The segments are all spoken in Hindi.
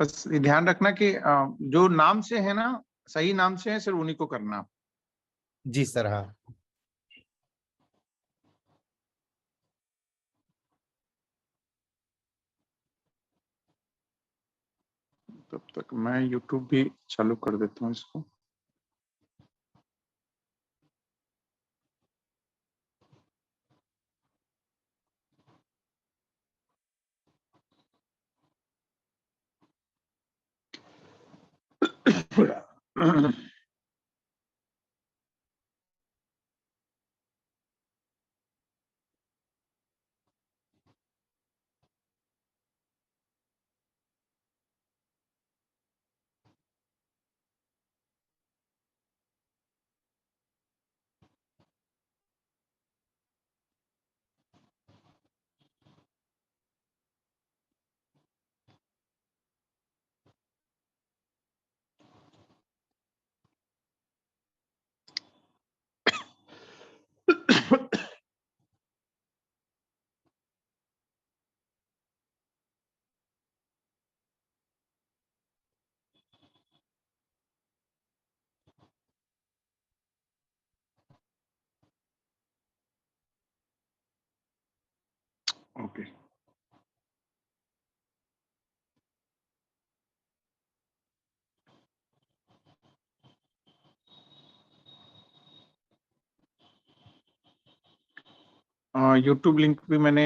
बस ये ध्यान रखना कि जो नाम से है ना, सही नाम से है, सिर्फ उन्हीं को करना। जी सर। हाँ तब तक मैं YouTube भी चालू कर देता हूँ इसको। ओके YouTube लिंक भी मैंने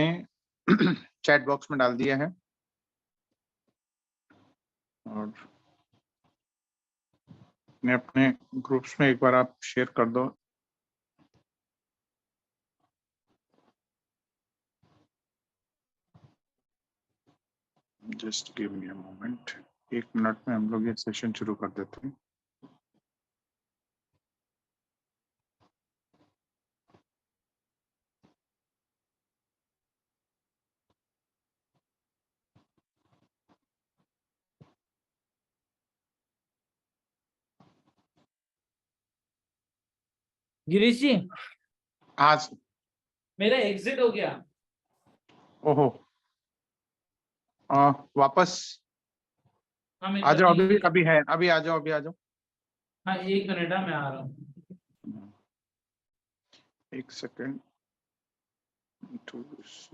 चैट बॉक्स में डाल दिया है, और अपने ग्रुप्स में एक बार आप शेयर कर दो। Just give me a moment, 1 minute में हम लोग ये सेशन शुरू कर देते हैं। गिरीश जी, आज मेरा एग्जिट हो गया। ओहो, वापस हाँ, मेरी आ जाओ, अभी अभी अभी है, अभी आ जाओ, अभी आ जाओ। हाँ, 1 मिनट है, मैं आ रहा हूँ। 1 सेकेंड।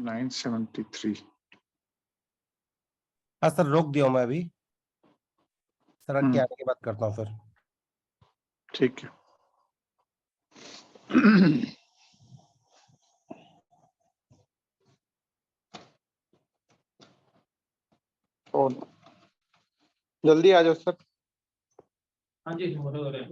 973। हाँ सर, रोक दिया हूँ मैं अभी। सर के हम्म, आने के बाद करता हूँ फिर। ठीक है। और जल्दी आ जाओ सर। हाँ जी, हो रहे हैं।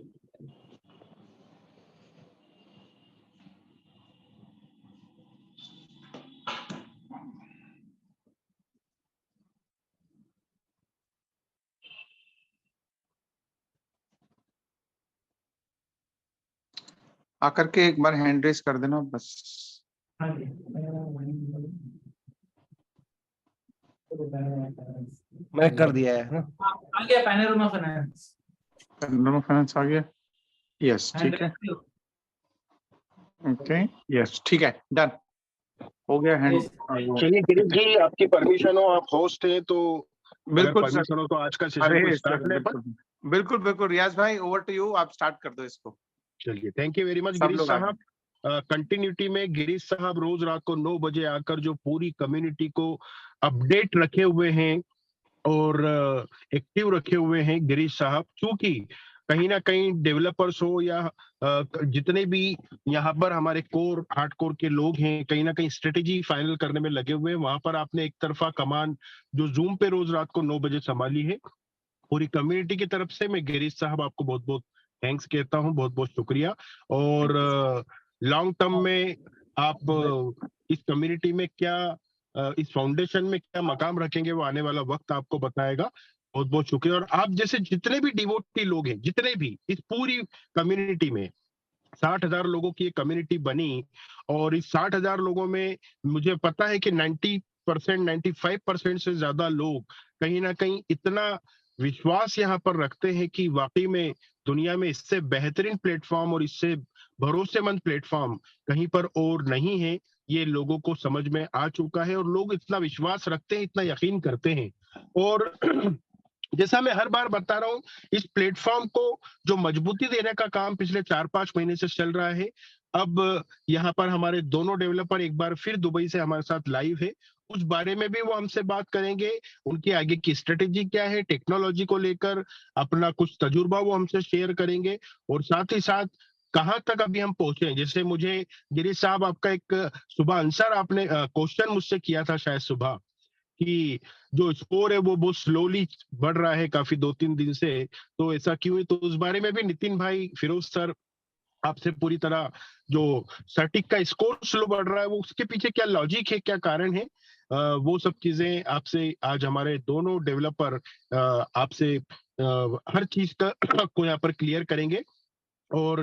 आकर के एक बार हैंड रेस कर देना बस। हाँ जी, मैंने कर दिया है ना। आ गया पैनोरमा फाइनेंस। पैनोरमा फाइनेंस आ गया। यस, ठीक है। ओके, यस, ठीक है, डन हो गया हैंड। चलिए गिरीश जी, आपकी परमिशन हो, आप होस्ट हैं तो बिल्कुल सर। परमिशन हो तो आज का सेशन को अरे स्टार्ट सर, ले पर। बिल्कुल बिल्कुल बिल्कुल, रियाज भाई ओवर टू यू, आप स्टार्ट कर दो इसको। चलिए, थैंक यू वेरी मच सब गिरीश लोग आ साहब। कंटिन्यूटी में गिरीश साहब रोज रात को 9 बजे आकर जो पूरी कम्युनिटी को अपडेट रखे हुए हैं और एक्टिव रखे हुए हैं गिरीश साहब, क्योंकि कहीं ना कहीं डेवलपर्स हो या जितने भी यहाँ पर हमारे कोर हार्ड कोर के लोग हैं, कहीं ना कहीं स्ट्रेटेजी फाइनल करने में लगे हुए हैं। वहां पर आपने एक तरफा कमान जो जूम पे रोज रात को 9 बजे संभाली है, पूरी कम्युनिटी की तरफ से मैं गिरीश साहब आपको बहुत बहुत थैंक्स कहता हूं, बहुत बहुत शुक्रिया। और लॉन्ग टर्म में आप इस कम्युनिटी में क्या इस फाउंडेशन में क्या मकाम रखेंगे वो आने वाला वक्त आपको बताएगा। बहुत बहुत शुक्रिया। और आप जैसे जितने भी डिवोटी लोग हैं, जितने भी इस पूरी कम्युनिटी में 60,000 लोगों की एक कम्युनिटी बनी, और इस 60,000 लोगों में मुझे पता है कि 90%, 95% से ज्यादा लोग कहीं ना कहीं इतना विश्वास यहाँ पर रखते हैं कि वाकई में दुनिया में इससे बेहतरीन प्लेटफॉर्म और इससे भरोसेमंद प्लेटफॉर्म कहीं पर और नहीं है। ये लोगों को समझ में आ चुका है और लोग इतना विश्वास रखते हैं, इतना यकीन करते हैं। और जैसा मैं हर बार बता रहा हूँ, इस प्लेटफॉर्म को जो मजबूती देने का काम पिछले 4-5 महीने से चल रहा है, अब यहाँ पर हमारे दोनों डेवलपर एक बार फिर दुबई से हमारे साथ लाइव है। उस बारे में भी वो हमसे बात करेंगे, उनकी आगे की स्ट्रेटेजी क्या है, टेक्नोलॉजी को लेकर अपना कुछ तजुर्बा वो हमसे शेयर करेंगे, और साथ ही साथ कहाँ तक अभी हम पहुंचे हैं। जैसे मुझे गिरीश साहब, आपका एक सुबह आंसर आपने क्वेश्चन मुझसे किया था शायद सुबह, कि जो स्कोर है वो बहुत स्लोली बढ़ रहा है काफी 2-3 दिन से, तो ऐसा क्यों है? तो उस बारे में भी नितिन भाई, फिरोज सर आपसे पूरी तरह, जो सर्टिक का स्कोर स्लो बढ़ रहा है वो उसके पीछे क्या लॉजिक है, क्या कारण है, वो सब चीजें आपसे आज हमारे दोनों डेवलपर आपसे हर चीज का को यहाँ पर क्लियर करेंगे। और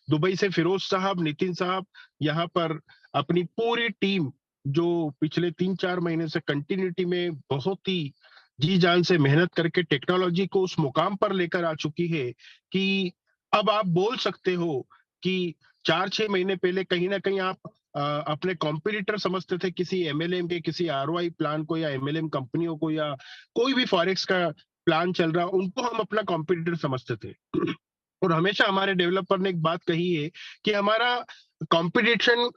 दुबई से फिरोज साहब, नितिन साहब यहाँ पर अपनी पूरी टीम, जो पिछले 3-4 महीने से कंटिन्यूटी में बहुत ही जी जान से मेहनत करके टेक्नोलॉजी को उस मुकाम पर लेकर आ चुकी है कि अब आप बोल सकते हो कि 4-6 महीने पहले कहीं ना कहीं आप अपने कॉम्पिटिटर समझते थे किसी एमएलएम के, किसी आरओआई प्लान को, या एमएलएम कंपनियों को, या कोई भी फॉरेक्स का प्लान चल रहा, उनको हम अपना कॉम्पिटिटर समझते थे। और हमेशा हमारे डेवलपर ने एक बात कही है कि हमारा कंपटीशन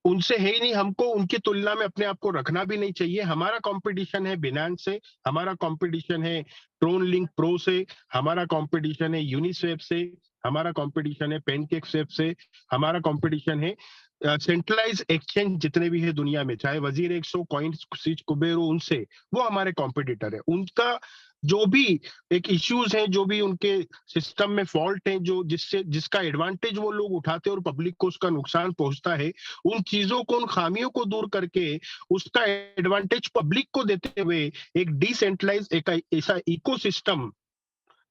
उनसे है ही नहीं, हमको उनकी तुलना में अपने आप को रखना भी नहीं चाहिए। हमारा कंपटीशन है बिनांस से, हमारा कंपटीशन है ट्रोन लिंक प्रो से, हमारा कंपटीशन है यूनिस्वैप से, हमारा कंपटीशन है पेनकेक स्वैप से, हमारा कंपटीशन है सेंट्रलाइज एक्सचेंज जितने भी है दुनिया में, चाहे वजीर 100, कॉइन स्विच, कुबेरो, उनसे, वो हमारे कॉम्पिटिटर है। उनका जो भी एक इश्यूज हैं, जो भी उनके सिस्टम में फॉल्ट है, जो जिसका एडवांटेज वो लोग उठाते हैं और पब्लिक को उसका नुकसान पहुंचता है, उन चीजों को, उन खामियों को दूर करके उसका एडवांटेज पब्लिक को देते हुए एक डिसेंट्रलाइज, एक ऐसा इकोसिस्टम,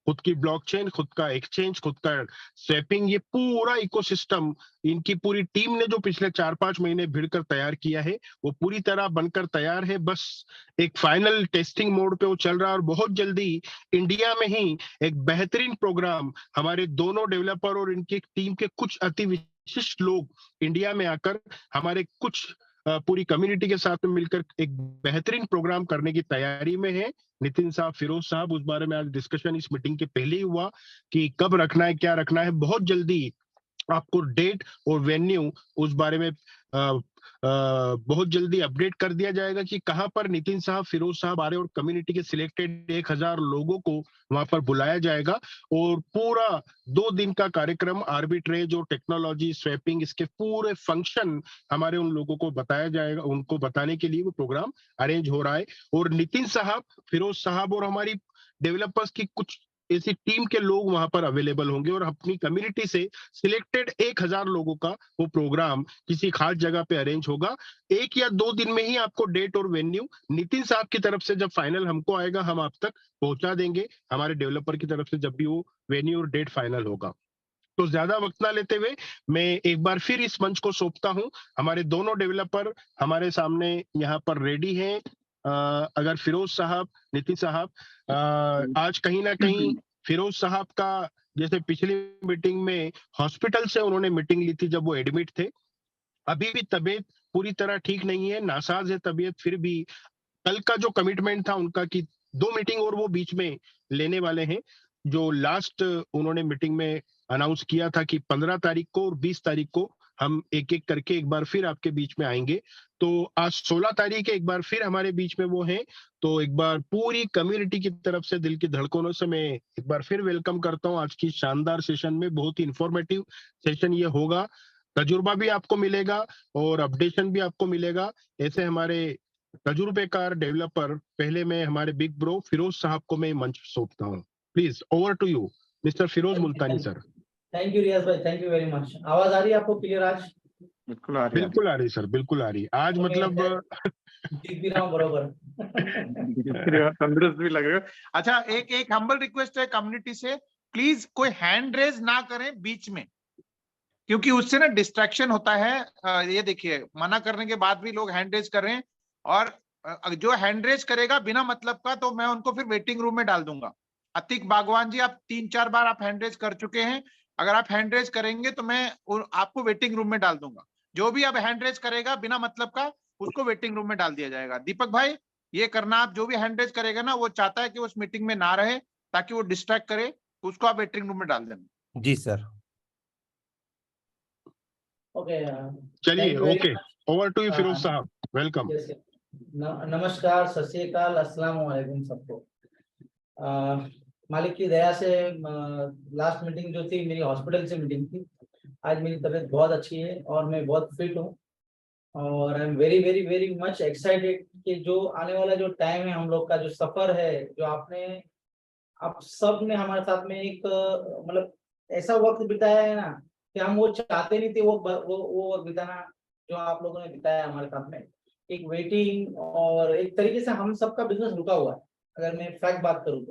खुद की ब्लॉकचेन, खुद का एक्सचेंज, खुद का स्वैपिंग, ये पूरा इकोसिस्टम इनकी पूरी टीम ने जो पिछले 4-5 महीने भिड़कर तैयार किया है, वो पूरी तरह बनकर तैयार है। बस एक फाइनल टेस्टिंग मोड पे वो चल रहा है, और बहुत जल्दी इंडिया में ही एक बेहतरीन प्रोग्राम हमारे दोनों डेवलपर और इनकी टीम के कुछ अति विशिष्ट लोग इंडिया में आकर हमारे कुछ पूरी कम्युनिटी के साथ में मिलकर एक बेहतरीन प्रोग्राम करने की तैयारी में है। नितिन साहब, फिरोज साहब, उस बारे में आज डिस्कशन इस मीटिंग के पहले ही हुआ कि कब रखना है, क्या रखना है। बहुत जल्दी आपको डेट और वेन्यू उस बारे में बहुत जल्दी अपडेट कर दिया जाएगा कि कहां पर नितिन साहब, फिरोज साहब आ रहे, और कम्युनिटी के सिलेक्टेड 1000 लोगों को वहां पर बुलाया जाएगा, और पूरा 2 दिन का कार्यक्रम आर्बिट्रेज और टेक्नोलॉजी स्वैपिंग, इसके पूरे फंक्शन हमारे उन लोगों को बताया जाएगा। उनको बताने के लिए वो प्रोग्राम अरेंज हो रहा है, और नितिन साहब, फिरोज साहब और हमारी डेवलपर्स की कुछ ऐसी टीम के लोग वहां पर अवेलेबल होंगे, और अपनी कम्युनिटी से सिलेक्टेड 1000 लोगों का वो प्रोग्राम किसी खास जगह पे अरेंज होगा। 1 या 2 दिन में ही आपको डेट और वेन्यू नितिन साहब की तरफ से जब फाइनल हमको आएगा, हम आप तक पहुंचा देंगे, हमारे डेवलपर की तरफ से जब भी वो वेन्यू और डेट फाइनल होगा। तो ज्यादा वक्त ना लेते हुए मैं एक बार फिर इस मंच को सौंपता हूं। हमारे दोनों डेवलपर हमारे सामने यहाँ पर रेडी हैं। अगर फिरोज साहब, नितिन साहब, आज कहीं ना कहीं फिरोज साहब का, जैसे पिछली मीटिंग में हॉस्पिटल से उन्होंने मीटिंग ली थी जब वो एडमिट थे, अभी भी तबीयत पूरी तरह ठीक नहीं है, नासाज है तबीयत, फिर भी कल का जो कमिटमेंट था उनका कि 2 मीटिंग और वो बीच में लेने वाले हैं। जो लास्ट उन्होंने मीटिंग में अनाउंस किया था कि 15 तारीख को और 20 तारीख को हम एक एक करके एक बार फिर आपके बीच में आएंगे। तो आज 16 तारीख है, एक बार फिर हमारे बीच में वो हैं। तो एक बार पूरी कम्युनिटी की तरफ से, दिल की धड़कनों से मैं एक बार फिर वेलकम करता हूँ आज की शानदार सेशन में। बहुत ही इंफॉर्मेटिव सेशन ये होगा, तजुर्बा भी आपको मिलेगा और अपडेशन भी आपको मिलेगा। ऐसे हमारे तजुर्बेकार डेवलपर, पहले मैं हमारे बिग ब्रो फिरोज साहब को मैं मंच सौंपता हूँ। Please over to you mister Firoz Multani sir. Thank you Riyaz भाई, थैंक यू वेरी मच। आवाज आ रही है आपको क्लियर आज? बिल्कुल आ रही है। बिल्कुल आ रही सर, बिल्कुल आ रही। आज मतलब दिख भी रहा हूँ बरोबर। तंदुरुस्त भी लग रहे हो। अच्छा, एक हम्बल रिक्वेस्ट है कम्युनिटी से, प्लीज कोई हैंड रेज ना करें बीच में, क्योंकि उससे ना डिस्ट्रैक्शन होता है। ये देखिए, मना करने के बाद भी लोग हैंड रेज कर रहे हैं, और जो हैंड रेज करेगा बिना मतलब का, तो मैं उनको फिर वेटिंग रूम में डाल दूंगा। अतिक बागवान जी, आप 3-4 बार आप हैंड रेज कर चुके हैं, अगर आप हैंड रेज करेंगे तो मैं आपको वेटिंग रूम में डाल दूंगा। जो भी अब हैंड रेज करेगा बिना मतलब का, उसको वेटिंग रूम में डाल दिया जाएगा। दीपक भाई, ये करना। आप जो भी हैंड रेज करेगा ना वो चाहता है कि उस मीटिंग में ना रहे ताकि वो डिस्ट्रैक्ट करे, उसको आप वेटिंग रूम में डाल देना। जी सर। ओके, चलिए, thank you very okay, much. Over to you Firoz हाँ, साहब, वेलकम। yes, yes. नमस्कार, सत श्री अकाल, अस्सलाम वालेकुम सबको। मालिक की दया से लास्ट मीटिंग जो थी मेरी हॉस्पिटल से मीटिंग थी। आज मेरी तबीयत बहुत अच्छी है और मैं बहुत फिट हूँ और I am very very very much excited कि जो आने वाला जो टाइम है, हम लोग का जो सफर है, जो आप सब ने हमारे साथ में एक मतलब ऐसा वक्त बिताया है ना कि हम वो चाहते नहीं थे वो वक्त बिताना जो आप लोगों ने बिताया हमारे साथ में। एक वेटिंग और एक तरीके से हम सबका बिजनेस रुका हुआ है, अगर मैं फैक्ट बात करूँ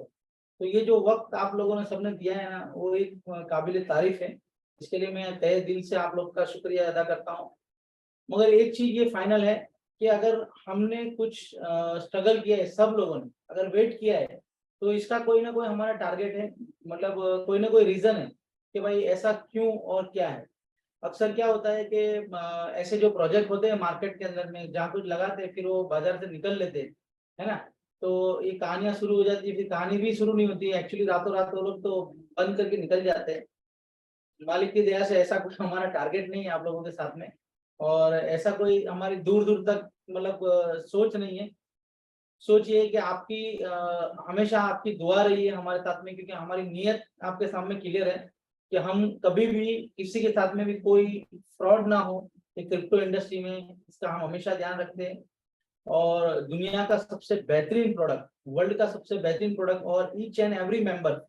तो ये जो वक्त आप लोगों ने सबने दिया है ना, वो एक काबिल तारीफ है। इसके लिए मैं तहे दिल से आप लोग का शुक्रिया अदा करता हूँ। मगर एक चीज ये फाइनल है कि अगर हमने कुछ स्ट्रगल किया है, सब लोगों ने अगर वेट किया है, तो इसका कोई ना कोई हमारा टारगेट है, मतलब कोई ना कोई रीजन है कि भाई ऐसा क्यों और क्या है। अक्सर क्या होता है कि ऐसे जो प्रोजेक्ट होते हैं मार्केट के अंदर में, जहाँ कुछ लगाते हैं फिर वो बाजार से निकल लेते हैं, है ना। तो ये कहानियां शुरू हो जाती है, फिर कहानी भी शुरू नहीं होती है, एक्चुअली रातों रात वो लोग तो बंद करके निकल जाते हैं। मालिक की दया से ऐसा कुछ हमारा टारगेट नहीं है आप लोगों के साथ में, और ऐसा कोई हमारी दूर दूर तक मतलब सोच नहीं है। सोच ये है कि आपकी हमेशा आपकी दुआ रही है हमारे साथ में, क्योंकि हमारी नीयत आपके सामने क्लियर है कि हम कभी भी किसी के साथ में भी कोई फ्रॉड ना हो क्रिप्टो इंडस्ट्री में, इसका हम हमेशा ध्यान रखते हैं। और दुनिया का सबसे बेहतरीन प्रोडक्ट, वर्ल्ड का सबसे बेहतरीन प्रोडक्ट, और ईच एंड एवरी मेंबर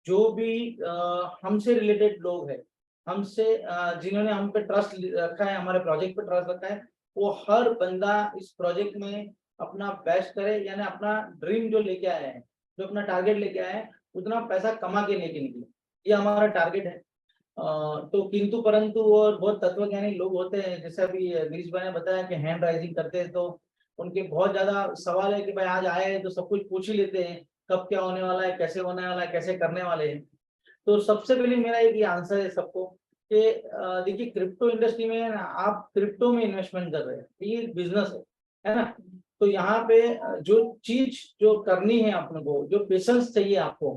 जो भी हमसे रिलेटेड लोग हैं, हमसे जिन्होंने हम पे ट्रस्ट रखा है, हमारे प्रोजेक्ट पे ट्रस्ट रखा है, वो हर बंदा इस प्रोजेक्ट में अपना बेस्ट करे, यानी अपना ड्रीम जो लेके आया है, जो अपना टारगेट लेके आया है, उतना पैसा कमा के लेके निकले, ये हमारा टारगेट है। तो किंतु परंतु और बहुत तत्वज्ञानी लोग होते हैं, जैसे अभी गिरीश भाई ने बताया कि हैंड राइजिंग करते हैं, तो उनके बहुत ज्यादा सवाल है कि भाई आज आए हैं तो सब कुछ पूछ ही लेते हैं, कब क्या होने वाला है, कैसे होने वाला है, कैसे करने वाले हैं। तो सबसे पहले मेरा एक ये आंसर है सबको कि देखिए क्रिप्टो इंडस्ट्री में है ना, आप क्रिप्टो में इन्वेस्टमेंट कर रहे हैं, ये बिजनेस है ना। तो यहाँ पे जो चीज जो करनी है अपने को, जो पेशेंस चाहिए आपको,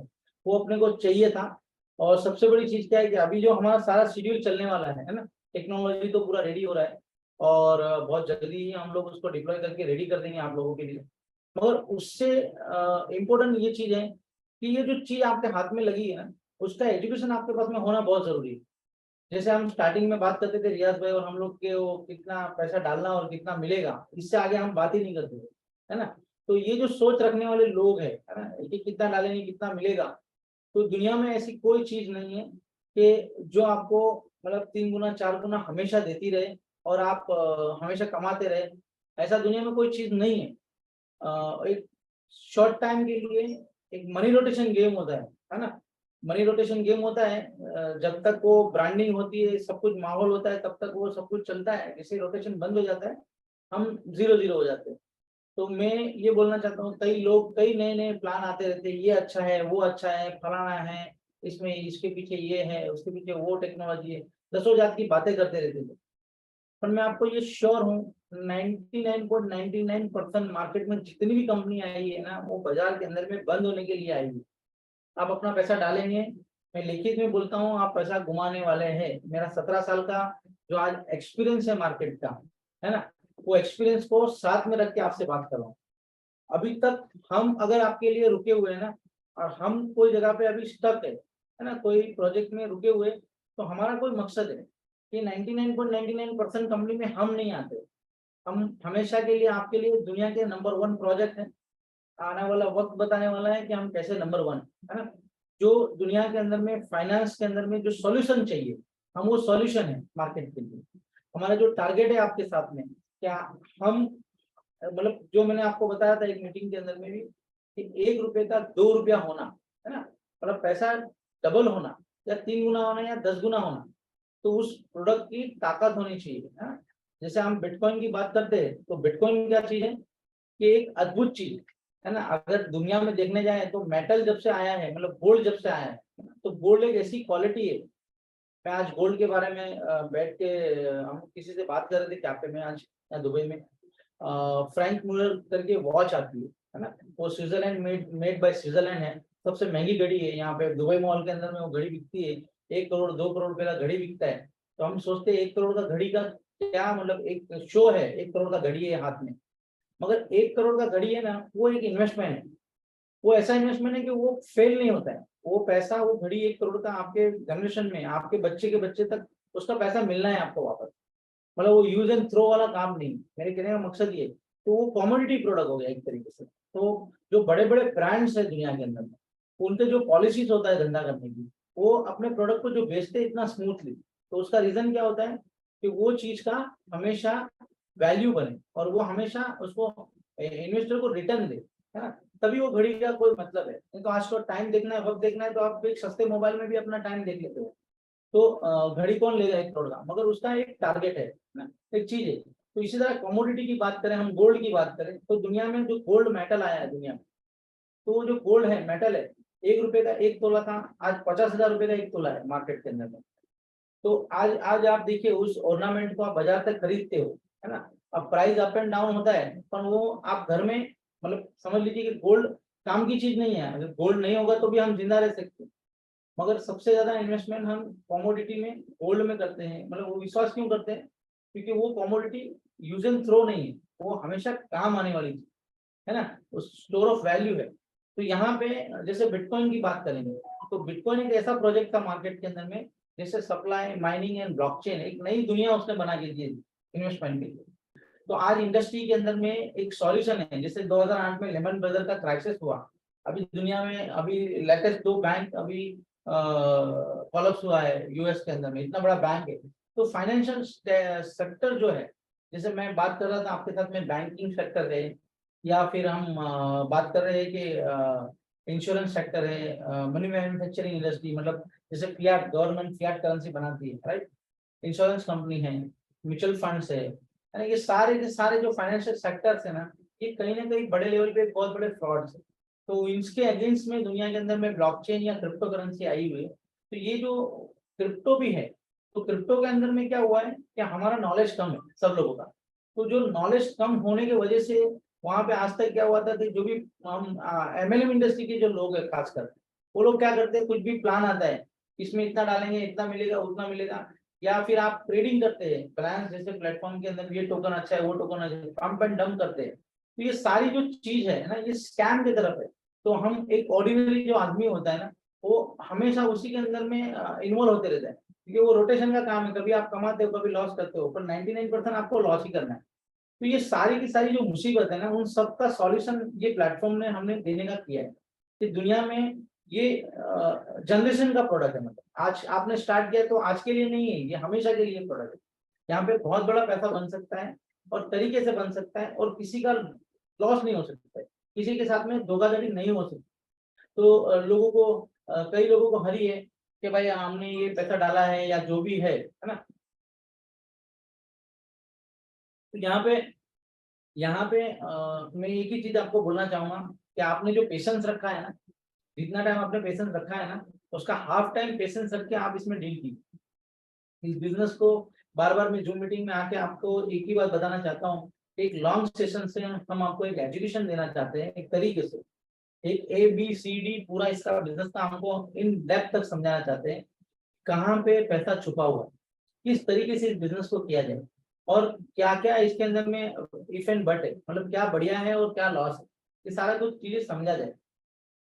वो अपने को चाहिए था। और सबसे बड़ी चीज क्या है कि अभी जो हमारा सारा शेड्यूल चलने वाला है ना, टेक्नोलॉजी तो पूरा रेडी हो रहा है और बहुत जल्दी ही हम लोग उसको डिप्लॉय करके रेडी कर देंगे आप लोगों के लिए। मगर उससे इम्पोर्टेंट ये चीज है कि ये जो चीज आपके हाथ में लगी है ना, उसका एजुकेशन आपके पास में होना बहुत जरूरी है। जैसे हम स्टार्टिंग में बात करते थे रियाज भाई और हम लोग के, वो कितना पैसा डालना और कितना मिलेगा, इससे आगे हम बात ही नहीं करते थे, है ना। तो ये जो सोच रखने वाले लोग है ना, कि कितना डालेंगे कितना मिलेगा, तो दुनिया में ऐसी कोई चीज नहीं है कि जो आपको मतलब 3 गुना 4 गुना हमेशा देती रहे और आप हमेशा कमाते रहे। ऐसा दुनिया में कोई चीज नहीं है। एक शॉर्ट टाइम के लिए एक मनी रोटेशन गेम होता है ना। मनी रोटेशन गेम होता है, जब तक वो ब्रांडिंग होती है, सब कुछ माहौल होता है, तब तक वो सब कुछ चलता है। जैसे रोटेशन बंद हो जाता है, हम 0-0 हो जाते हैं। तो मैं ये बोलना चाहता हूँ, कई लोग कई नए नए प्लान आते रहते हैं, ये अच्छा है, वो अच्छा है, फलाना है, इसमें इसके पीछे ये है, उसके पीछे वो टेक्नोलॉजी है, दसों जात की बातें करते रहते थे। पर मैं आपको ये श्योर हूँ 99.99% मार्केट में जितनी भी कंपनी आई है ना, वो बाजार के अंदर में बंद होने के लिए आई है। आप अपना पैसा डालेंगे, मैं लिखित में बोलता हूँ, आप पैसा घुमाने वाले हैं। मेरा 17 साल का जो आज एक्सपीरियंस है मार्केट का, है ना, वो एक्सपीरियंस को साथ में रख के आपसे बात कर रहा हूँ। अभी तक हम अगर आपके लिए रुके हुए हैं ना, और हम कोई जगह पे अभी स्टक है ना, कोई प्रोजेक्ट में रुके हुए, तो हमारा कोई मकसद है कि 99.99% कंपनी में हम नहीं आते। हम हमेशा के लिए आपके लिए दुनिया के नंबर 1 प्रोजेक्ट है। आने वाला वक्त बताने वाला है कि हम कैसे नंबर 1, है ना। जो दुनिया के अंदर में फाइनेंस के अंदर में जो सॉल्यूशन चाहिए, हम वो सॉल्यूशन है मार्केट के लिए। हमारा जो टारगेट है आपके साथ में, क्या हम मतलब जो मैंने आपको बताया था एक मीटिंग के अंदर में भी, कि 1 रुपए का 2 रुपया होना, है ना, मतलब पैसा डबल होना या 3 गुना होना या 10 गुना होना, तो उस प्रोडक्ट की ताकत होनी चाहिए, है ना। जैसे हम बिटकॉइन की बात करते हैं, तो बिटकॉइन क्या चीज है कि एक अद्भुत चीज है ना। अगर दुनिया में देखने जाए तो मेटल जब से आया है, मतलब गोल्ड जब से आया है, तो गोल्ड एक ऐसी क्वालिटी है। मैं आज गोल्ड के बारे में बैठ के हम किसी से बात कर रहे थे कैफे में आज, या दुबई में, फ्रैंक मुलर करके वॉच आती है ना, वो स्विट्जरलैंड मेड बाय स्विट्जरलैंड है, सबसे महंगी घड़ी है। यहाँ पे दुबई मॉल के अंदर में वो घड़ी बिकती है, 1 करोड़ 2 करोड़ रुपए का घड़ी बिकता है। तो हम सोचते हैं 1 करोड़ का घड़ी का क्या मतलब, एक शो है, 1 करोड़ का घड़ी है हाथ में, मगर 1 करोड़ का घड़ी है ना, वो एक इन्वेस्टमेंट है। वो ऐसा इन्वेस्टमेंट है कि वो फेल नहीं होता है। वो पैसा, वो घड़ी 1 करोड़ का आपके जनरेशन में, आपके बच्चे के बच्चे तक उसका पैसा मिलना है आपको वापस। मतलब वो यूज एंड थ्रो वाला काम नहीं। मेरे कहने का मकसद ये, तो वो कमोडिटी प्रोडक्ट हो गया एक तरीके से। तो जो बड़े बड़े ब्रांड्स है दुनिया के अंदर में, उनके जो पॉलिसीज होता है धंधा करने की, वो अपने प्रोडक्ट को जो बेचते हैं इतना स्मूथली, तो उसका रीजन क्या होता है कि वो चीज का हमेशा वैल्यू बने और वो हमेशा उसको इन्वेस्टर को रिटर्न दे, है ना, तभी वो घड़ी का कोई मतलब है। नहीं तो आज को टाइम देखना है, वक्त देखना है, तो आप एक सस्ते मोबाइल में भी अपना टाइम देख लेते हो। तो घड़ी कौन लेगा 1 करोड़ का, मगर उसका एक टारगेट है ना, एक चीज है। तो इसी तरह कमोडिटी की बात करें, हम गोल्ड की बात करें, तो दुनिया में जो गोल्ड मेटल आया है दुनिया में, तो वो जो गोल्ड है, मेटल है, 1 रुपए का 1 तोला था, आज 50,000 रुपए का 1 तोला है मार्केट के अंदर में। तो आज आज आप देखिए उस ऑर्नामेंट को आप बाजार तक खरीदते हो, है ना। अब प्राइस अप एंड डाउन होता है, पर वो आप घर में, मतलब समझ लीजिए कि गोल्ड काम की चीज नहीं है। अगर गोल्ड नहीं होगा तो भी हम जिंदा रह सकते हैं, मगर सबसे ज्यादा इन्वेस्टमेंट हम कमोडिटी में, गोल्ड में करते हैं। मतलब वो विश्वास क्यों करते हैं, क्योंकि वो कमोडिटी यूज एंड थ्रो नहीं है, वो हमेशा काम आने वाली चीज है ना, उस स्टोर ऑफ वैल्यू है। तो यहाँ पे जैसे बिटकॉइन की बात करेंगे, तो बिटकॉइन एक ऐसा प्रोजेक्ट था मार्केट के अंदर में, जैसे सप्लाई, माइनिंग एंड ब्लॉकचेन, एक नई दुनिया उसने बना के दी इन्वेस्टमेंट के लिए। तो आज इंडस्ट्री के अंदर में एक सॉल्यूशन है। जैसे 2008 में लेमन ब्रदर का क्राइसिस हुआ, अभी दुनिया में अभी लेटेस्ट 2 बैंक अभी कोलैप्स हुआ है यूएस के अंदर में, इतना बड़ा बैंक है। तो फाइनेंशियल सेक्टर जो है, जैसे मैं बात कर रहा था आपके साथ में, बैंकिंग सेक्टर है, या फिर हम बात कर रहे हैं कि इंश्योरेंस सेक्टर है, मनी मैन्युफैक्चरिंग इंडस्ट्री, मतलब जैसे फियाट, गवर्नमेंट फियाट करेंसी बनाती है, राइट, इंश्योरेंस कंपनी है, म्यूचुअल फंड्स है ना, ये सारे के सारे जो फाइनेंशियल सेक्टर्स है ना, ये कहीं ना कहीं बड़े लेवल पे बहुत बड़े फ्रॉड्स है। तो इसके अगेंस्ट में दुनिया के अंदर में ब्लॉकचेन या क्रिप्टो करेंसी आई हुई है। तो ये जो क्रिप्टो भी है, तो क्रिप्टो के अंदर में क्या हुआ है कि हमारा नॉलेज कम है सब लोगों का। तो जो नॉलेज कम होने की वजह से वहां पे आज तक क्या हुआ था कि जो भी हम एमएलएम इंडस्ट्री के जो लोग है खासकर, वो लोग क्या करते हैं, कुछ भी प्लान आता है, इसमें इतना डालेंगे इतना मिलेगा उतना मिलेगा, या फिर आप ट्रेडिंग करते हैं प्लान जैसे प्लेटफॉर्म के अंदर, ये टोकन अच्छा है वो टोकन अच्छा है, पंप एंड डंप करते हैं। तो ये सारी जो चीज है ना, ये स्कैम की तरफ है। तो हम एक ऑर्डिनरी जो आदमी होता है ना, वो हमेशा उसी के अंदर में इन्वॉल्व होते रहता है, क्योंकि वो रोटेशन का काम है, कभी आप कमाते हो कभी लॉस करते हो, पर 99% आपको लॉस ही करना है। तो ये सारी की सारी जो मुसीबत है ना, उन सब का सॉल्यूशन ये प्लेटफॉर्म ने हमने देने का किया है कि दुनिया में ये जनरेशन का प्रोडक्ट है। मतलब आज आपने स्टार्ट किया तो आज के लिए नहीं है, ये हमेशा के लिए प्रोडक्ट है। यहाँ पे बहुत बड़ा पैसा बन सकता है और तरीके से बन सकता है, और किसी का लॉस नहीं हो सकता है, किसी के साथ में धोखाधड़ी नहीं हो सकती। तो लोगों को कई लोगों को हरी है कि भाई हमने ये पैसा डाला है या जो भी है ना। तो यहाँ पे मैं एक ही चीज आपको बोलना चाहूंगा कि आपने जो पेशेंस रखा है ना, जितना टाइम आपने पेशेंस रखा है ना, उसका हाफ टाइम पेशेंस रख के आप इसमें डील कीजिए इस बिजनेस को। बार बार मैं जूम मीटिंग में आके आपको एक ही बात बताना चाहता हूँ, एक लॉन्ग सेशन से हम आपको एक एजुकेशन देना चाहते हैं, एक तरीके से एक ABCD पूरा इसका बिजनेस का हमको इन डेप्थ तक समझाना चाहते हैं, कहाँ पे पैसा छुपा हुआ है, किस तरीके से इस बिजनेस को किया जाए, और क्या क्या इसके अंदर में इफ एंड बट है, मतलब क्या बढ़िया है और क्या लॉस है, ये सारा कुछ चीजें समझा जाए।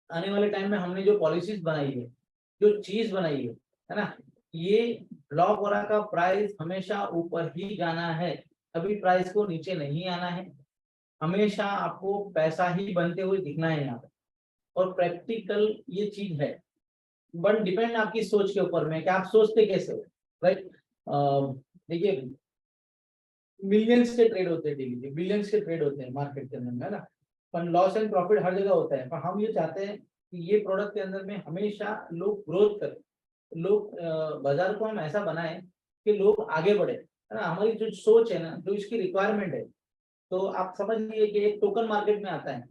आने वाले टाइम में हमने जो पॉलिसीज बनाई है, जो चीज बनाई है ना, ये ब्लॉक वगैरह का प्राइस हमेशा ऊपर ही जाना है, कभी प्राइस को नीचे नहीं आना है, हमेशा आपको पैसा ही बनते हुए दिखना है यहाँ पे। और प्रैक्टिकल ये चीज है, बट डिपेंड आपकी सोच के ऊपर में कि आप सोचते कैसे हो, राइट। देखिए मिलियंस के ट्रेड होते हैं डेली, बिलियंस के ट्रेड होते हैं मार्केट के अंदर में, है ना, पर लॉस एंड प्रॉफिट हर जगह होता है। पर हम ये चाहते हैं कि ये प्रोडक्ट के अंदर में हमेशा लोग ग्रोथ करें, लोग बाजार को हम ऐसा बनाएं कि लोग आगे बढ़े, है ना। हमारी जो सोच है ना, जो इसकी रिक्वायरमेंट है, तो आप समझ लीजिए कि एक टोकन मार्केट में आता है,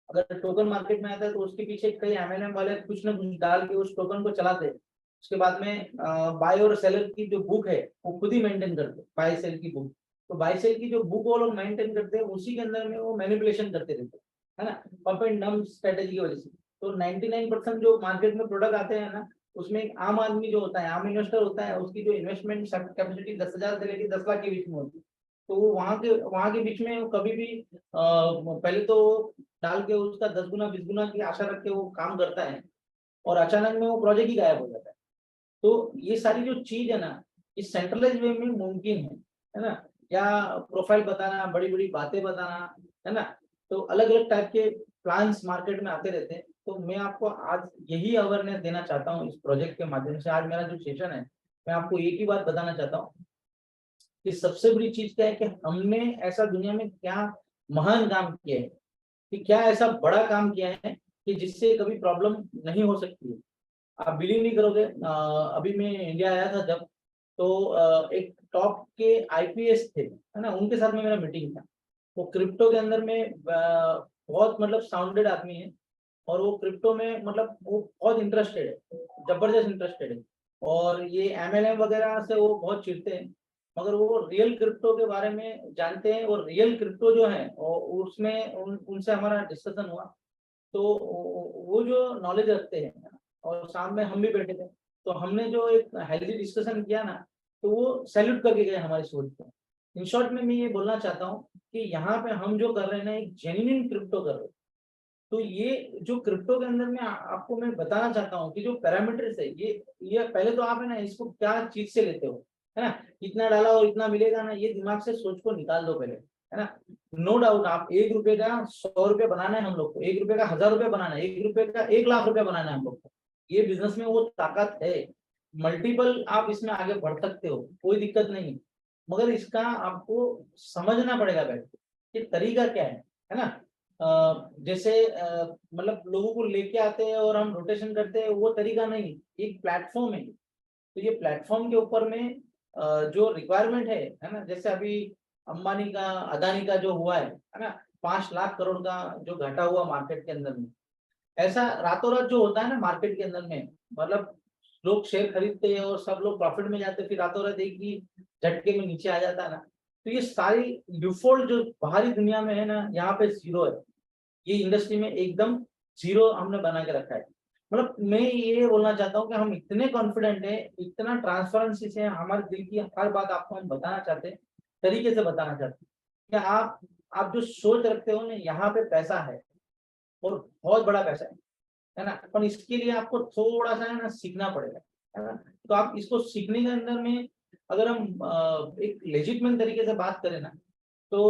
अगर टोकन मार्केट में आता है तो उसके पीछे कई MLM वाले कुछ ना कुछ डाल के उस टोकन को चलाते हैं। उसके बाद में बाय और सेलर की जो बुक है वो खुद ही मेंटेन करते हैं, बाय सेल की बुक। तो बाय सेल की जो बुक वो लोग मेंटेन करते हैं उसी के अंदर में वो मैनिपुलेशन करते रहते हैं, है ना, पंप एंड डंप स्ट्रेटेजी की वजह से। तो 99% जो मार्केट में प्रोडक्ट आते हैं ना, उसमें एक आम आदमी जो होता है, आम इन्वेस्टर होता है, उसकी जो इन्वेस्टमेंट कैपेसिटी 10,000 से लेकर 10 लाख के बीच में होती है। तो वो वहां के बीच में वो कभी भी पहले तो डाल के उसका 10 गुना 20 गुना की आशा रख के वो काम करता है और अचानक में वो प्रोजेक्ट ही गायब हो जाता है। तो ये सारी जो चीज है ना, इस सेंट्रलाइज वे में मुमकिन है ना, या प्रोफाइल बताना, बड़ी बड़ी बातें बताना, है ना, तो अलग अलग टाइप के प्लान्स मार्केट में आते रहते हैं। तो मैं आपको आज यही अवेयरनेस देना चाहता हूँ इस प्रोजेक्ट के माध्यम से। आज मेरा जो सेशन है, मैं आपको एक ही बात बताना चाहता हूँ कि सबसे बड़ी चीज क्या है कि हमने ऐसा दुनिया में क्या महान काम किया है, कि क्या ऐसा बड़ा काम किया है कि जिससे कभी प्रॉब्लम नहीं हो सकती है। आप बिलीव नहीं करोगे, अभी मैं इंडिया आया था जब, तो एक टॉप के आईपीएस थे, है ना, उनके साथ में मेरा मीटिंग था। वो क्रिप्टो के अंदर में बहुत मतलब साउंडेड आदमी है, और वो क्रिप्टो में मतलब वो बहुत इंटरेस्टेड है, जबरदस्त इंटरेस्टेड है, और ये एमएलएम वगैरह से वो बहुत चिढ़ते हैं, मगर वो रियल क्रिप्टो के बारे में जानते हैं। और रियल क्रिप्टो जो है उसमें उनसे हमारा डिस्कशन हुआ, तो वो जो नॉलेज रखते हैं, और सामने हम भी बैठे थे, तो हमने जो एक हेल्दी डिस्कशन किया ना, तो वो सैल्यूट करके गए हमारी सोच को। इन शॉर्ट में मैं ये बोलना चाहता हूँ कि यहाँ पे हम जो कर रहे हैं ना, एक जेन्युइन क्रिप्टो कर रहे हैं। तो ये जो क्रिप्टो के अंदर में आपको मैं बताना चाहता हूँ कि जो पैरामीटर्स है, ये पहले तो आप है ना इसको क्या चीज से लेते हो, है ना, इतना डाला और इतना मिलेगा ना, ये दिमाग से सोच को निकाल दो पहले, है ना। नो डाउट आप 1 रुपए का 100 रुपये बनाना है हम लोग को, 1 रुपए का 1000 रुपये बनाना है, 1 रुपए का 1 लाख रुपया बनाना है हम लोग को। ये बिजनेस में वो ताकत है, मल्टीपल आप इसमें आगे बढ़ सकते हो, कोई दिक्कत नहीं, मगर इसका आपको समझना पड़ेगा बैठ के कि तरीका क्या है ना। जैसे मतलब लोगों को लेके आते हैं और हम रोटेशन करते हैं, वो तरीका नहीं, एक प्लेटफॉर्म है। तो ये प्लेटफॉर्म के ऊपर में जो रिक्वायरमेंट है ना, जैसे अभी अंबानी का, अदानी का जो हुआ है ना, 5 लाख करोड़ का जो घटा हुआ मार्केट के अंदर में, ऐसा रातों रात जो होता है ना मार्केट के अंदर में, मतलब लोग शेयर खरीदते हैं और सब लोग प्रॉफिट में जाते हैं, फिर रातों रात एक ही झटके में नीचे आ जाता है ना। तो ये सारी डिफॉल्ट जो बाहरी दुनिया में है ना, यहाँ पे जीरो है, ये इंडस्ट्री में एकदम जीरो हमने बना के रखा है। मतलब मैं ये बोलना चाहता हूँ कि हम इतने कॉन्फिडेंट है, इतना ट्रांसपेरेंसी से हमारे दिल की हर बात आपको हम बताना चाहते हैं, तरीके से बताना चाहते हैं कि आप जो सोच रखते हो ना, यहाँ पे पैसा है और बहुत बड़ा पैसा है ना, पर इसके लिए आपको थोड़ा सा है ना सीखना पड़ेगा, है ना। तो आप इसको सीखने के अंदर में अगर हम एक लेजिटमेंट तरीके से बात करें ना, तो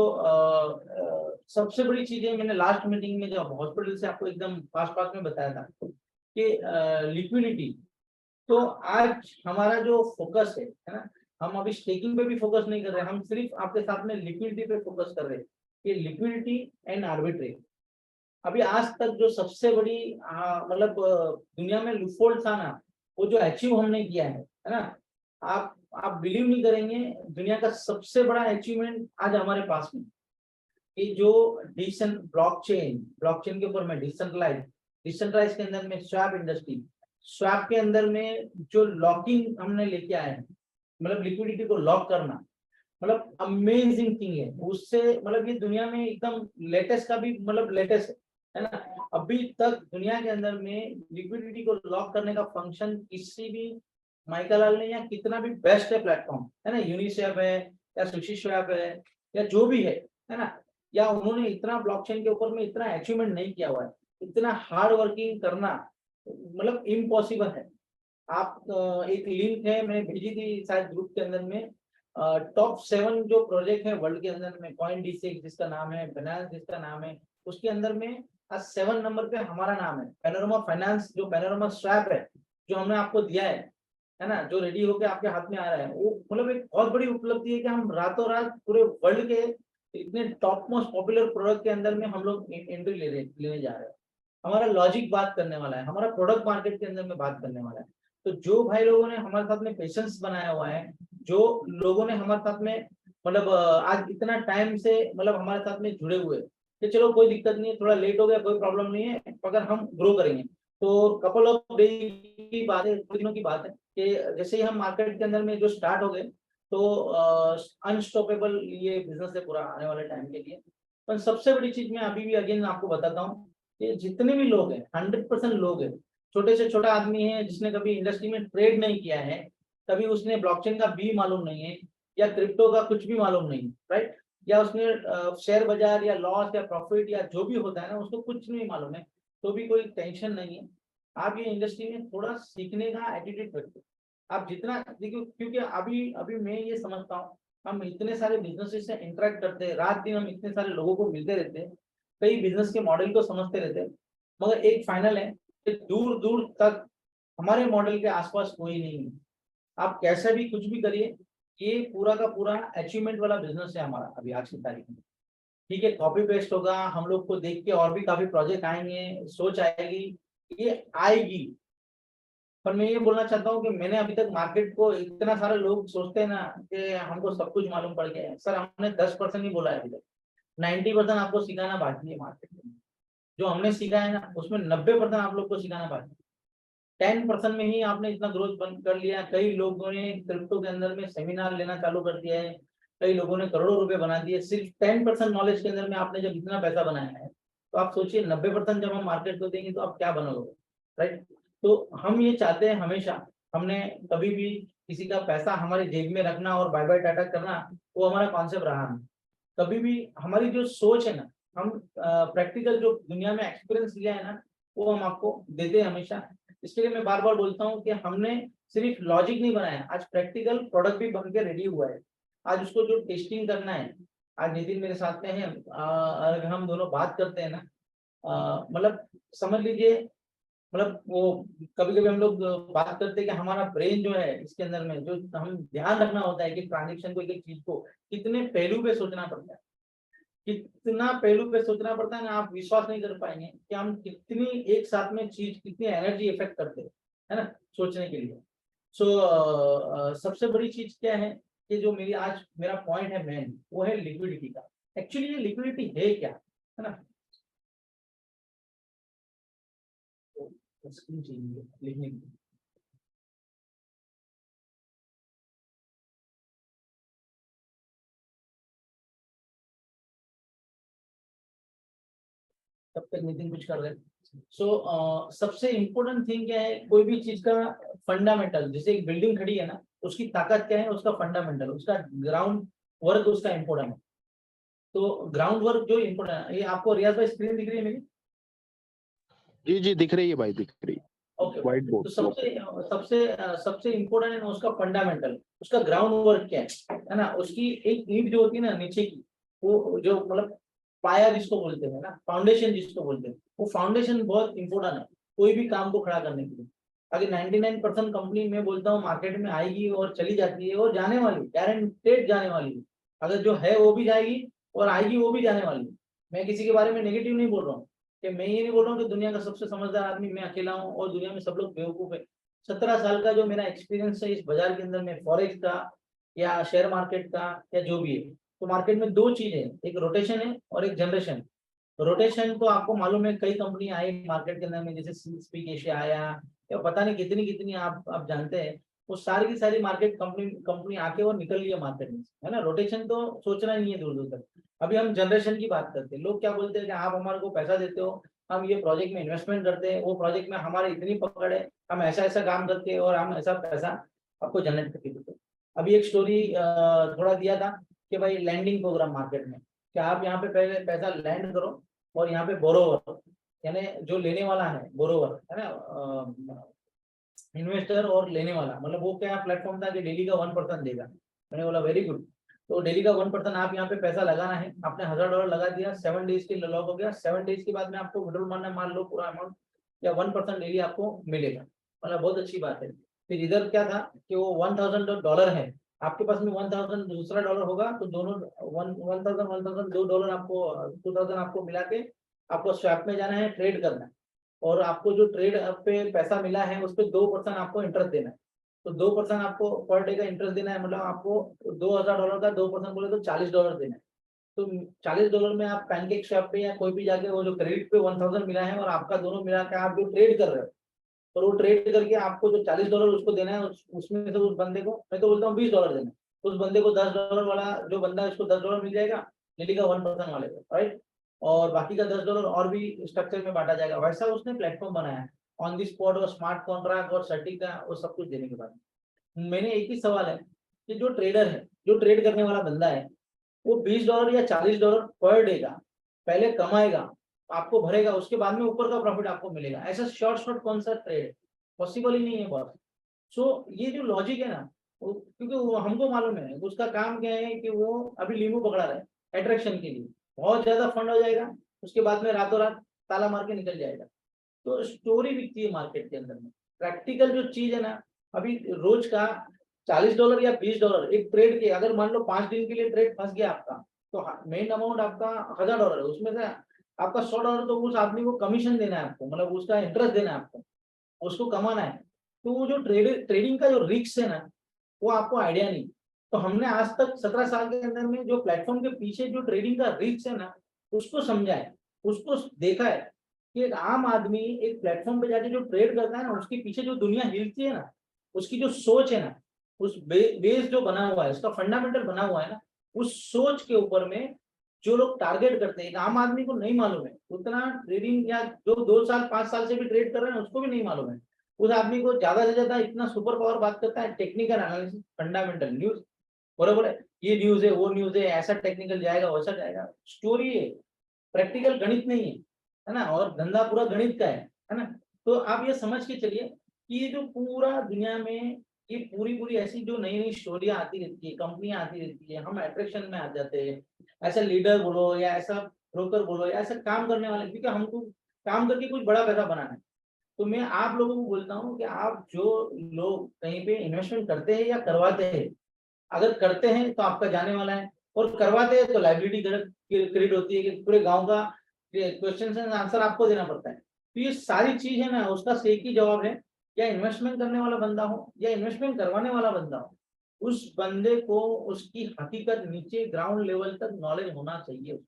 सबसे बड़ी चीज है, मैंने लास्ट मीटिंग में जब हॉस्पिटल से आपको एकदम फास्ट में बताया था कि लिक्विडिटी। तो आज हमारा जो फोकस है ना, हम अभी स्टेकिंग पे भी फोकस नहीं कर रहे, हम सिर्फ आपके साथ में लिक्विडिटी पे फोकस कर रहे हैं, कि लिक्विडिटी एंड आर्बिट्रेज। अभी आज तक जो सबसे बड़ी मतलब दुनिया में लूफहोल था ना, वो जो अचीव हमने किया है ना, आप बिलीव नहीं करेंगे, दुनिया का सबसे बड़ा अचीवमेंट आज हमारे पास में, ये जो ब्लॉकचेन के ऊपर में डिसेंट्रलाइज के अंदर में स्वैप इंडस्ट्री, स्वैप के अंदर में जो लॉकिंग हमने लेके आए हैं, मतलब लिक्विडिटी को लॉक करना, मतलब अमेजिंग थिंग है। उससे मतलब ये दुनिया में एकदम लेटेस्ट का भी मतलब लेटेस्ट है ना। अभी तक दुनिया के अंदर में लिक्विडिटी को लॉक करने का फंक्शन किसी भी माइकल ने या कितना भी बेस्ट है प्लेटफॉर्म है ना, यूनिस्वैप है या सुशीस्वैप है या जो भी है ना, या उन्होंने इतना ब्लॉकचेन के ऊपर में इतना अचीवमेंट नहीं किया हुआ है, इतना हार्ड वर्किंग करना मतलब इम्पॉसिबल है। आप एक लिंक है मैंने भेजी थी शायद ग्रुप के अंदर में, टॉप 7 जो प्रोजेक्ट है वर्ल्ड के अंदर में, CoinDesk जिसका नाम है, फाइनेंस जिसका नाम है, उसके अंदर में आज 7 नंबर पे हमारा नाम है। पैनोरमा फाइनेंस जो पैनोरमा स्वैप है जो हमने आपको दिया है ना, जो रेडी होकर आपके हाथ में आ रहा है, वो मतलब एक बहुत बड़ी उपलब्धि है कि हम रातों रात पूरे वर्ल्ड के इतने टॉप मोस्ट पॉपुलर प्रोडक्ट के अंदर में हम लोग एंट्री लेने जा रहे हैं। हमारा लॉजिक बात करने वाला है, हमारा प्रोडक्ट मार्केट के अंदर में बात करने वाला है। तो जो भाई लोगों ने हमारे साथ में पेशेंस बनाया हुआ है, जो लोगों ने हमारे साथ में मतलब आज इतना टाइम से मतलब हमारे साथ में जुड़े हुए कि चलो कोई दिक्कत नहीं है, थोड़ा लेट हो गया कोई प्रॉब्लम नहीं है, अगर हम ग्रो करेंगे। तो कपल ऑफ डे की बात है, दिनों की बात है कि जैसे ही हम मार्केट के अंदर में जो स्टार्ट हो गए, तो अनस्टॉपेबल ये बिजनेस है पूरा आने वाले टाइम के लिए। पर सबसे बड़ी चीज मैं अभी भी अगेन आपको बताता हूँ कि जितने भी लोग हैं 100% लोग हैं, छोटे से छोटा आदमी है जिसने कभी इंडस्ट्री में ट्रेड नहीं किया है, कभी उसने ब्लॉकचेन का भी मालूम नहीं है या क्रिप्टो का कुछ भी मालूम नहीं, राइट, या उसने शेयर बाजार या लॉस या प्रॉफिट या जो भी होता है ना उसको कुछ नहीं मालूम है, तो भी कोई टेंशन नहीं है। आप ये इंडस्ट्री में थोड़ा सीखने का एटीट्यूड रखिए। आप जितना देखिए, क्योंकि अभी अभी मैं ये समझता हूँ हम इतने सारे बिजनेसेस से इंटरेक्ट करते हैं, रात दिन हम इतने सारे लोगों को मिलते रहते हैं, कई बिजनेस के मॉडल को समझते रहते हैं, मगर एक फाइनल है कि दूर दूर तक हमारे मॉडल के आसपास कोई नहीं है। आप कैसे भी कुछ भी करिए, ये पूरा का पूरा अचीवमेंट वाला बिजनेस है हमारा अभी आज की तारीख में। ठीक है, कॉपी पेस्ट होगा, हम लोग को देख के और भी काफी प्रोजेक्ट आएंगे, सोच आएगी, ये आएगी। पर मैं ये बोलना चाहता हूँ कि मैंने अभी तक मार्केट को, इतना सारे लोग सोचते हैं ना कि हमको सब कुछ मालूम पड़ गया है, सर हमने 10% ही बोला है अभी तक, 90% आपको सिखाना बाकी है मार्केट में। जो हमने सीखा है ना उसमें 90% आप लोग को सिखाना बाकी है। 10% में ही आपने इतना ग्रोथ बंद कर लिया। कई लोगों ने क्रिप्टो के अंदर में सेमिनार लेना चालू कर दिया है, कई लोगों ने करोड़ों रुपए बना दिए सिर्फ 10% नॉलेज के अंदर में। आपने जब इतना पैसा बनाया है तो आप सोचिए 90% जब हम मार्केट को देंगे तो आप क्या बनोगे, राइट। तो हम ये चाहते हैं हमेशा, हमने कभी भी किसी का पैसा हमारी जेब में रखना और बाय बाय टाटा करना वो हमारा कॉन्सेप्ट रहा नहीं। कभी भी हमारी जो सोच है ना, हम प्रैक्टिकल जो दुनिया में एक्सपीरियंस लिया है ना वो हम आपको देते हैं हमेशा। इसके लिए मैं बार बार बोलता हूँ कि हमने सिर्फ लॉजिक नहीं बनाया, आज प्रैक्टिकल प्रोडक्ट भी बन के रेडी हुआ है। आज उसको जो टेस्टिंग करना है, आज नितिन मेरे साथ में है, अगर हम दोनों बात करते हैं ना, मतलब समझ लीजिए, मतलब वो कभी कभी हम लोग बात करते हैं कि हमारा ब्रेन जो है इसके अंदर में जो हम ध्यान रखना होता है कि ट्रांजेक्शन को, एक चीज को कितने पहलू पे सोचना पड़ता है, कितना पहलू पे सोचना पड़ता है ना, आप विश्वास नहीं कर पाएंगे कि हम कितनी एक साथ में चीज, कितनी एनर्जी इफेक्ट करते हैं, है ना, सोचने के लिए। सो सबसे बड़ी चीज क्या है कि जो मेरी आज मेरा पॉइंट है मेन, वो है लिक्विडिटी का। एक्चुअली ये लिक्विडिटी है क्या, है ना, स्क्रीन चाहिए लिखने की। तब तक नितिन कुछ कर रहे हैं। सबसे इम्पोर्टेंट थिंग क्या है, कोई भी चीज का फंडामेंटल, जैसे एक बिल्डिंग खड़ी है ना, उसकी ताकत क्या है, उसका फंडामेंटल, उसका ग्राउंड वर्क उसका इम्पोर्टेंट है। तो ग्राउंड वर्क जो इम्पोर्टेंट है, ये आपको रियाज भाई स्क्रीन दिख रही है मेरी? जी जी दिख रही है भाई, दिख रही है। ओके, व्हाइट तो बोर्ड। सबसे इम्पोर्टेंट है ना उसका फंडामेंटल, उसका ग्राउंड वर्क क्या है ना, उसकी एक ईंट जो होती है ना नीचे की, वो जो मतलब पाया जिसको बोलते हैं ना, फाउंडेशन जिसको बोलते हैं, वो फाउंडेशन बहुत इंपॉर्टेंट है कोई भी काम को खड़ा करने के लिए। अगर 99% कंपनी मैं बोलता हूँ मार्केट में आएगी और चली जाती है, और जाने वाली, गारंटेड जाने वाली है। अगर जो है वो भी जाएगी और आएगी वो भी जाने वाली है। मैं किसी के बारे में नेगेटिव नहीं बोल रहा हूँ, कि मैं ये नहीं बोल रहा हूँ कि दुनिया का सबसे समझदार आदमी मैं अकेला हूँ और दुनिया में सब लोग बेवकूफ है। 17 साल का जो मेरा एक्सपीरियंस है इस बाजार के अंदर में, फॉरेक्स का या शेयर मार्केट का या जो भी है, तो मार्केट में दो चीज है, एक रोटेशन है और एक जनरेशन। रोटेशन तो आपको मालूम है, कई कंपनी आई मार्केट के अंदर में, जैसे स्पीक एशिया आया या पता नहीं कितनी कितनी आप जानते हैं, वो सारी की सारी मार्केट कंपनी आके और निकल लिया मार्केट में, है ना। रोटेशन तो सोचना ही नहीं है दूर दूर तक। अभी हम जनरेशन की बात करते हैं, लोग क्या बोलते हैं कि आप हमारे को पैसा देते हो, हम ये प्रोजेक्ट में इन्वेस्टमेंट करते हैं, वो प्रोजेक्ट में हमारी इतनी पकड़ है, हम ऐसा ऐसा काम करते हैं और हम ऐसा पैसा आपको जनरेट करके देते हैं। अभी एक स्टोरी थोड़ा दिया था कि भाई लैंडिंग प्रोग्राम मार्केट में, कि आप यहाँ पे पहले पैसा लैंड करो और यहाँ पे बोरोवर, यानी जो लेने वाला है बोरोवर, है ना, इन्वेस्टर और लेने वाला, मतलब वो क्या प्लेटफॉर्म था कि डेली का 1% देगा। मैंने बोला वेरी गुड, तो डेली का 1% आप यहाँ पे पैसा लगाना है, आपने $1000 लगा दिया, 7 डेज के लिए लॉक हो गया, 7 डेज के बाद में आपको विड्रॉल मारना, मान लो पूरा अमाउंट या 1% डेली आपको मिलेगा, मतलब बहुत अच्छी बात है। फिर इधर क्या था कि वो $1000 है, आपके पास में 1000 दूसरा डॉलर होगा, तो दोनों 1000 $2 आपको 2000 आपको मिला के आपको स्वैप में जाना है, ट्रेड करना है, और आपको जो ट्रेड पे पैसा मिला है उस पर 2% आपको इंटरेस्ट देना है। तो 2% आपको पर डे का इंटरेस्ट देना है, मतलब आपको $2000 का 2% बोले तो $40 देना है। तो $40 में आप पैनकेक शॉप पे या कोई भी जाके वो जो क्रेडिट पे 1000 मिला है और आपका दोनों मिला के आप जो ट्रेड कर रहे हो, और वो ट्रेड करके आपको जो $40 उसको देना है, उसमें से उस बंदे को मैं तो बोलता हूँ $20 देना है। उस बंदे को $10 वाला जो बंदा है उसको $10 मिल जाएगा, लिली का 1% वाले को, राइट, और बाकी का $10 और भी स्ट्रक्चर में बांटा जाएगा। वैसा उसने प्लेटफॉर्म बनाया है ऑन दी स्पॉट और स्मार्ट कॉन्ट्रैक्ट और सर्टिक का वो सब कुछ देने के बाद। मैंने एक ही सवाल है कि जो ट्रेडर है, जो ट्रेड करने वाला बंदा है, वो $20 या $40 पर डे का पहले कमाएगा, आपको भरेगा, उसके बाद में ऊपर का प्रॉफिट आपको मिलेगा। ऐसा शॉर्ट कौन सा ट्रेड है? पॉसिबल ही नहीं है बॉस। सो ये जो लॉजिक है ना, क्योंकि वो हमको मालूम है उसका काम क्या है कि वो अभी लीमू पकड़ा रहा है अट्रैक्शन के लिए, बहुत ज्यादा फंड हो जाएगा, उसके बाद में रातों रात ताला मार के निकल जाएगा। तो स्टोरी बिकती है मार्केट के अंदर में। प्रैक्टिकल जो चीज है ना, अभी रोज का $40 या $20 एक ट्रेड के, अगर मान लो 5 दिन के लिए ट्रेड फंस गया आपका, तो मेन अमाउंट आपका $1000 है, उसमें से आपका $100 तो उस आदमी को कमीशन देना है आपको, मतलब उसका इंटरेस्ट देना है आपको, उसको कमाना है। तो वो जो ट्रेडिंग का जो रिस्क है ना, वो आपको आइडिया नहीं। तो हमने आज तक 17 साल के अंदर में जो प्लेटफॉर्म के पीछे जो ट्रेडिंग का रिस्क है ना, उसको समझा है, उसको देखा है कि एक आम आदमी एक प्लेटफॉर्म पे जाके जो ट्रेड करता है ना, उसके पीछे जो दुनिया हिलती है ना, उसकी जो सोच है ना, उस बेस जो बना हुआ है, उसका फंडामेंटल बना हुआ है ना, उस सोच के ऊपर में जो लोग टारगेट करते हैं, आम आदमी को नहीं मालूम है उतना ट्रेडिंग, या जो 2 साल 5 साल से भी ट्रेड कर रहे हैं उसको भी नहीं मालूम है। उस आदमी को ज्यादा से ज्यादा इतना सुपर पावर बात करता है टेक्निकल एनालिसिस, फंडामेंटल न्यूज, बरोबर है, ये न्यूज है, वो न्यूज है, ऐसा टेक्निकल जाएगा, वैसा जाएगा, स्टोरी है, प्रैक्टिकल गणित नहीं है ना, और धंधा पूरा गणित का है ना। तो आप ये समझ के चलिए कि ये जो पूरा दुनिया में ये पूरी ऐसी जो नई नई स्टोरियां आती रहती है, कंपनियां आती रहती है, हम अट्रैक्शन में आ जाते हैं, ऐसा लीडर बोलो या ऐसा ब्रोकर बोलो या ऐसा काम करने वाले, क्योंकि हमको काम करके कुछ बड़ा पैसा बनाना है। तो मैं आप लोगों को बोलता हूँ कि आप जो लोग कहीं पे इन्वेस्टमेंट करते हैं या करवाते हैं, अगर करते हैं तो आपका जाने वाला है, और करवाते हैं तो लाइबिलिटी क्रिएट होती है कि पूरे गांव का क्वेश्चन आंसर आपको देना पड़ता है। तो ये सारी चीज है ना, उसका एक ही जवाब है, या इन्वेस्टमेंट करने वाला बंदा हो या इन्वेस्टमेंट करवाने वाला बंदा हो, उस बंदे को उसकी हकीकत नीचे ग्राउंड लेवल तक नॉलेज होना चाहिए।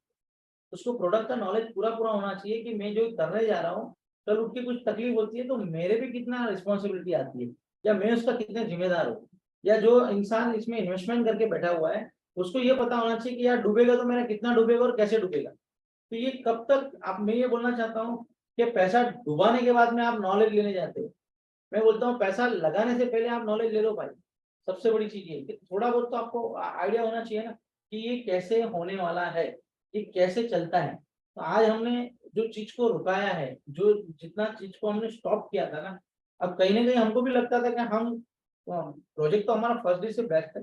उसको प्रोडक्ट का नॉलेज पूरा होना चाहिए कि मैं जो करने जा रहा हूँ, कल उठ के कुछ तकलीफ होती है तो मेरे भी कितना रिस्पॉन्सिबिलिटी आती है, या मैं उसका कितना जिम्मेदार हूँ। या जो इंसान इसमें इन्वेस्टमेंट करके बैठा हुआ है, उसको ये पता होना चाहिए कि यार डूबेगा तो मेरा कितना डूबेगा और कैसे डूबेगा। तो ये कब तक आप, मैं ये बोलना चाहता हूँ कि पैसा डुबाने के बाद में आप नॉलेज लेने जाते हो, मैं बोलता हूँ पैसा लगाने से पहले आप नॉलेज ले लो भाई। सबसे बड़ी चीज ये कि थोड़ा बहुत तो आपको आइडिया होना चाहिए ना कि ये कैसे होने वाला है, ये कैसे चलता है। तो आज हमने जो चीज को रुकाया है, जो जितना चीज को हमने स्टॉप किया था ना, अब कहीं ना कहीं हमको भी लगता था कि हम प्रोजेक्ट तो हमारा फर्स्ट डे से बेस्ट है,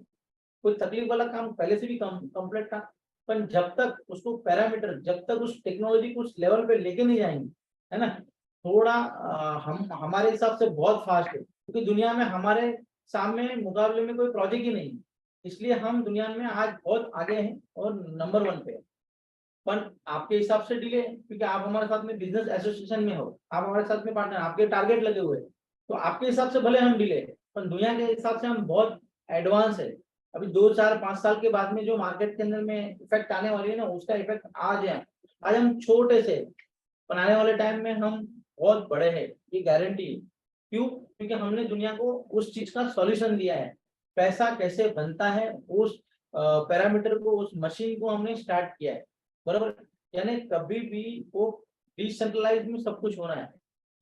कोई तकलीफ वाला काम पहले से भी कंप्लीट था, पर जब तक उसको पैरामीटर, जब तक उस टेक्नोलॉजी को उस लेवल पे लेके नहीं जाएंगे, है ना, थोड़ा हम हमारे हिसाब से बहुत फास्ट है, क्योंकि दुनिया में हमारे सामने मुकाबले में कोई प्रोजेक्ट ही नहीं है, इसलिए हम दुनिया में आज बहुत आगे हैं और नंबर 1 पे है। पर आपके हिसाब से डिले है क्योंकि आप हमारे साथ में बिजनेस एसोसिएशन में हो, आप हमारे साथ में पार्टनर, आपके टारगेट लगे हुए हैं, तो आपके हिसाब से भले हम डिले है, पर दुनिया के हिसाब से हम बहुत एडवांस है। अभी 2 4 5 साल के बाद में जो मार्केट के अंदर में इफेक्ट आने वाली है ना, उसका इफेक्ट आज है। आज हम छोटे से बनाने वाले टाइम में हम बहुत बड़े हैं, ये गारंटी है। क्यों? क्योंकि हमने दुनिया को उस चीज का सॉल्यूशन दिया है, पैसा कैसे बनता है उस पैरामीटर को, उस मशीन को हमने स्टार्ट किया है, बराबर। यानी कभी भी वो डिसेंट्रलाइज में सब कुछ होना है,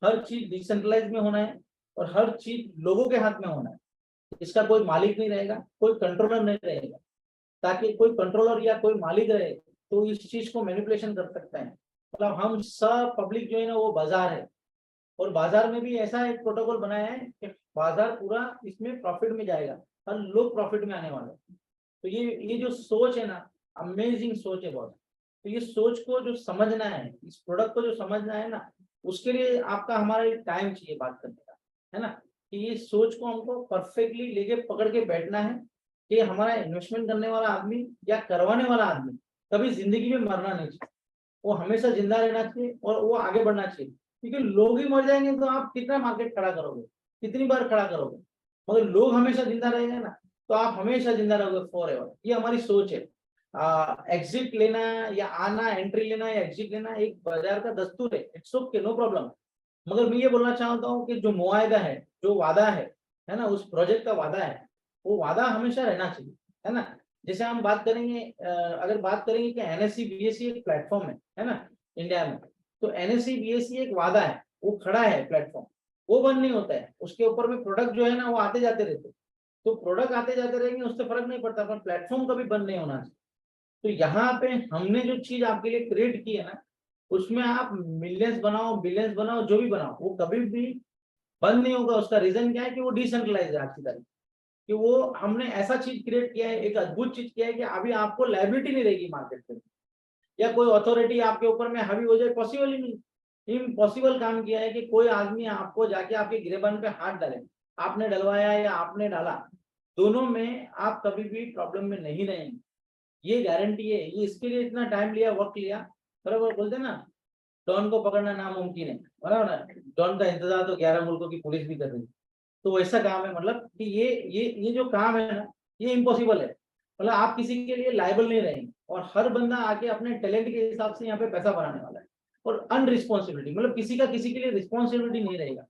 हर चीज डिसेंट्रलाइज में होना है, और हर चीज लोगों के हाथ में होना है। इसका कोई मालिक नहीं रहेगा, कोई कंट्रोलर नहीं रहेगा, ताकि कोई कंट्रोलर या कोई मालिक रहे तो इस चीज को मैनिपुलेशन कर सकते हैं। मतलब हम सब पब्लिक जो है ना वो बाजार है, और बाजार में भी ऐसा एक प्रोटोकॉल बनाया है कि बाजार पूरा इसमें प्रॉफिट में जाएगा, हर लोग प्रॉफिट में आने वाले हैं। तो ये जो सोच है ना, अमेजिंग सोच है बहुत। तो ये सोच को जो समझना है, इस प्रोडक्ट को जो समझना है ना, उसके लिए आपका हमारा एक टाइम चाहिए बात करने का, है ना, कि ये सोच को हमको परफेक्टली लेके पकड़ के बैठना है कि हमारा इन्वेस्टमेंट करने वाला आदमी या करवाने वाला आदमी कभी जिंदगी में मरना नहीं चाहिए, वो हमेशा जिंदा रहना चाहिए और वो आगे बढ़ना चाहिए। क्योंकि लोग ही मर जाएंगे तो आप कितना मार्केट खड़ा करोगे, कितनी बार खड़ा करोगे, मगर लोग हमेशा जिंदा रहेंगे ना, तो आप हमेशा जिंदा रहोगे फॉर एवर। ये हमारी सोच है। एग्जिट लेना या आना, एंट्री लेना या एग्जिट लेना एक बाजार का दस्तूर है, इट्स ओके, नो प्रॉब्लम। मगर मैं ये बोलना चाहता हूँ कि जो मुआयदा है, जो वादा है ना, उस प्रोजेक्ट का वादा है, वो वादा हमेशा रहना चाहिए। है ना। जैसे हम बात करेंगे अगर बात करेंगे कि एनएससी बीएससी एक प्लेटफॉर्म है ना इंडिया में, तो एनएससी बीएससी एक वादा है, वो खड़ा है प्लेटफॉर्म, वो बंद नहीं होता है, उसके ऊपर में प्रोडक्ट जो है ना वो आते जाते रहते, तो प्रोडक्ट आते जाते रहेंगे उससे फर्क नहीं पड़ता, पर प्लेटफॉर्म कभी बंद नहीं होना चाहिए। तो यहाँ पे हमने जो चीज आपके लिए क्रिएट की है ना, उसमें आप मिलियंस बनाओ बिलियंस बनाओ जो भी बनाओ, वो कभी भी बंद नहीं होगा। उसका रीजन क्या है कि वो डिसेंट्रलाइज है आज की तारीख, कि वो हमने ऐसा चीज क्रिएट किया है, एक अद्भुत चीज किया है कि अभी आपको लायबिलिटी नहीं रहेगी मार्केट में, या कोई अथॉरिटी आपके ऊपर में हावी हो जाए, पॉसिबल ही नहीं, इम्पॉसिबल काम किया है कि कोई आदमी आपको जाके आपके गिरेबान पे हाथ डाले, आपने डलवाया या आपने डाला, दोनों में आप कभी भी प्रॉब्लम में नहीं रहेंगे, ये गारंटी है। ये इसके लिए इतना टाइम लिया, वक्त लिया, बराबर बोलते ना, डॉन को पकड़ना नामुमकिन है, बराबर ना, डॉन का इंतजार तो 11 मुल्कों की पुलिस भी कर रही है। तो वैसा काम है, मतलब कि ये जो काम है ना, ये इम्पॉसिबल है, मतलब आप किसी के लिए लायबल नहीं रहेंगे, और हर बंदा आके अपने टैलेंट के हिसाब से यहाँ पे पैसा बनाने वाला है, और अनरिस्पॉन्सिबिलिटी, मतलब किसी का किसी के लिए रिस्पॉन्सिबिलिटी नहीं रहेगा।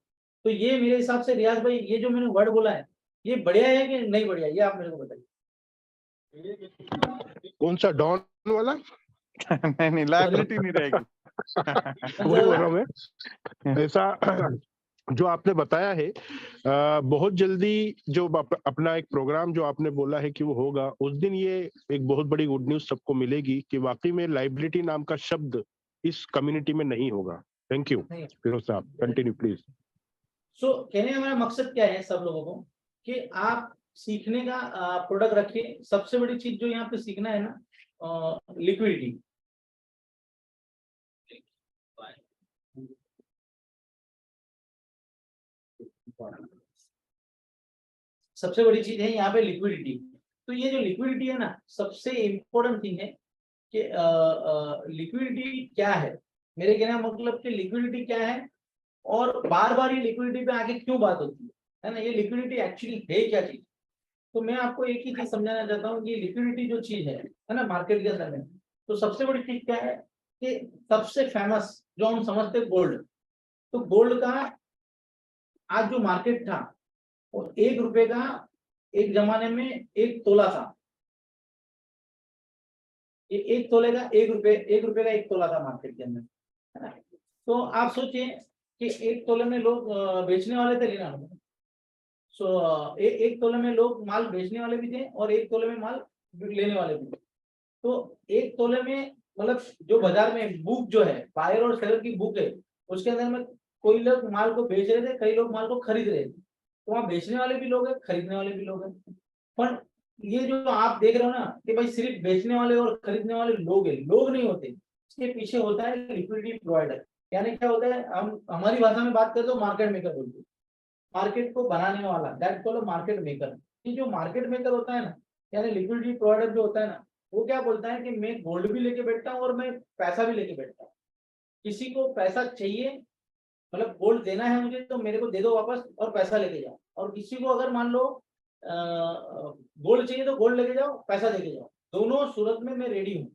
तो ये मेरे हिसाब से रियाज भाई, ये जो मैंने वर्ड बोला है, ये बढ़िया है कि नहीं बढ़िया, ये आप मेरे को बताइए। कौन सा डॉन वाला? नहीं, लायबिलिटी नहीं रहेगी। वही बोल रहा हूँ मैं। ऐसा जो आपने बताया है, बहुत जल्दी जो अपना एक प्रोग्राम जो आपने बोला है कि वो होगा, उस दिन ये एक बहुत बड़ी गुड न्यूज सबको मिलेगी कि वाकई में लाइबिलिटी नाम का शब्द इस कम्युनिटी में नहीं होगा। थैंक यू फिरोज साहब, कंटिन्यू प्लीज। सो कहने का मेरा मकसद क्या है सब लोगों को, कि आप सीखने का प्रोडक्ट रखिए। सबसे बड़ी चीज जो यहाँ पे सीखना है ना, लिक्विडिटी। सबसे बड़ी चीज है यहाँ पे लिक्विडिटी। तो ये जो लिक्विडिटी है ना, सबसे इम्पोर्टेंट थिंग है कि लिक्विडिटी क्या है। मेरे कहने का मतलब कि लिक्विडिटी क्या है, और बार बार ये लिक्विडिटी पे आके क्यों बात होती है ना, ये लिक्विडिटी एक्चुअली है क्या चीज। तो मैं आपको एक ही चीज समझाना चाहता हूँ कि लिक्विडिटी जो चीज है ना मार्केट के अंदर में, तो सबसे बड़ी चीज क्या है कि सबसे फेमस जो हम समझते हैं गोल्ड। तो गोल्ड का आज जो मार्केट था वो 1 रुपए का एक जमाने में 1 तोला था। ये 1 तोले का 1 रुपए का 1 तोला था मार्केट के अंदर, है ना। तो आप सोचिए कि 1 तोले में लोग बेचने वाले थे, लेना वाले। सो 1 तोले में लोग माल बेचने वाले भी थे और 1 तोले में माल लेने वाले भी थे। तो 1 तोले में मतलब जो बाजार में बुक जो है, बायर और सेलर की बुक है, उसके अंदर में कोई लोग माल को बेच रहे थे, कई लोग माल को खरीद रहे थे। तो वहाँ बेचने वाले भी लोग हैं, खरीदने वाले भी लोग हैं। पर ये जो आप देख रहे हो ना कि भाई सिर्फ बेचने वाले और खरीदने वाले लोग हैं, लोग नहीं होते, इसके पीछे होता है लिक्विडिटी प्रोवाइडर। यानी क्या होता है, हम हमारी भाषा में बात करें तो मार्केट मेकर बोलते हैं, मार्केट को बनाने वाला, दैट कॉल्ड मार्केट मेकर। ये जो मार्केट मेकर होता है ना, यानी लिक्विडिटी प्रोवाइडर जो होता है ना, वो क्या बोलता है कि मैं गोल्ड भी लेके बैठता हूँ और मैं पैसा भी लेके बैठता हूँ। किसी को पैसा चाहिए, मतलब गोल्ड देना है मुझे, तो मेरे को दे दो वापस और पैसा लेके जाओ। और किसी को अगर मान लो गोल्ड चाहिए तो गोल्ड लेके जाओ, पैसा लेके जाओ, दोनों सूरत में मैं रेडी हूँ।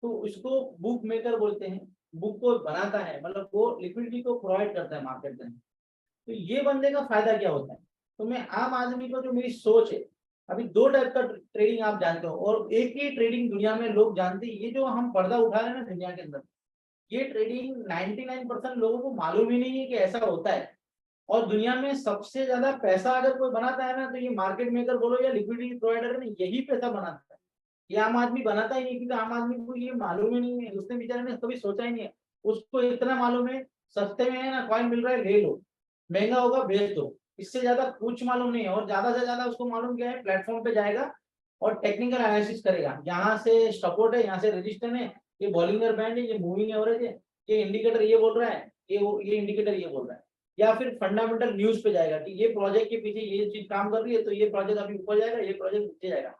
तो इसको बुक मेकर बोलते हैं। बुक को बनाता है, मतलब वो लिक्विडिटी को प्रोवाइड करता है मार्केट में। तो ये बंदे का फायदा क्या होता है। तो मैं आम आदमी को जो मेरी सोच है, अभी 2 टाइप का ट्रेडिंग आप जानते हो, और एक ही ट्रेडिंग दुनिया में लोग जानते हैं। ये जो हम पर्दा उठा रहे हैं ना दुनिया के अंदर, ये ट्रेडिंग 99% लोगों को मालूम ही नहीं है कि ऐसा होता है। और दुनिया में सबसे ज्यादा पैसा अगर कोई बनाता है ना, तो ये मार्केट मेकर बोलो या लिक्विडिटी प्रोवाइडर है ना, यही पैसा बनाता है। ये आम आदमी बनाता ही नहीं, क्योंकि आम आदमी को ये मालूम ही नहीं है, उसने बेचारे ने कभी सोचा ही नहीं है। उसको इतना मालूम है सस्ते में है ना कॉइन मिल रहा है, ले लो, महंगा होगा बेच दो, इससे ज्यादा कुछ मालूम नहीं है। और ज्यादा से ज्यादा उसको मालूम क्या है, प्लेटफॉर्म पे जाएगा और टेक्निकल एनालिसिस करेगा, यहाँ से सपोर्ट है, यहाँ से रेजिस्टेंस है, ये बॉलिंगर बैंड है, ये मूविंग एवरेज है, ये इंडिकेटर ये बोल रहा है, ये इंडिकेटर ये बोल रहा है। या फिर फंडामेंटल न्यूज पे जाएगा कि ये प्रोजेक्ट के पीछे ये चीज काम कर रही है, तो ये प्रोजेक्ट अभी ऊपर जाएगा, ये प्रोजेक्ट नीचे जाएगा।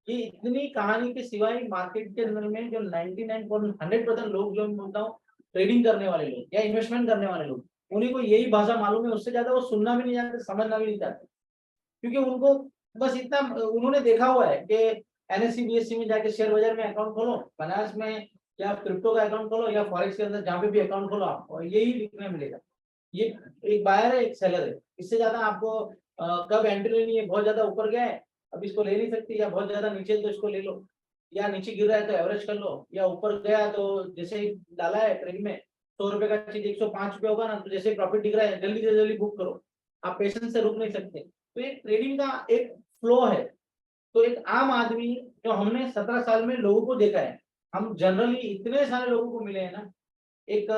ये इतनी कहानी के सिवाय मार्केट के अंदर में जो 99.100% लोग, जो मैं बोलता हूँ ट्रेडिंग करने वाले लोग या इन्वेस्टमेंट करने वाले लोग, उन्हीं को यही भाषा मालूम है। उससे ज्यादा वो सुनना भी नहीं जानते, समझना भी नहीं चाहते, क्योंकि उनको बस इतना उन्होंने देखा हुआ है कि एनएससी बीएससी में जाके शेयर बाजार में अकाउंट खोलो, फाइनेंस में या क्रिप्टो का अकाउंट खोलो, या फॉरेक्स के अंदर जहाँ पे भी अकाउंट खोलो आप, और यही लिखने मिलेगा। ये एक बायर है एक सेलर है, इससे ज्यादा आपको कब एंट्री लेनी है, बहुत ज्यादा ऊपर गया है अब इसको ले नहीं सकते, या बहुत ज्यादा नीचे तो इसको ले लो, या नीचे गिर रहा है तो एवरेज कर लो, या ऊपर गया तो जैसे ही डाला है ट्रेड में 100 रुपए का चीज 105 रुपए होगा ना, तो जैसे प्रॉफिट दिख रहा है जल्दी से जल्दी बुक करो, आप पेशेंस से रुक नहीं सकते। तो ये ट्रेडिंग का एक फ्लो है। तो एक आम आदमी, जो हमने 17 साल में लोगों को देखा है, हम जनरली इतने सारे लोगों को मिले हैं ना, एक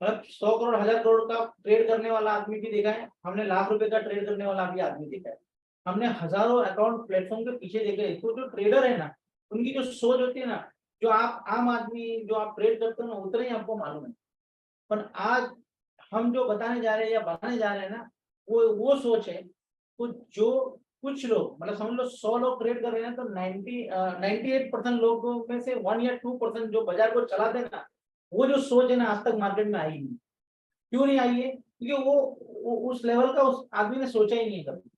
मतलब 100 करोड़ 1000 करोड़ का ट्रेड करने वाला आदमी भी देखा है, हमने लाख रुपए का ट्रेड करने वाला भी आदमी देखा है, हमने हजारों अकाउंट प्लेटफॉर्म के पीछे देखे हैं। तो जो ट्रेडर है ना, उनकी जो सोच होती है ना, जो आप आम आदमी जो आप ट्रेड करते हो ना, उतना ही आपको मालूम है। पर आज हम जो बताने जा रहे हैं या बनाने जा रहे हैं ना, वो सोच है। तो जो कुछ लोग, मतलब समझ लो 100 लोग ट्रेड कर रहे हैं, तो 98% लोगों में से 1 या 2% जो बाजार को चलाते हैं ना, वो जो सोच है ना, आज तक मार्केट में आई नहीं। क्यों नहीं आई है? क्योंकि वो उस लेवल का उस आदमी ने सोचा ही नहीं कभी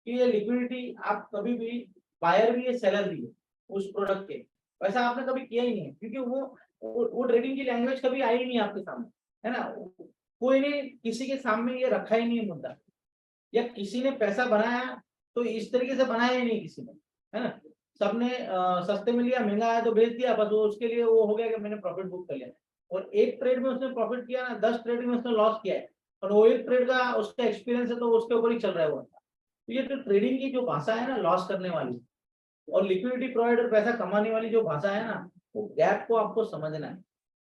कि ये लिक्विडिटी, आप कभी भी बायर भी है सेलर भी है उस प्रोडक्ट के, वैसा आपने कभी किया ही नहीं है। क्योंकि वो ट्रेडिंग की लैंग्वेज कभी आई ही नहीं आपके सामने, है ना। कोई ने किसी के सामने ये रखा ही नहीं है मुद्दा, या किसी ने पैसा बनाया तो इस तरीके से बनाया ही नहीं किसी ने, है ना। सबने सस्ते में लिया, महंगा आया तो बेच दिया, बस वो उसके लिए वो हो गया कि मैंने प्रॉफिट बुक कर लिया। और एक ट्रेड में उसने प्रॉफिट किया ना, 10 ट्रेड में उसने लॉस किया है, और वो एक ट्रेड का उसका एक्सपीरियंस है, तो उसके ऊपर ही चल रहा है वो। तो ये तो ट्रेडिंग की जो भाषा है ना, लॉस करने वाली, और लिक्विडिटी प्रोवाइडर पैसा कमाने वाली जो भाषा है ना, वो गैप को आपको समझना है।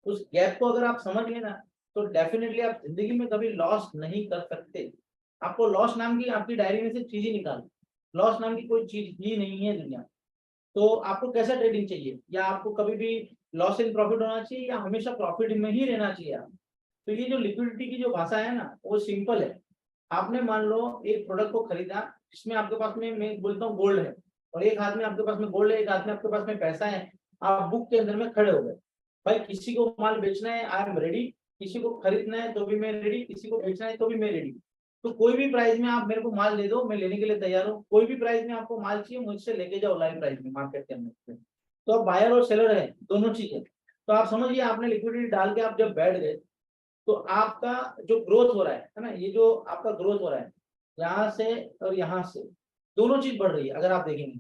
उस गैप को अगर आप समझ लेना, तो डेफिनेटली आप जिंदगी में कभी लॉस नहीं कर सकते। आपको लॉस नाम की आपकी डायरी में से चीज ही निकालो, लॉस नाम की कोई चीज ही नहीं है दुनिया। तो आपको कैसा ट्रेडिंग चाहिए? या आपको कभी भी लॉस इन प्रॉफिट होना चाहिए, या हमेशा प्रॉफिट में ही रहना चाहिए आप? तो ये जो लिक्विडिटी की जो भाषा है ना, वो सिंपल है। आपने मान लो एक प्रोडक्ट को खरीदा, जिसमें आपके पास में, मैं बोलता हूँ गोल्ड है, और एक हाथ में आपके पास में गोल्ड है, एक हाथ में आपके पास में पैसा है, आप बुक के अंदर में खड़े हो गए, भाई किसी को माल बेचना है आई एम रेडी, किसी को खरीदना है तो भी मैं रेडी, किसी को बेचना है तो भी मैं रेडी। तो कोई भी प्राइस में आप मेरे को माल दे दो, मैं लेने के लिए तैयार हूँ। कोई भी प्राइस में आपको माल चाहिए, मुझसे लेके जाओ लाइव प्राइस में मार्केट के अंदर। तो आप बायर और सेलर है, दोनों चीज है। तो आप समझिए, आपने लिक्विडिटी डाल के आप जब बैठ गए, तो आपका जो ग्रोथ हो रहा है ना, ये जो आपका ग्रोथ हो रहा है, यहाँ से और यहाँ से दोनों चीज बढ़ रही है। अगर आप देखेंगे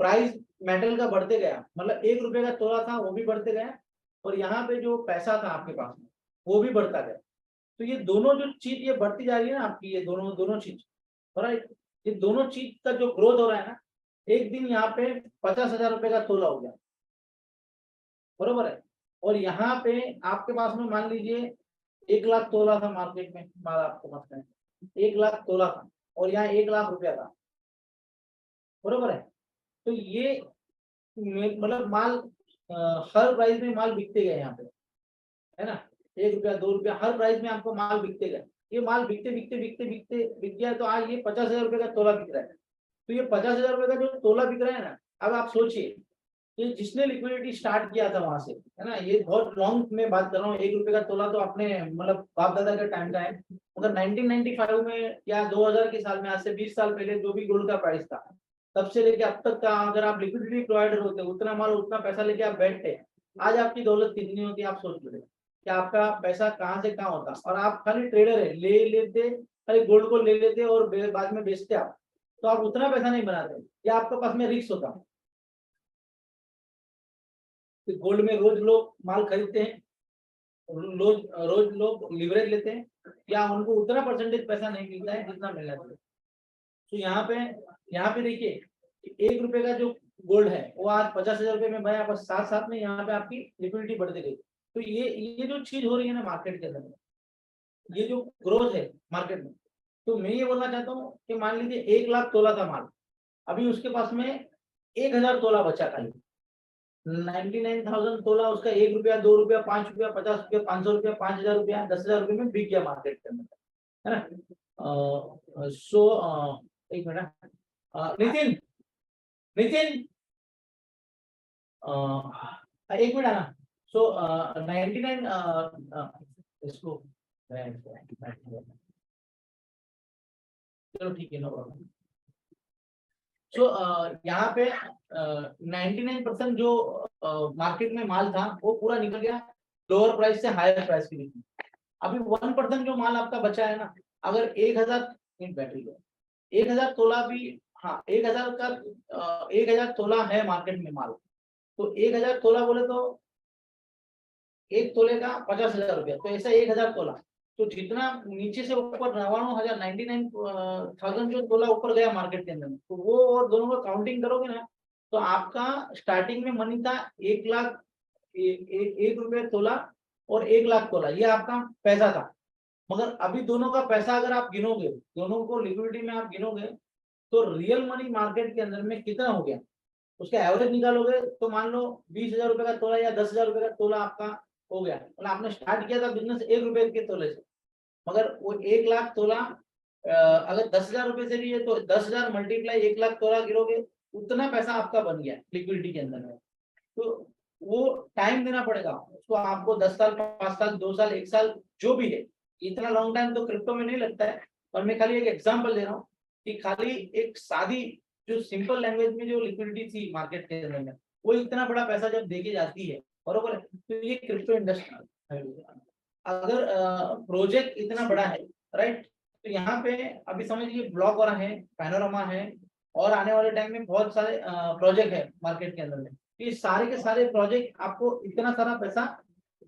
प्राइस मेटल का बढ़ते गया, मतलब 1 रुपए का तोला था वो भी बढ़ते गया, और यहाँ पे जो पैसा था आपके पास में वो भी बढ़ता गया। तो ये दोनों जो चीज ये बढ़ती जा रही है ना आपकी, ये दोनों चीज, राइट, ये दोनों चीज का जो ग्रोथ हो रहा है ना, एक दिन यहाँ पे 50,000 रुपए का तोला हो गया, बरोबर है। और यहाँ पे आपके पास में मान लीजिए 1 लाख तोला था मार्केट में माल, आपके पास में 1 लाख तोला था, और यहाँ 1 लाख रुपया था, बरोबर है। तो ये मतलब माल हर प्राइस में माल बिकते गए यहाँ पे, है ना। 1 रुपया 2 रुपया हर प्राइस में आपको माल बिकते गए। ये माल बिकते बिकते बिकते बिकते बिक गया, तो आज ये 50,000 रुपए का तोला बिक रहा है। तो ये 50,000 रुपए का जो तोला बिक रहा है ना, अब आप सोचिए, ये जिसने लिक्विडिटी स्टार्ट किया था वहां से, है ना, ये बहुत लॉन्ग में बात कर रहा हूँ। 1 रुपए का तोला तो अपने मतलब बाप दादा के टाइम का है। अगर 1995 में या 2000 के साल में, आज से 20 साल पहले जो भी गोल्ड का प्राइस था, तब से लेके अब तक का, अगर आप लिक्विडिटी प्रोवाइडर होते, उतना माल उतना पैसा लेके आप बैठते, आज आपकी दौलत कितनी होती? आप सोच लो कि आपका पैसा कहाँ से कहाँ होता। और आप खाली ट्रेडर है, ले लेते, खाली गोल्ड को ले लेते और बाद में बेचते आप, तो आप उतना पैसा नहीं बनाते, या आपके पास में रिस्क होता। तो गोल्ड में रोज लोग माल खरीदते हैं, रोज लोग लिवरेज लेते हैं, या उनको उतना परसेंटेज पैसा नहीं मिलता है जितना मिलना चाहिए। तो यहाँ पे देखिए, 1 रुपए का जो गोल्ड है वो आज 50,000 रुपए में बना, बस साथ साथ में यहाँ पे आपकी लिक्विडिटी बढ़ती गई। तो ये जो चीज हो रही है ना मार्केट के अंदर, ये जो ग्रोथ है मार्केट में, तो मैं ये बोलना चाहता हूँ कि मान लीजिए 1 लाख तोला था माल, अभी उसके पास में 1000 तोला बचा खाली। 99,000 तोला उसका 1 रुपया 2 रुपया 5 रुपया 50 रुपया 500 रुपया 5,000 रुपया 10,000 रुपये में बिक गया मार्केट के अंदर, है ना। सो एक मिनट, नितिन एक मिनट आना। सो 99 इसको चलो ठीक है, नो प्रॉब्लम। सो यहाँ पे 99% जो मार्केट में माल था वो पूरा निकल गया लोअर प्राइस से हायर प्राइस की बिक्री। अभी 1% जो माल आपका बचा है ना, अगर 1000 तोला भी हाँ 1000 का 1000 तोला है मार्केट में माल, तो 1000 तोला बोले तो एक तोले का 50,000 रुपया, तो ऐसा 1000 तोला, तो जितना नीचे से ऊपर 99,000 जो तोला ऊपर गया मार्केट के अंदर में, तो वो और दोनों का काउंटिंग करोगे ना, तो आपका स्टार्टिंग में मनी था 1 लाख 1 रुपये तोला और 1 लाख तोला, ये आपका पैसा था। मगर अभी दोनों का पैसा अगर आप गिनोगे, दोनों को लिक्विडिटी में आप गिनोगे, तो रियल मनी मार्केट के अंदर में कितना हो गया, उसका एवरेज निकालोगे तो मान लो 20,000 रुपए का तोला या 10,000 रुपए का तोला आपका हो गया। मतलब आपने स्टार्ट किया था बिजनेस 1 रुपए के तोले से, मगर वो 1 लाख तोला अगर 10,000 रुपए से भी है तो 10,000 मल्टीप्लाई 1 लाख तोला गिरोगे, उतना पैसा आपका बन गया लिक्विडिटी के अंदर में। तो वो टाइम देना पड़ेगा उसको, आपको 10 साल 5 साल 2 साल 1 साल जो भी है, इतना लॉन्ग टाइम तो क्रिप्टो में नहीं लगता है। और मैं खाली एक एग्जांपल दे रहा हूँ कि खाली एक सादी जो सिंपल लैंग्वेज में जो लिक्विडिटी थी मार्केट के अंदर में, वो इतना बड़ा पैसा जब देके जाती है, बरोबर है, तो ये क्रिप्टो इंडस्ट्री अगर प्रोजेक्ट इतना बड़ा है, राइट, तो यहाँ पे अभी समझिए ब्लॉक हो रहा है, पैनोरामा है, और आने वाले टाइम में बहुत सारे प्रोजेक्ट है मार्केट के अंदर में, ये सारे के सारे प्रोजेक्ट आपको इतना सारा पैसा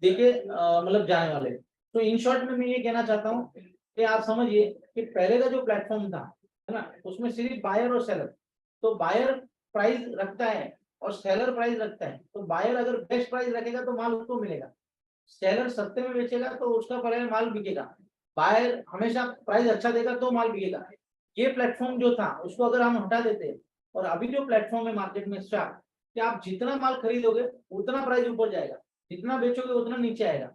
देके मतलब जाने वाले। तो इन शॉर्ट में मैं ये कहना चाहता हूँ कि आप समझिए कि पहले का जो प्लेटफॉर्म था, है ना, उसमें सिर्फ बायर और सेलर, तो बायर प्राइस रखता है और सेलर प्राइस रखता है, तो बायर अगर बेस्ट प्राइस रखेगा तो माल उसको मिलेगा, सेलर सस्ते में बेचेगा तो उसका पहले माल बिकेगा, बायर हमेशा प्राइस अच्छा देगा तो माल बिकेगा। ये प्लेटफॉर्म जो था उसको अगर हम हटा देते हैं, और अभी जो प्लेटफॉर्म है मार्केट में स्टॉक, कि आप जितना माल खरीदोगे उतना प्राइस ऊपर जाएगा, जितना बेचोगे उतना नीचे आएगा।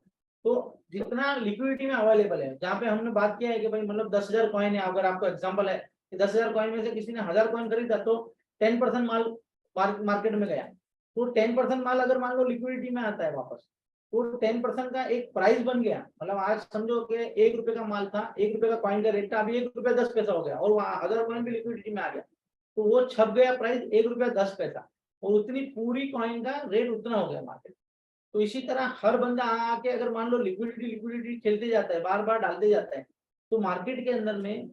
तो जितना लिक्विडिटी में अवेलेबल है, जहाँ पे हमने बात किया है कि भाई मतलब 10,000 कॉइन है, अगर आपको एग्जांपल है कि 10,000 कॉइन में से किसी ने 1000 कॉइन खरीदा तो 10% माल मार्केट में गया, तो 10% माल अगर मान लो लिक्विडिटी में आता है वापस, तो 10% का एक प्राइस बन गया। मतलब आज समझो कि 1 रुपए का माल था, 1 रुपए का कॉइन का रेट था, अभी 1 रुपया 10 पैसा हो गया, और वहाँ 1000 कॉइन भी लिक्विडिटी में आ गया, तो वो छप गया प्राइस 1 रुपया 10 पैसा, और उतनी पूरी कॉइन का रेट उतना हो गया मार्केट। तो इसी तरह हर बंदा आके अगर मान लो लिक्विडिटी खेलते जाता है, बार बार डालते जाता है, तो मार्केट के अंदर में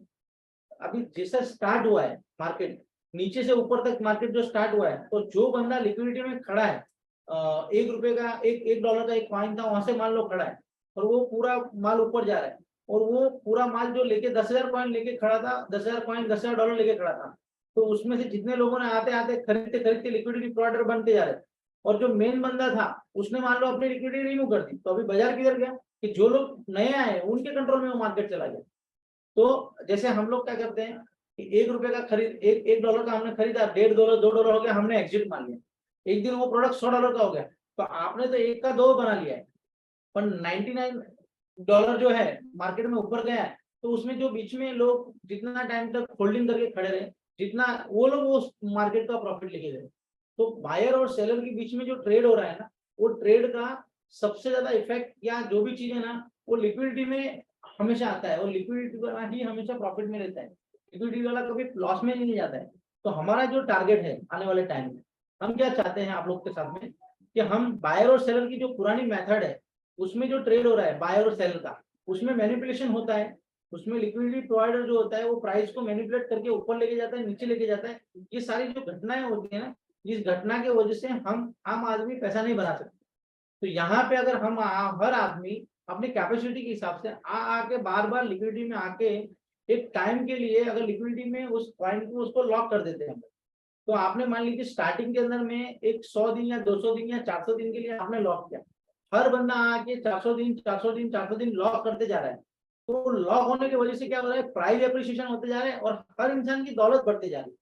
अभी जैसा स्टार्ट हुआ है मार्केट, नीचे से ऊपर तक मार्केट जो स्टार्ट हुआ है, तो जो बंदा लिक्विडिटी में खड़ा है, 1 रुपए का एक डॉलर का एक कॉइन था, वहां से मान लो खड़ा है, और वो पूरा माल ऊपर जा रहा है, और वो पूरा माल जो लेके 10,000 कॉइन लेके खड़ा था, 10,000 कॉइन 10,000 डॉलर लेके खड़ा था, तो उसमें से जितने लोगों ने आते आते खरीदते खरीदते लिक्विडिटी प्रोवाइडर बनते जा रहे, और जो मेन बंदा था उसने मान लो अपनी लिक्विडिटी रिमूव कर दी, तो अभी बाजार किधर गया कि जो लोग नए आए उनके कंट्रोल में वो मार्केट चला गया। तो जैसे हम लोग क्या करते हैं कि 1 रुपए का खरीद, एक डॉलर का हमने खरीदा, 1.5 डॉलर 2 डॉलर हो गया, हमने एग्जिट मान लिया, एक दिन वो प्रोडक्ट 100 डॉलर का हो गया, तो आपने तो 1 का 2 बना लिया है, पर 99 डॉलर जो है मार्केट में ऊपर गया है, तो उसमें जो बीच में लोग जितना टाइम तक होल्डिंग करके खड़े रहे, जितना वो लोग वो मार्केट का प्रॉफिट लेके गए। तो बायर और सेलर के बीच में जो ट्रेड हो रहा है ना, वो ट्रेड का सबसे ज्यादा इफेक्ट या जो भी चीज है ना, वो लिक्विडिटी में हमेशा आता है, और लिक्विडिटी वाला ही हमेशा प्रॉफिट में रहता है, लिक्विडिटी वाला कभी लॉस में नहीं जाता है। तो हमारा जो टारगेट है आने वाले टाइम में, हम क्या चाहते हैं आप लोग के साथ में, कि हम बायर और सेलर की जो पुरानी मेथड है उसमें जो ट्रेड हो रहा है बायर और सेलर का, उसमें मैनिपुलेशन होता है, उसमें लिक्विडिटी प्रोवाइडर जो होता है वो प्राइस को मैनिपुलेट करके ऊपर लेके जाता है, नीचे लेके जाता है। ये सारी जो घटनाएं होती है ना, इस घटना के वजह से हम आम आदमी पैसा नहीं बना सकते। तो यहाँ पे अगर हम हर आदमी अपनी कैपेसिटी के हिसाब से आके बार बार लिक्विडिटी में आके एक टाइम के लिए अगर लिक्विडिटी में उस पॉइंट को उसको लॉक कर देते हैं, तो आपने मान लीजिए स्टार्टिंग के अंदर में एक 100 दिन या 200 दिन या 400 दिन के लिए आपने लॉक किया, हर बंदा आके 400 दिन 400 दिन 400 दिन लॉक करते जा रहा है, तो लॉक होने की वजह से क्या हो रहा है, प्राइस एप्रिसिएशन होते जा रहे हैं और हर इंसान की दौलत बढ़ती जा रही है।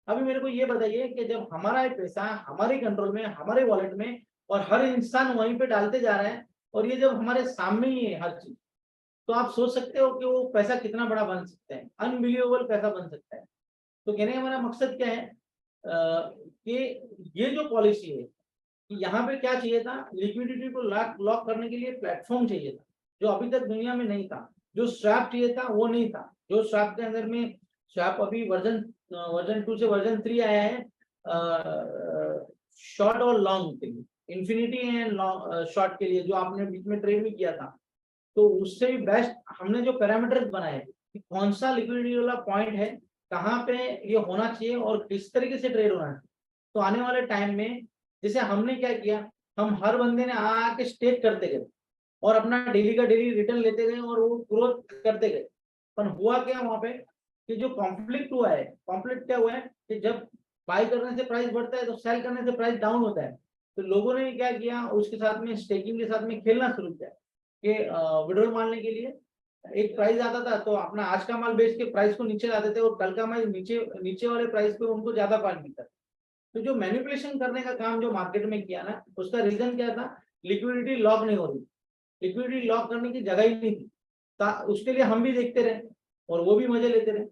अभी मेरे को ये बताइए कि जब हमारा पैसा हमारे कंट्रोल में, हमारे वॉलेट में, और हर इंसान वहीं पे डालते जा रहा है, और ये जब हमारे सामने ही है हर चीज, तो आप सोच सकते हो कि वो पैसा कितना बड़ा बन सकता है, अनबिलीवेबल पैसा बन सकता है। तो कहने का हमारा मकसद क्या है कि ये जो पॉलिसी है कि यहाँ पे क्या चाहिए था, लिक्विडिटी को लॉक करने के लिए प्लेटफॉर्म चाहिए था, जो अभी तक दुनिया में नहीं था। जो स्वैप चाहिए था वो नहीं था, जो स्वैप के अंदर में स्वैप अभी वर्जन 2 से वर्जन 3 आया है शॉर्ट और लॉन्ग के लिए, इन्फिनिटी एंड शॉर्ट के लिए, जो आपने बीच में ट्रेड भी किया था, तो उससे भी बेस्ट हमने जो पैरामीटर्स बनाए कि कौन सा लिक्विडिटी वाला पॉइंट है, कहाँ पे ये होना चाहिए और किस तरीके से ट्रेड होना चाहिए। तो आने वाले टाइम में जैसे हमने क्या किया, हम हर बंदे ने आके स्टेक करते गए और अपना डेली का डेली रिटर्न लेते गए और वो ग्रोथ करते गए। पर हुआ क्या वहां पे कि जो कॉन्फ्लिक्ट हुआ है, कॉन्फ्लिक्ट क्या हुआ है कि जब बाई करने से प्राइस बढ़ता है तो सेल करने से प्राइस डाउन होता है। तो लोगों ने क्या किया, उसके साथ में स्टेकिंग के साथ में खेलना शुरू किया कि विड्रॉल मारने के लिए एक प्राइस आता था तो अपना आज का माल बेच के प्राइस को नीचे लाते थे और कल का माल नीचे नीचे वाले प्राइस पे उनको ज्यादा माल मिलता था। तो जो मैनिपुलेशन करने का काम जो मार्केट में किया ना, उसका रीजन क्या था, लिक्विडिटी लॉक नहीं हो रही, लिक्विडिटी लॉक करने की जगह ही नहीं थी। उसके लिए हम भी देखते रहे और वो भी मजे लेते रहे।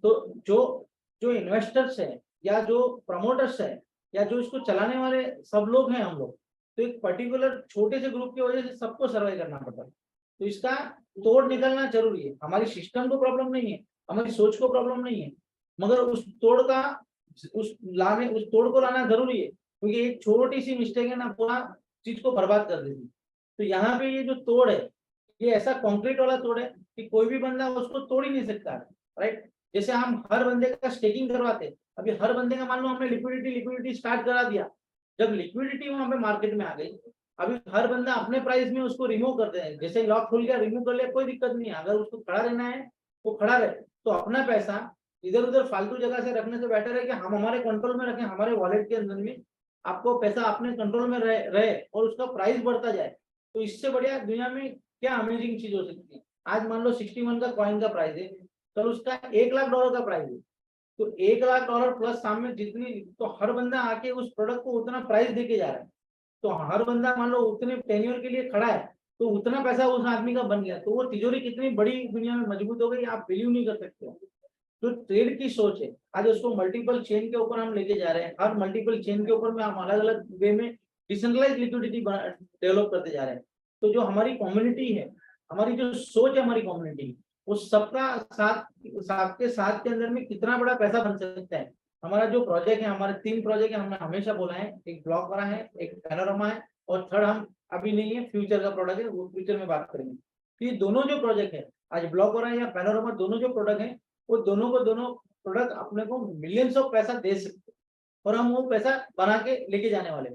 तो जो जो इन्वेस्टर्स है या जो प्रमोटर्स है या जो इसको चलाने वाले सब लोग हैं हम लोग, तो एक पर्टिकुलर छोटे से ग्रुप की वजह से सबको सर्वाइव करना पड़ता है। तो इसका तोड़ निकलना जरूरी है। हमारी सिस्टम को प्रॉब्लम नहीं है, हमारी सोच को प्रॉब्लम नहीं है, मगर उस तोड़ को लाना जरूरी है, क्योंकि एक छोटी सी मिस्टेक है ना पूरा चीज को बर्बाद कर देती। तो यहाँ पे ये जो तोड़ है, ये ऐसा कंक्रीट वाला तोड़ है कि कोई भी बंदा उसको तोड़ ही नहीं सकता, राइट। जैसे हम हर बंदे का स्टेकिंग करवाते, अभी हर बंदे का मान लो हमने लिक्विडिटी स्टार्ट करा दिया, जब लिक्विडिटी वहां पे मार्केट में आ गई, अभी हर बंदा अपने प्राइस में उसको रिमूव करते हैं। जैसे लॉक खुल गया, रिमूव कर लिया, कोई दिक्कत नहीं है। अगर उसको खड़ा रहना है वो खड़ा रहे। तो अपना पैसा इधर उधर फालतू जगह से रखने से बेटर है कि हम हमारे कंट्रोल में रखें, हमारे वॉलेट के अंदर में आपको पैसा अपने कंट्रोल में रहे और उसका प्राइस बढ़ता जाए। तो इससे बढ़िया दुनिया में क्या अमेजिंग चीज हो सकती है। आज मान लो 61 का कॉइन का प्राइस है, कल उसका $1 लाख का प्राइस है, तो $1 लाख प्लस सामने जितनी, तो हर बंदा आके उस प्रोडक्ट को उतना प्राइस देके जा रहा है। तो हर बंदा मान लो उतने टेन्योर के लिए खड़ा है, तो उतना पैसा उस आदमी का बन गया, तो वो तिजोरी कितनी बड़ी दुनिया में मजबूत हो गई, आप बिलीव नहीं कर सकते हो। जो ट्रेड की सोच है, आज उसको मल्टीपल चेन के ऊपर हम लेके जा रहे हैं। हर मल्टीपल चेन के ऊपर में हम अलग अलग वे में डिसेंट्रलाइज लिक्विडिटी डेवलप करते जा रहे हैं। तो जो हमारी कम्युनिटी है, हमारी जो सोच है, हमारी कम्युनिटी, वो सबका साथ के साथ के अंदर में कितना बड़ा पैसा बन सकता है। हमारा जो प्रोजेक्ट है, हमारे 3 प्रोजेक्ट है, हमने हमेशा बोला है, एक ब्लॉक वाला है, एक पैनोरामा है और थर्ड हम अभी नहीं है, फ्यूचर का प्रोडक्ट है, वो फ्यूचर में बात करेंगे। तो ये दोनों जो प्रोजेक्ट है, आज ब्लॉक वाला या पैनोरामा, दोनों जो प्रोडक्ट है, वो दोनों प्रोडक्ट अपने को मिलियंस ऑफ पैसा दे सकते और हम वो पैसा बना के लेके जाने वाले।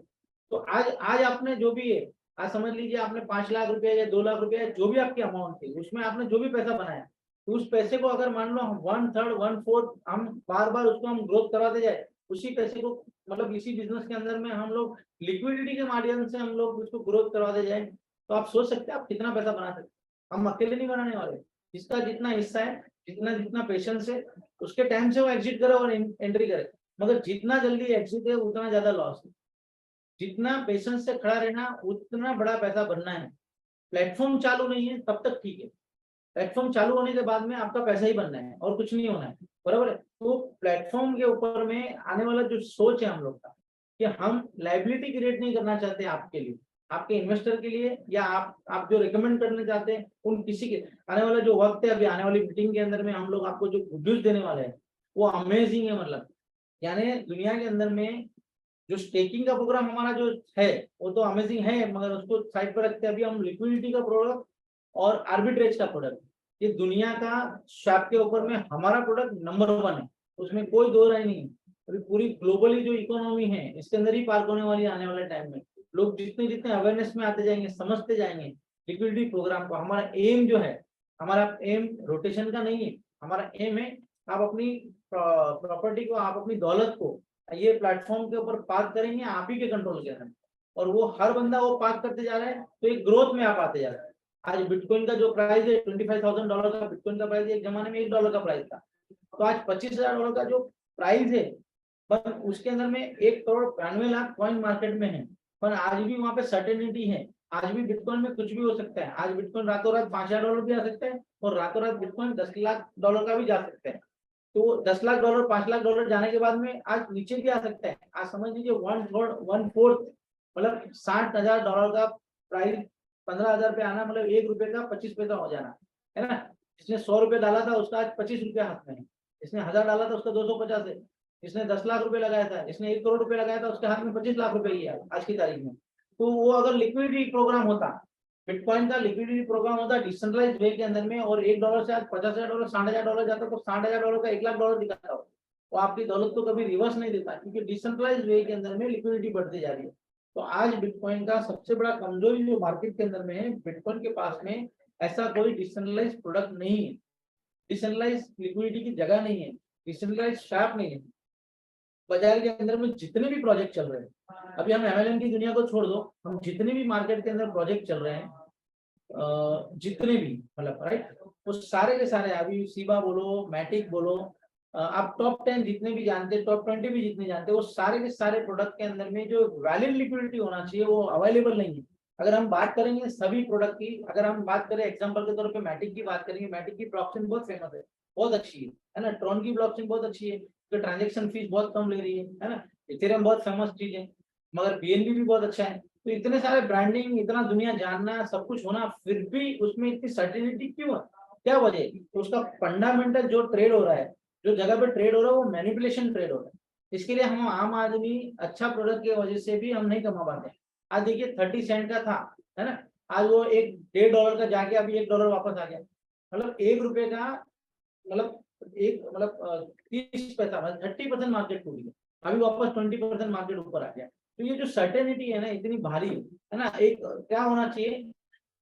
तो आज आपने जो भी है, आज समझ लीजिए आपने 5 लाख रुपया या 2 लाख रुपया, जो भी आपकी अमाउंट थी, उसमें आपने जो भी पैसा बनाया, तो उस पैसे को अगर मान लो हम 1/3 1/4 हम बार बार उसको हम ग्रोथ कराते जाए, उसी पैसे को मतलब इसी बिजनेस के अंदर में हम लोग लिक्विडिटी के माध्यम से हम लोग उसको ग्रोथ करवाते जाए, तो आप सोच सकते हैं आप कितना पैसा बना सकते हैं। हम अकेले नहीं बनाने वाले, जिसका जितना हिस्सा है, जितना जितना पेशेंस है, उसके टाइम से वो एग्जिट करे और एंट्री करे, मगर जितना जल्दी एग्जिट है उतना ज्यादा लॉस है। जितना पेशेंस से खड़ा रहना उतना बड़ा पैसा बनना है। प्लेटफॉर्म चालू नहीं है तब तक ठीक है, प्लेटफॉर्म चालू होने के बाद में आपका पैसा ही बनना है और कुछ नहीं होना है, बराबर है। तो प्लेटफॉर्म के ऊपर में आने वाला जो सोच है हम लोग का, कि हम लाइबिलिटी क्रिएट नहीं करना चाहते आपके लिए, आपके इन्वेस्टर के लिए, या आप जो रिकमेंड करना चाहते हैं उन किसी के। आने वाला जो वक्त है, अभी आने वाली मीटिंग के अंदर में हम लोग आपको जो गुड न्यूज देने वाले हैं वो अमेजिंग है। मतलब यानी दुनिया के अंदर में जो स्टेकिंग का प्रोग्राम हमारा जो है वो तो अमेजिंग है, मगर उसको साइड पर रखते अभी हम लिक्विडिटी का प्रोडक्ट और आर्बिट्रेज का प्रोडक्ट, ये दुनिया का शॉप के ऊपर में हमारा प्रोडक्ट नंबर 1 है, उसमें कोई दो राय नहीं है। अभी पूरी ग्लोबली जो इकोनॉमी है इसके अंदर ही पार्क होने वाली है आने वाले टाइम में। लोग जितने जितने अवेयरनेस में आते जाएंगे, समझते जाएंगे लिक्विडिटी प्रोग्राम को। हमारा एम जो है, हमारा एम रोटेशन का नहीं है, हमारा एम है आप अपनी प्रॉपर्टी को, आप अपनी दौलत को ये प्लेटफॉर्म के ऊपर पार्क करेंगे, आप ही के कंट्रोल के अंदर, और वो हर बंदा वो पार्क करते जा रहा है, तो एक ग्रोथ में आप आते जा रहे हैं। आज बिटकॉइन का जो प्राइस है $25,000 का बिटकॉइन का प्राइस है, एक जमाने में $1 का प्राइस था, तो आज $25,000 का जो प्राइस है, पर उसके अंदर में 1,92,00,000 कॉइन मार्केट में है, पर आज भी वहां पे सर्टेनिटी है। आज भी बिटकॉइन में कुछ भी हो सकता है। आज बिटकॉइन रातों रात $5,000 भी आ सकता है और रातों रात बिटकॉइन $10 लाख का भी जा सकता है। तो $10 लाख $5 लाख जाने के बाद में आज नीचे भी आ सकता है। आज समझ लीजिए 1/4 मतलब $60,000 का प्राइस 15,000 पे आना, मतलब ₹1 का 25 पैसा हो जाना है ना। जिसने ₹100 डाला था उसका आज ₹25 हाथ में है, इसने 1000 डाला था उसका 250 है, इसने 10 लाख रुपए लगाया था, इसने 1 करोड़ रुपए लगाया था, उसके हाथ में 25 लाख रुपए ही है आज की तारीख में। तो वो अगर लिक्विडिटी प्रोग्राम होता, बिटकॉइन का लिक्विडिटी प्रोग्राम होता है डिसेंट्रलाइज वे के अंदर में, और $1 से आज $50,000 $60,000 जाता तो $60,000 का $1,00,000 दिखाता हो, वो आपकी दौलत तो कभी रिवर्स नहीं देता, क्योंकि डिसेंट्रलाइज वे के अंदर में लिक्विडिटी बढ़ती जा रही है। तो आज बिटकॉइन का सबसे बड़ा कमजोरी जो मार्केट के अंदर में है, बिटकॉइन के पास में ऐसा कोई डिसेंट्रलाइज प्रोडक्ट नहीं है, डिसेंट्रलाइज लिक्विडिटी की जगह नहीं है, डिसेंट्रलाइज शार्प नहीं है। बाजार के अंदर में जितने भी प्रोजेक्ट चल रहे हैं, अभी हम एमएलएम की दुनिया को छोड़ दो, हम जितने भी मार्केट के अंदर प्रोजेक्ट चल रहे हैं, जितने भी मतलब राइट, वो सारे के सारे, अभी सीबा बोलो, मैटिक बोलो, आप टॉप 10 जितने भी जानते हैं, टॉप 20 भी जितने जानते हैं, वो सारे के सारे प्रोडक्ट के अंदर में जो वैलिड लिक्विडिटी होना चाहिए वो अवेलेबल नहीं है। अगर हम बात करेंगे सभी प्रोडक्ट की, अगर हम बात करें एग्जांपल के तौर पे मैटिक की बात करेंगे, मैटिक की ब्लॉकचेन बहुत फेमस है, बहुत अच्छी है ना, ट्रॉन की ब्लॉकचेन बहुत अच्छी है, तो ट्रांजैक्शन फीस बहुत कम ले रही है ना, इथेरियम बहुत फेमस चीज है, मगर बीएनबी भी बहुत अच्छा है। तो इतने सारे ब्रांडिंग, इतना दुनिया जानना, सब कुछ होना, फिर भी उसमें इतनी सर्टिनिटी क्यों है, क्या वजह है? तो उसका फंडामेंटल जो ट्रेड हो रहा है, जो जगह पे ट्रेड हो रहा है, वो मैनिपुलेशन ट्रेड हो रहा है। इसके लिए हम आम आदमी अच्छा प्रोडक्ट की वजह से भी हम नहीं कमा पाते। आज देखिए 30 सेंट का था, है ना, आज वो $1.5 का जाके अभी $1 वापस आ गया, मतलब ₹1 का मतलब 30 पैसा, 30% मार्केट टूट गया, अभी वापस 20% मार्केट ऊपर आ गया। तो ये जो सर्टेनिटी है ना, इतनी भारी है ना, एक क्या होना चाहिए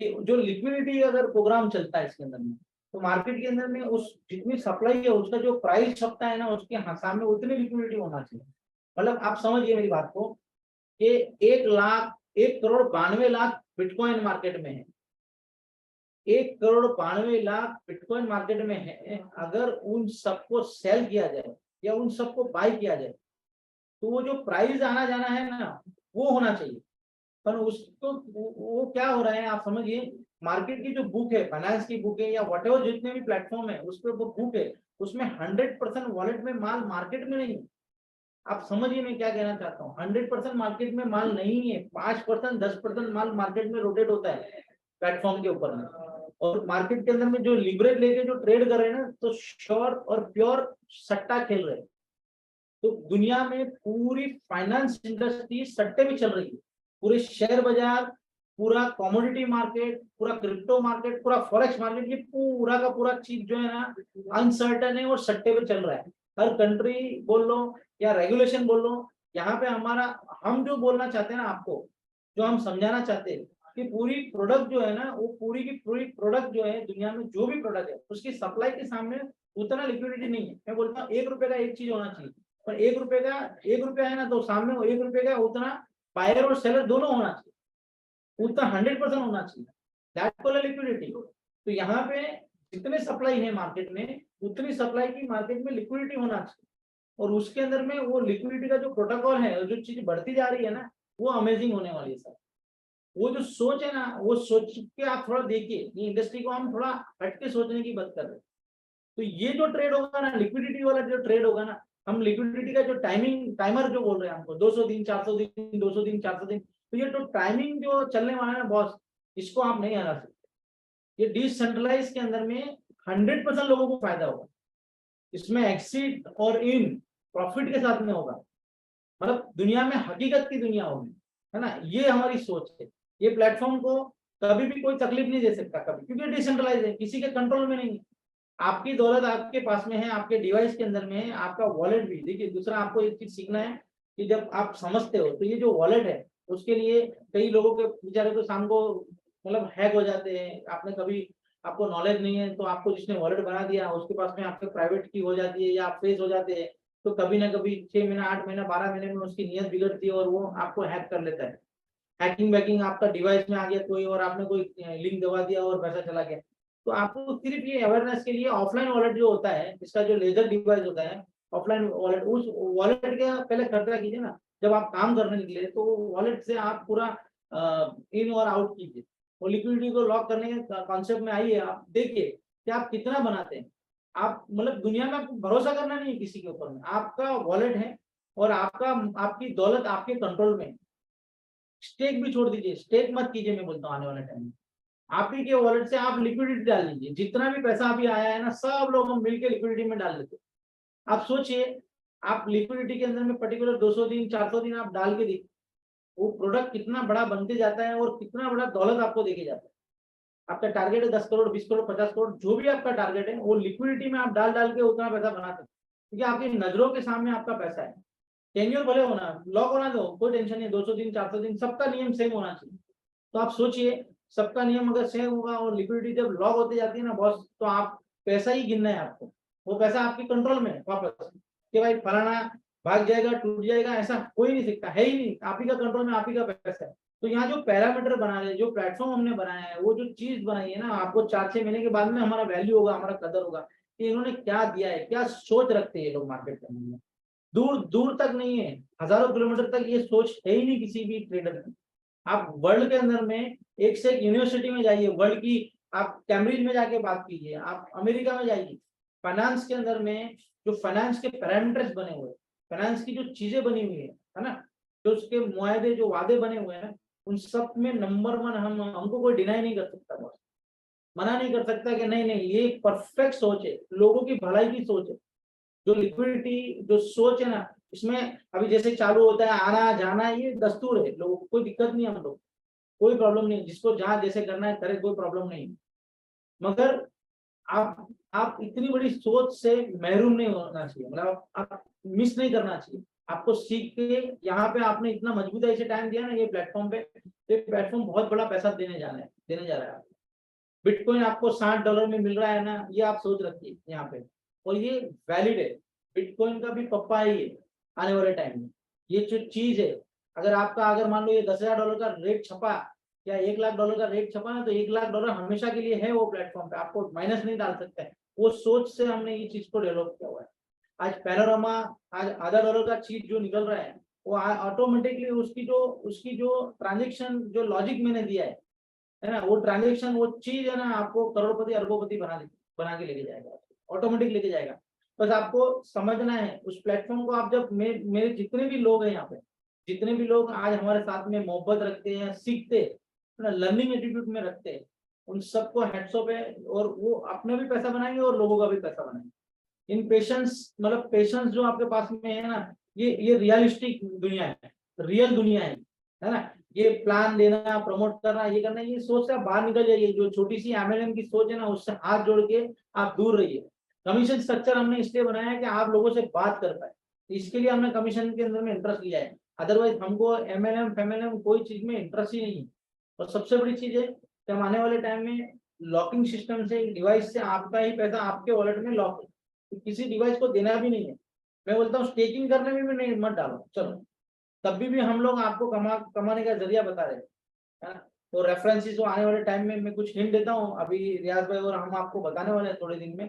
कि जो लिक्विडिटी अगर प्रोग्राम चलता है इसके अंदर में, तो मार्केट के अंदर में उस जितनी सप्लाई है उसका जो प्राइस छपता है ना, उसके सामने उतनी लिक्विडिटी होना चाहिए। मतलब आप समझिए मेरी बात को कि 1,92,00,000 बिटकॉइन मार्केट में है, 1,92,00,000 बिटकॉइन मार्केट में है। अगर उन सबको सेल किया जाए या उन सबको बाय किया जाए, तो वो जो प्राइस आना जाना है ना, वो होना चाहिए। पर उसको वो क्या हो रहा है, आप समझिए, मार्केट की जो बुक है, फाइनेंस की बुक है या व्हाटएवर जितने भी प्लेटफॉर्म है, उस पर वो बुक है, उसमें 100% वॉलेट में माल मार्केट में नहीं है। आप समझिए मैं क्या कहना चाहता हूँ, 100% मार्केट में माल नहीं है, 5% 10% माल मार्केट में रोटेट होता है प्लेटफॉर्म के ऊपर में। और मार्केट के अंदर में जो लिवरेज लेके जो ट्रेड कर रहे हैं ना, तो श्योर और प्योर सट्टा खेल रहे हैं। तो दुनिया में पूरी फाइनेंस इंडस्ट्री सट्टे में चल रही है, पूरे शेयर बाजार, पूरा कमोडिटी मार्केट, पूरा क्रिप्टो मार्केट, पूरा फॉरेक्स मार्केट, ये पूरा का पूरा चीज जो है ना अनसर्टन है और सट्टे पे चल रहा है। हर कंट्री बोल लो या रेगुलेशन बोल लो, यहाँ पे हमारा, हम जो बोलना चाहते हैं ना आपको, जो हम समझाना चाहते हैं कि पूरी प्रोडक्ट जो है ना, वो पूरी की पूरी प्रोडक्ट जो है, दुनिया में जो भी प्रोडक्ट है उसकी सप्लाई के सामने उतना लिक्विडिटी नहीं है। मैं बोलता हूँ ₹1 का एक चीज होना चाहिए, पर ₹1 है ना, तो सामने ₹1 का उतना बायर और सेलर दोनों होना चाहिए, उतना 100% होना चाहिए, दैट कॉल्ड लिक्विडिटी। तो यहाँ पे जितने सप्लाई है मार्केट में, उतनी सप्लाई की मार्केट में लिक्विडिटी होना चाहिए, और उसके अंदर में वो लिक्विडिटी का जो प्रोटोकॉल है, जो चीज बढ़ती जा रही है ना, वो अमेजिंग होने वाली है सर। वो जो सोच है ना, वो सोच के आप थोड़ा देखिए, ये इंडस्ट्री को हम थोड़ा हटके सोचने की बात कर रहे हैं। तो ये जो ट्रेड होगा ना, लिक्विडिटी वाला जो ट्रेड होगा ना, हम लिक्विडिटी का जो टाइमर जो बोल रहे हैं हमको, 200 दिन 400 दिन 200 दिन 400 दिन, तो ये जो टाइमिंग जो चलने वाला है ना बॉस, इसको आप नहीं हरा सकते। ये डिसेंट्रलाइज के अंदर में 100% लोगों को फायदा होगा, इसमें एक्सिट और इन प्रॉफिट के साथ में होगा, मतलब दुनिया में हकीकत की दुनिया होगी, है ना, ये हमारी सोच है। ये प्लेटफॉर्म को कभी भी कोई तकलीफ नहीं दे सकता कभी, क्योंकि डिसेंट्रलाइज है, किसी के कंट्रोल में नहीं है। आपकी दौलत आपके पास में है, आपके डिवाइस के अंदर में है, आपका वॉलेट भी। देखिए दूसरा आपको एक चीज सीखना है कि जब आप समझते हो, तो ये जो वॉलेट है, उसके लिए कई लोगों के बेचारे को शाम को मतलब हैक हो जाते हैं। आपने कभी, आपको नॉलेज नहीं है, तो आपको जिसने वॉलेट बना दिया उसके पास में आपके प्राइवेट की हो जाती है या आप फेस हो जाते हैं, तो कभी ना कभी 6 महीना 8 महीना 12 महीने में उसकी नीयत बिगड़ती है और वो आपको हैक कर लेता है। हैकिंग वैकिंग आपका डिवाइस में आ गया कोई, और आपने कोई लिंक दबा दिया और पैसा चला गया। तो आपको सिर्फ ये अवेयरनेस के लिए ऑफलाइन वॉलेट जो होता है, इसका जो लेजर डिवाइस होता है ऑफलाइन वॉलेट, उस वॉलेट का पहले खर्चा कीजिए ना, जब आप काम करने निकले तो वॉलेट से आप पूरा इन और आउट कीजिए, और लिक्विडिटी को लॉक करने के कॉन्सेप्ट में आइए। आप देखिए कि आप कितना बनाते हैं। आप मतलब दुनिया में आपको भरोसा करना नहीं है किसी के ऊपर में, आपका वॉलेट है और आपकी दौलत आपके कंट्रोल में। स्टेक भी छोड़ दीजिए, स्टेक मत कीजिए, मैं बोलता हूँ आने वाले टाइम में आप ही के वॉलेट से आप लिक्विडिटी डाल लीजिए, जितना भी पैसा अभी आया है ना, सब लोग हम मिलकर लिक्विडिटी में डाल देते। आप सोचिए, आप लिक्विडिटी के अंदर में पर्टिकुलर 200 दिन 400 दिन आप डाल के देखिए, वो प्रोडक्ट कितना बड़ा बनते जाता है और कितना बड़ा दौलत आपको देके जाता है। आपका टारगेट है 10 करोड़, 20 करोड़, 50 करोड़, जो भी आपका टारगेट है वो लिक्विडिटी में आप डाल डाल के उतना पैसा बना सकते हैं, क्योंकि आपकी नजरों के सामने आपका पैसा है। टेन्योर भले होना, लॉक होना दो, कोई टेंशन नहीं, 200 दिन 400 दिन सबका नियम सेम होना चाहिए। तो आप सोचिए, सबका नियम अगर सेम होगा और लिक्विडिटी जब लॉक होते जाती है ना बॉस, तो आप पैसा ही गिनना है आपको, वो पैसा आपके कंट्रोल में है वापस, कि भाई फलाना भाग जाएगा, टूट जाएगा, ऐसा कोई नहीं सकता, है ही नहीं, आप ही का कंट्रोल में, आप ही का पैसा है। तो यहाँ जो पैरामीटर बना रहे, जो प्लेटफॉर्म हमने बनाया है, वो जो चीज बनाई है ना, आपको 4-6 महीने के बाद में हमारा वैल्यू होगा, हमारा कदर होगा कि इन्होंने क्या दिया है, क्या सोच रखते हैं लोग मार्केट में। दूर दूर तक नहीं है, हजारों किलोमीटर तक ये सोच है ही नहीं किसी भी ट्रेडर की। आप वर्ल्ड के अंदर में एक से एक यूनिवर्सिटी में जाइए, वर्ल्ड की, आप कैम्ब्रिज में जाके बात कीजिए, आप अमेरिका में जाइए, फाइनेंस के अंदर में जो फाइनेंस के पैरामीटर्स बने हुए, फाइनेंस की जो चीजें बनी हुई है ना, जो उसके मुआहदे, जो वादे बने हुए हैं, उन सब में नंबर 1 हमको कोई डिनाई नहीं कर सकता, बॉस मना नहीं कर सकता कि नहीं नहीं ये परफेक्ट सोच है, लोगों की भलाई की सोच है। जो लिक्विडिटी जो सोच है ना, इसमें अभी जैसे चालू होता है आना जाना, ये दस्तूर है, लोगों को कोई दिक्कत नहीं है, हम लोग कोई प्रॉब्लम नहीं, जिसको जहां जैसे करना है करे, कोई प्रॉब्लम नहीं। मगर आप इतनी बड़ी सोच से महरूम नहीं होना चाहिए, मतलब आप मिस नहीं करना चाहिए। आपको सीख के यहाँ पे आपने इतना मजबूती से टाइम दिया ना ये प्लेटफॉर्म पे, ये प्लेटफॉर्म बहुत बड़ा पैसा देने जा रहा है। बिटकॉइन आपको $60 में मिल रहा है ना, ये आप सोच रखिए यहाँ पे, और ये वैलिड है, बिटकॉइन का भी पप्पा है ये आने वाले टाइम में। ये जो चीज है, अगर मान लो ये $10,000 का रेट छपा या $1,00,000 का रेट छपा ना, तो $1,00,000 हमेशा के लिए है वो प्लेटफॉर्म पे, आपको माइनस नहीं डाल सकता है। वो सोच से हमने ये चीज को डेवलप किया हुआ है। आज पैनोरामा, आज $0.5 का चीज जो निकल रहा है, वो ऑटोमेटिकली उसकी जो ट्रांजेक्शन, जो लॉजिक मैंने दिया है ना, वो ट्रांजेक्शन, वो चीज है ना, आपको करोड़पति अरबोपति बना के लेके जाएगा, ऑटोमेटिक लेके जाएगा। बस आपको समझना है उस प्लेटफॉर्म को। आप जब मेरे जितने भी लोग हैं यहाँ पे, जितने भी लोग आज हमारे साथ में मोहब्बत रखते हैं, सीखते हैं, लर्निंग एटीट्यूड में रखते हैं, उन सबको हेड्स ऑफ है, और वो अपना भी पैसा बनाएंगे और लोगों का भी पैसा बनाएंगे। इन पेशेंस, मतलब पेशेंस जो आपके पास में है ना, ये रियलिस्टिक दुनिया है, रियल दुनिया है ना। ये प्लान देना, प्रमोट करना, ये करना, ये सोच से आप बाहर निकल जाइए। जो छोटी सी एमएलएम की सोच है ना, उससे हाथ जोड़ के आप दूर रहिए। कमीशन स्ट्रक्चर हमने इसलिए बनाया है कि आप लोगों से बात कर पाए, इसके लिए हमने कमीशन के अंदर में इंटरेस्ट लिया है। अदरवाइज हमको एमएलएम फेमएलएम कोई चीज में इंटरेस्ट ही नहीं है। और सबसे बड़ी चीज है कि हम आने वाले टाइम में लॉकिंग सिस्टम से, डिवाइस से आपका ही पैसा आपके वॉलेट में लॉक है, तो किसी डिवाइस को देना भी नहीं है। मैं बोलता हूँ स्टेकिंग करने में भी नहीं, मत डालो, चलो तब भी हम लोग आपको कमाने का जरिया बता रहे हैं। तो रेफरेंसेस जो आने वाले टाइम में मैं कुछ हिंट देता हूँ, अभी रियाज भाई और हम आपको बताने वाले हैं थोड़े दिन में,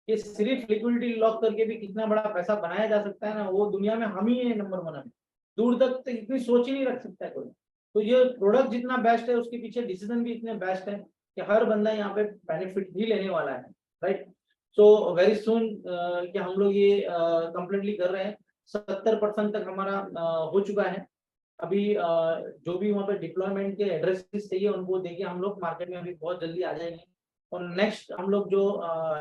कि सिर्फ लिक्विडिटी लॉक करके भी कितना बड़ा पैसा बनाया जा सकता है ना, वो दुनिया में हम ही है नंबर 1 में। दूर तक तो इतनी सोच ही नहीं रख सकता है कोई। तो ये प्रोडक्ट जितना बेस्ट है, उसके पीछे डिसीजन भी इतने बेस्ट है कि हर बंदा यहाँ पे बेनिफिट ही लेने वाला है, राइट। सो वेरी सुन कि हम लोग ये कंप्लीटली कर रहे हैं। 70% तक हमारा हो चुका है। अभी जो भी वहाँ पे डिप्लॉयमेंट के एड्रेसेस चाहिए उनको देखिए, हम लोग मार्केट में अभी बहुत जल्दी आ जाएंगे। और नेक्स्ट हम लोग जो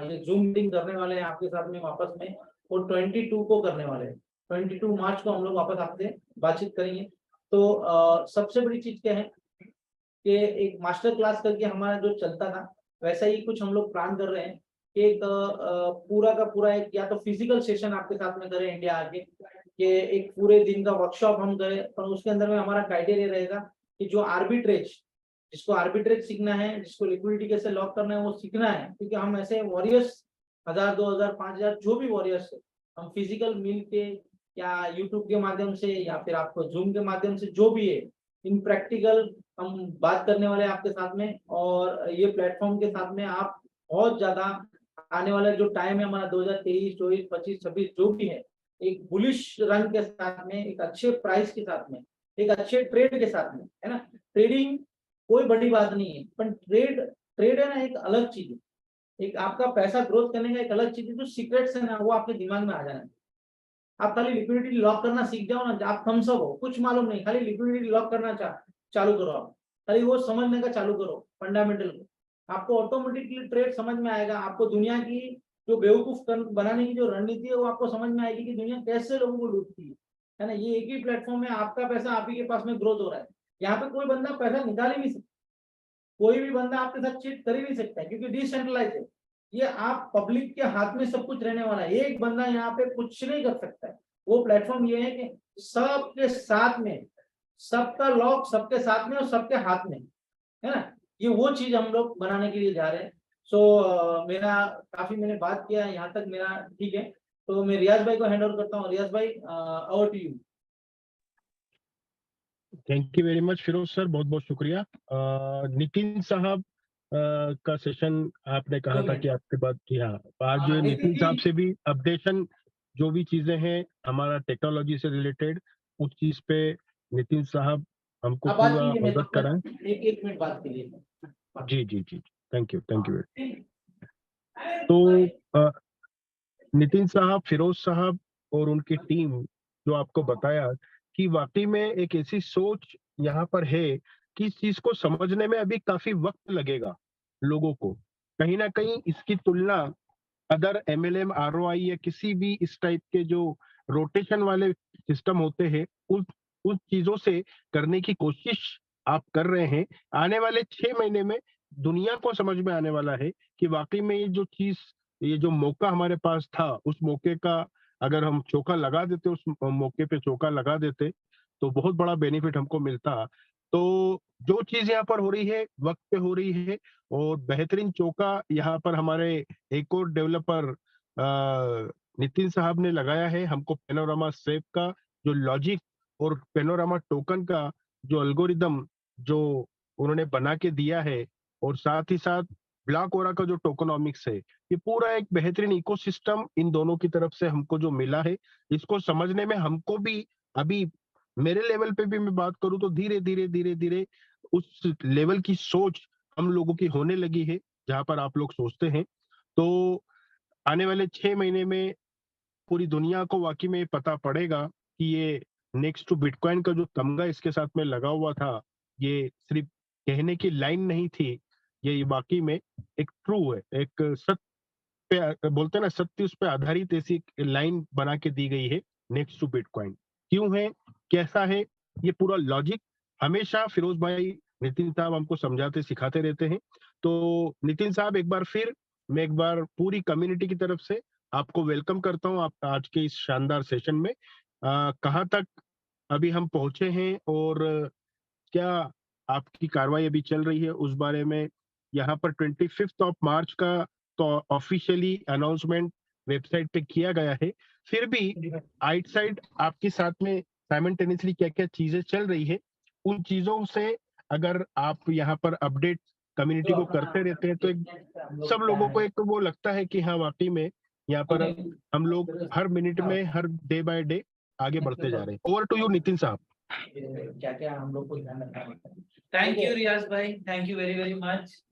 ये जूम मीटिंग करने वाले हैं आपके साथ में वापस में, वो 22 को करने वाले हैं। 22 मार्च को हम लोग वापस आपसे बातचीत करेंगे। तो सबसे बड़ी चीज क्या है कि एक मास्टर क्लास करके हमारा जो चलता था, वैसा ही कुछ हम लोग प्लान कर रहे हैं। एक पूरा का पूरा एक या तो फिजिकल सेशन आपके साथ में करें इंडिया आके, कि एक पूरे दिन का वर्कशॉप हम करें, पर उसके अंदर में हमारा क्राइटेरिया रहेगा कि जो आर्बिट्रेज, जिसको आर्बिट्रेज सीखना है, जिसको लिक्विडिटी कैसे लॉक करना है वो सीखना है, क्योंकि हम ऐसे वॉरियर्स 1000 2000 5000 जो भी वॉरियर्स है, हम फिजिकल मिल के या यूट्यूब के माध्यम से या फिर आपको जूम के माध्यम से जो भी है, इन प्रैक्टिकल हम बात करने वाले हैं आपके साथ में। और ये प्लेटफॉर्म के साथ में आप बहुत ज्यादा आने वाला जो टाइम है हमारा 2023 24 25 26 जो भी है, एक बुलिश रन के साथ में, एक अच्छे प्राइस के साथ में, एक अच्छे ट्रेड के साथ में, है ना। ट्रेडिंग कोई बड़ी बात नहीं है, पर ट्रेड है ना एक अलग चीज है। एक आपका पैसा ग्रोथ करने का एक अलग चीज है। जो सीक्रेट्स है ना वो आपके दिमाग में आ जाना है। आप खाली लिक्विडिटी लॉक करना सीख जाओ ना, आप थम्स अप हो, कुछ मालूम नहीं, खाली लिक्विडिटी लॉक करना चालू करो। आप खाली वो समझने का चालू करो फंडामेंटल को, आपको ऑटोमेटिकली ट्रेड समझ में आएगा। आपको दुनिया की जो बेवकूफ बनाने की जो रणनीति है वो आपको समझ में आएगी कि दुनिया कैसे लोगों को लूटती है ना। ये एक ही प्लेटफॉर्म है, आपका पैसा आप ही के पास में ग्रोथ हो रहा है। यहाँ पे कोई बंदा पैसा निकाल ही नहीं सकता। कोई भी बंदा आपके साथ चीट कर ही नहीं सकता है, क्योंकि डिसेंट्रलाइज है ये, आप पब्लिक के हाथ में सब कुछ रहने वाला है, एक बंदा यहाँ पे कुछ नहीं कर सकता है। वो प्लेटफॉर्म ये है कि सबके साथ में, सबका लॉक सबके साथ में और सबके हाथ में, है ना, ये वो चीज हम लोग बनाने के लिए जा रहे हैं। सो मेरा काफी मैंने बात किया है यहाँ तक, मेरा ठीक है, तो मैं रियाज भाई को हैंड ओवर करता हूँ। रियाज भाई, over to you. Thank you very much Firoz sir, बहुत बहुत शुक्रिया। नितिन साहब का सेशन आपने कहा था कि आपके बाद किया, आज हाँ, नितिन नितिन साहब जी। से भी अपडेशन जो भी चीजें हैं हमारा टेक्नोलॉजी से रिलेटेड, उस चीज पे नितिन साहब हमको आप बात पूरा कीजिए, मैं अवगत कराएं। एक मिनट बात कीजिए। जी जी जी, थैंक यू वेरी। तो नितिन साहब, फिरोज साहब और उनकी टीम जो आपको बताया कि वाकई में एक ऐसी सोच यहाँ पर है कि इस चीज को समझने में अभी काफी वक्त लगेगा लोगों को। कहीं ना कहीं इसकी तुलना अदर MLM ROI या किसी भी इस टाइप के जो रोटेशन वाले सिस्टम होते हैं उस चीजों से करने की कोशिश आप कर रहे हैं। आने वाले 6 महीने में दुनिया को समझ में आने वाला है कि वाकई में ये जो चीज, ये जो मौका हमारे पास था, उस मौके का अगर हम चौका लगा देते, उस मौके पे चौका लगा देते तो बहुत बड़ा बेनिफिट हमको मिलता। तो जो चीज यहाँ पर हो रही है वक्त पे हो रही है, और बेहतरीन चौका यहाँ पर हमारे एक और डेवलपर नितिन साहब ने लगाया है। हमको पेनोरामा सेफ का जो लॉजिक और पेनोरामा टोकन का जो एल्गोरिदम जो उन्होंने बना के दिया है, और साथ ही साथ ब्लॉक ओरा का जो टोकनॉमिक्स है, ये पूरा एक बेहतरीन इकोसिस्टम इन दोनों की तरफ से हमको जो मिला है, इसको समझने में हमको भी अभी मेरे लेवल पे भी मैं बात करूं तो धीरे धीरे उस लेवल की सोच हम लोगों की होने लगी है जहां पर आप लोग सोचते हैं। तो आने वाले 6 महीने में पूरी दुनिया को वाकई में पता पड़ेगा कि ये नेक्स्ट टू बिटकॉइन का जो तमगा इसके साथ में लगा हुआ था, ये सिर्फ कहने की लाइन नहीं थी, ये वाकई में एक ट्रू है, एक सत्य पे बोलते हैं ना, सत्य उस पे आधारित ऐसी लाइन बना के दी गई है नेक्स्ट टू बिटकॉइन। क्यों है, कैसा है, ये पूरा लॉजिक हमेशा फिरोज भाई, नितिन साहब हमको समझाते सिखाते रहते हैं। तो नितिन साहब मैं एक बार पूरी कम्युनिटी की तरफ से आपको वेलकम करता हूं आप आज के इस शानदार सेशन में। कहाँ तक अभी हम पहुंचे हैं और क्या आपकी कार्रवाई अभी चल रही है उस बारे में यहाँ पर 25 मार्च का तो ऑफिशियली अनाउंसमेंट वेबसाइट पे किया गया है। फिर भी आउटसाइड आपके साथ में साइमल्टेनियसली क्या क्या चीजें चल रही है, उन चीजों से अगर आप यहाँ पर अपडेट कम्युनिटी को करते रहते हैं तो एक सब लोगों को एक वो लगता है कि हाँ वाकई में यहाँ पर हम लोग हर मिनट में, हर डे बाय डे आगे बढ़ते जा रहे हैं। ओवर टू यू नितिन साहब। क्या क्या हम लोग को ध्यान रखना होता है। थैंक यू रियाज भाई, थैंक यू वेरी मच।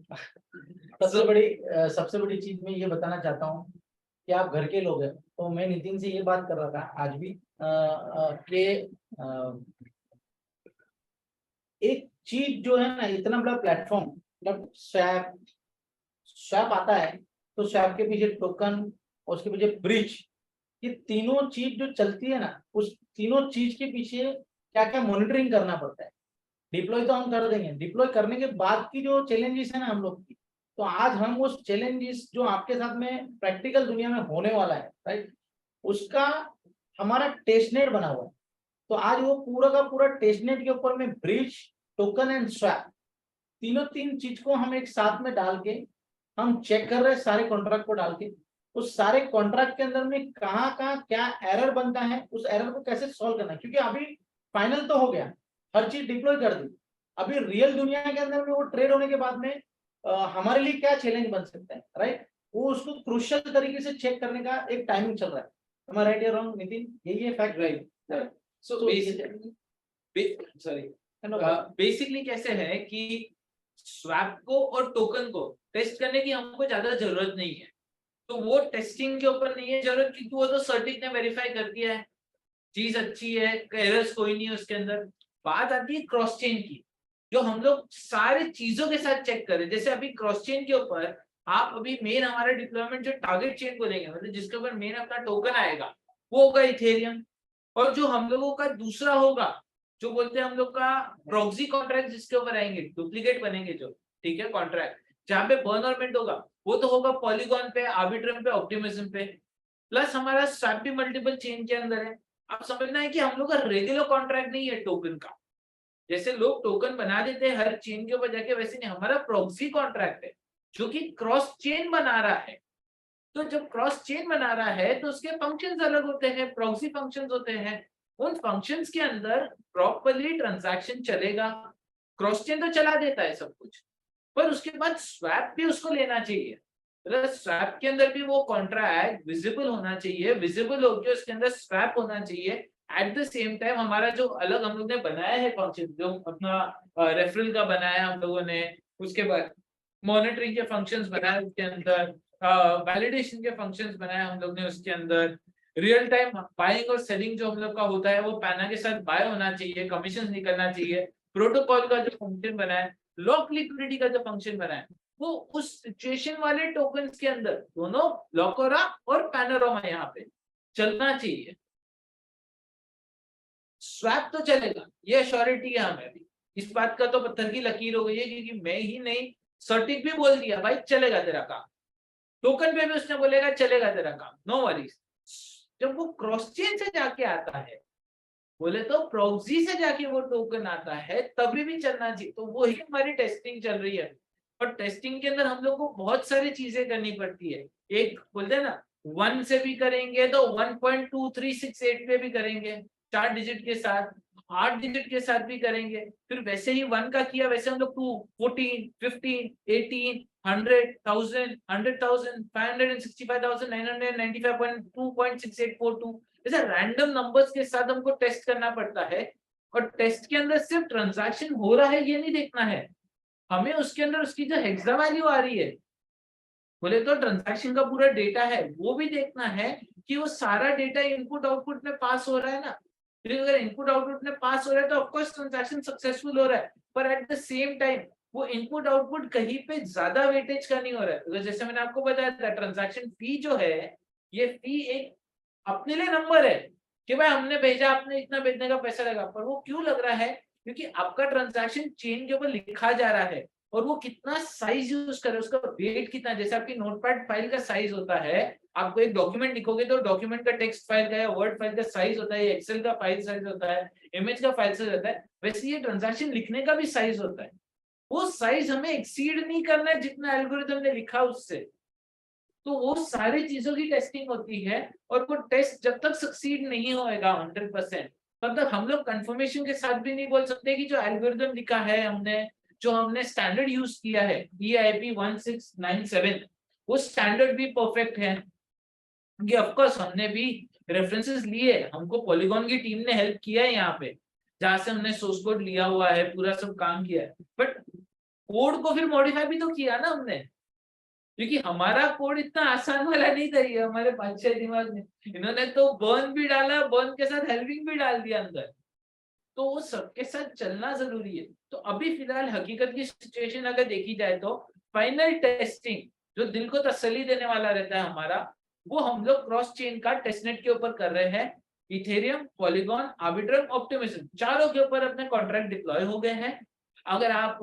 सबसे बड़ी चीज मैं ये बताना चाहता हूँ कि आप घर के लोग हैं, तो मैं नितिन से ये बात कर रहा था आज भी कि एक चीज जो है ना, इतना बड़ा प्लेटफॉर्म, मतलब स्वैप आता है तो स्वैप के पीछे टोकन और उसके पीछे ब्रिज, ये तीनों चीज जो चलती है ना, उस तीनों चीज के पीछे क्या क्या मॉनिटरिंग करना पड़ता है। डिप्लॉय तो हम कर देंगे, डिप्लॉय करने के बाद की जो चैलेंजेस है ना हम लोग की, तो आज हम उस चैलेंजेस जो आपके साथ में प्रैक्टिकल दुनिया में होने वाला है, राइट, उसका हमारा टेस्टनेट बना हुआ है। तो आज वो पूरा का पूरा टेस्टनेट के ऊपर में ब्रिज, टोकन एंड स्वैप, तीन चीज को हम एक साथ में डाल के हम चेक कर रहे हैं, सारे कॉन्ट्रैक्ट को डाल के उस सारे कॉन्ट्रैक्ट के अंदर में कहाँ क्या एरर बनता है, उस एरर को कैसे सॉल्व करना है। क्योंकि अभी फाइनल तो हो गया, हर चीज डिप्लॉय कर दी, अभी रियल दुनिया के अंदर में वो ट्रेड होने के बाद में हमारे लिए क्या चैलेंज बन सकता है, राइट, वो उसको क्रूशियल तरीके से चेक करने का एक टाइमिंग चल रहा है। Am I right or wrong, Nitin? यही है फैक्ट, राइट? So बेसिकली कैसे है कि स्वैप को और टोकन को टेस्ट करने की हमको ज्यादा जरूरत नहीं है, तो वो टेस्टिंग के ऊपर नहीं है जरूरत, क्योंकि वो तो सर्टिक ने वेरीफाई कर दिया है, चीज अच्छी है, एरर्स कोई नहीं है उसके अंदर। बात आती है क्रॉस चेन की, जो हम लोग सारे चीजों के साथ चेक करें। जैसे अभी क्रॉस चेन के ऊपर आप अभी मेन हमारा डिप्लॉयमेंट जो टारगेट चेन को देंगे, मतलब जिसके ऊपर मेन अपना टोकन आएगा, वो होगा इथेरियम। और जो हम लोगों का दूसरा होगा, जो बोलते हैं हम लोग का प्रॉक्सी कॉन्ट्रैक्ट, जिसके ऊपर आएंगे डुप्लीकेट बनेंगे जो, ठीक है, कॉन्ट्रैक्ट जहाँ पे बर्न और मिंट होगा वो तो होगा पॉलीगॉन पे, आर्बिट्रम पे, ऑप्टिमिज्म पे, प्लस हमारा स्वैप भी मल्टीपल चेन के अंदर है। अब समझना है कि हम लोग का रेगुलर कॉन्ट्रैक्ट नहीं है टोकन का, जैसे लोग टोकन बना देते हैं हर चेन के ऊपर जाके, वैसे नहीं, हमारा प्रॉक्सी कॉन्ट्रैक्ट है जो कि क्रॉस चेन बना रहा है। तो जब क्रॉस चेन बना रहा है तो उसके फंक्शंस अलग होते हैं, प्रॉक्सी फंक्शंस होते हैं, उन फंक्शंस के अंदर प्रॉपर्ली ट्रांजैक्शन चलेगा। क्रॉस चेन तो चला देता है सब कुछ, पर उसके बाद स्वैप भी उसको लेना चाहिए। स्वैप के अंदर भी वो कॉन्ट्रैक्ट विजिबल होना चाहिए, विजिबल होकर उसके अंदर स्वैप होना चाहिए। एट द सेम टाइम हमारा जो अलग हम लोग ने बनाया है फंक्शन, जो अपना रेफरल का बनाया हम लोगों ने, उसके बाद मॉनिटरिंग के फंक्शंस बनाए उसके अंदर, वैलिडेशन के फंक्शंस बनाए हम लोग ने उसके अंदर, रियल टाइम बाइंग और सेलिंग जो हम लोग का होता है वो पैना के साथ बाय होना चाहिए, कमीशन निकलना चाहिए, प्रोटोकॉल का जो फंक्शन बना है, लॉक लिक्विडिटी का जो फंक्शन बना है, वो उस सिचुएशन वाले टोकन्स के अंदर दोनों ब्लॉकोरा और पैनोरामा यहाँ पे चलना चाहिए। स्वैप तो चलेगा, ये अश्योरिटी है हमें भी, इस बात का तो पत्थर की लकीर हो गई है, क्योंकि मैं ही नहीं सर्टिक भी बोल दिया भाई चलेगा तेरा काम, टोकन पे भी उसने बोलेगा चलेगा तेरा काम, नो वरीज। जब वो क्रॉस चेन से जाके आता है, बोले तो प्रॉक्सी से जाके वो टोकन आता है, तभी भी चलना चाहिए। तो वो ही हमारी टेस्टिंग चल रही है, और टेस्टिंग के अंदर हम लोग को बहुत सारी चीजें करनी पड़ती है। एक बोलते हैं ना 1 से भी करेंगे तो 1.2368 पे भी करेंगे 4 डिजिट के साथ, 8 डिजिट के साथ भी करेंगे, फिर वैसे ही 1 का किया वैसे हम लोग 2, 14, 15, 18, 100,000, 100,000, 565,995.2.6842 ऐसे रैंडम नंबर्स के साथ हमको टेस्ट करना पड़ता है। और टेस्ट के अंदर सिर्फ ट्रांजैक्शन हो रहा है ये नहीं देखना है, हमें उसके अंदर उसकी जो हेक्सा वैल्यू आ रही है, बोले तो ट्रांजैक्शन का पूरा डेटा है, वो भी देखना है कि वो सारा डेटा इनपुट आउटपुट में पास हो रहा है ना। फिर अगर इनपुट आउटपुट में पास हो रहा है तो ऑफकोर्स ट्रांजैक्शन सक्सेसफुल हो रहा है, पर एट द सेम टाइम वो इनपुट आउटपुट कहीं पे ज्यादा वेटेज का नहीं हो रहा है। तो जैसे मैंने आपको बताया था, ट्रांजैक्शन फी जो है, ये फी एक अपने लिए नंबर है कि भाई हमने भेजा, आपने इतना भेजने का पैसा लगा, पर वो क्यों लग रहा है, क्योंकि आपका ट्रांजैक्शन चेन के ऊपर लिखा जा रहा है, और वो कितना साइज यूज करे, उसका वेट कितना, जैसे आपकी नोटपैड फाइल का साइज होता है, आपको एक डॉक्यूमेंट लिखोगे तो डॉक्यूमेंट का टेक्स्ट फाइल का या वर्ड फाइल का साइज होता है, एक्सेल का फाइल साइज होता है, इमेज का फाइल साइज होता है, वैसे ये ट्रांजैक्शन लिखने का भी साइज होता है। वो साइज हमें एक्सीड नहीं करना है जितना एल्गोरिथम ने लिखा उससे। तो वो सारी चीजों की टेस्टिंग होती है, और वो टेस्ट जब तक सक्सीड नहीं होएगा 100%, तब तक हम लोग कंफर्मेशन के साथ भी नहीं बोल सकते कि जो एल्गोरिथम लिखा है हमने, जो हमने स्टैंडर्ड यूज किया है EIP 1697, वो स्टैंडर्ड भी परफेक्ट है। क्योंकि ऑफ कोर्स हमने भी रेफरेंसेस लिए, हमको पॉलीगॉन की टीम ने हेल्प किया है यहाँ पे, जहाँ से हमने सोर्स कोड लिया हुआ है, पूरा सब काम किया है, बट कोड को फिर मॉडिफाई भी तो किया ना हमने, क्योंकि हमारा कोड इतना आसान वाला नहीं था ये हमारे 5-6 दिमाग में, इन्होंने तो बर्न भी डाला, बर्न के साथ हेल्पिंग भी डाल दिया अंदर, तो वो सबके साथ चलना जरूरी है। तो अभी फिलहाल हकीकत की सिचुएशन अगर देखी जाए तो फाइनल टेस्टिंग जो दिल को तसल्ली देने वाला रहता है हमारा, वो हम लोग क्रॉस चेन का टेस्टनेट के ऊपर कर रहे हैं। इथेरियम, पॉलीगॉन, आर्बिट्रम, ऑप्टिमिज्म, चारों के ऊपर अपने कॉन्ट्रैक्ट डिप्लॉय हो गए हैं। अगर आप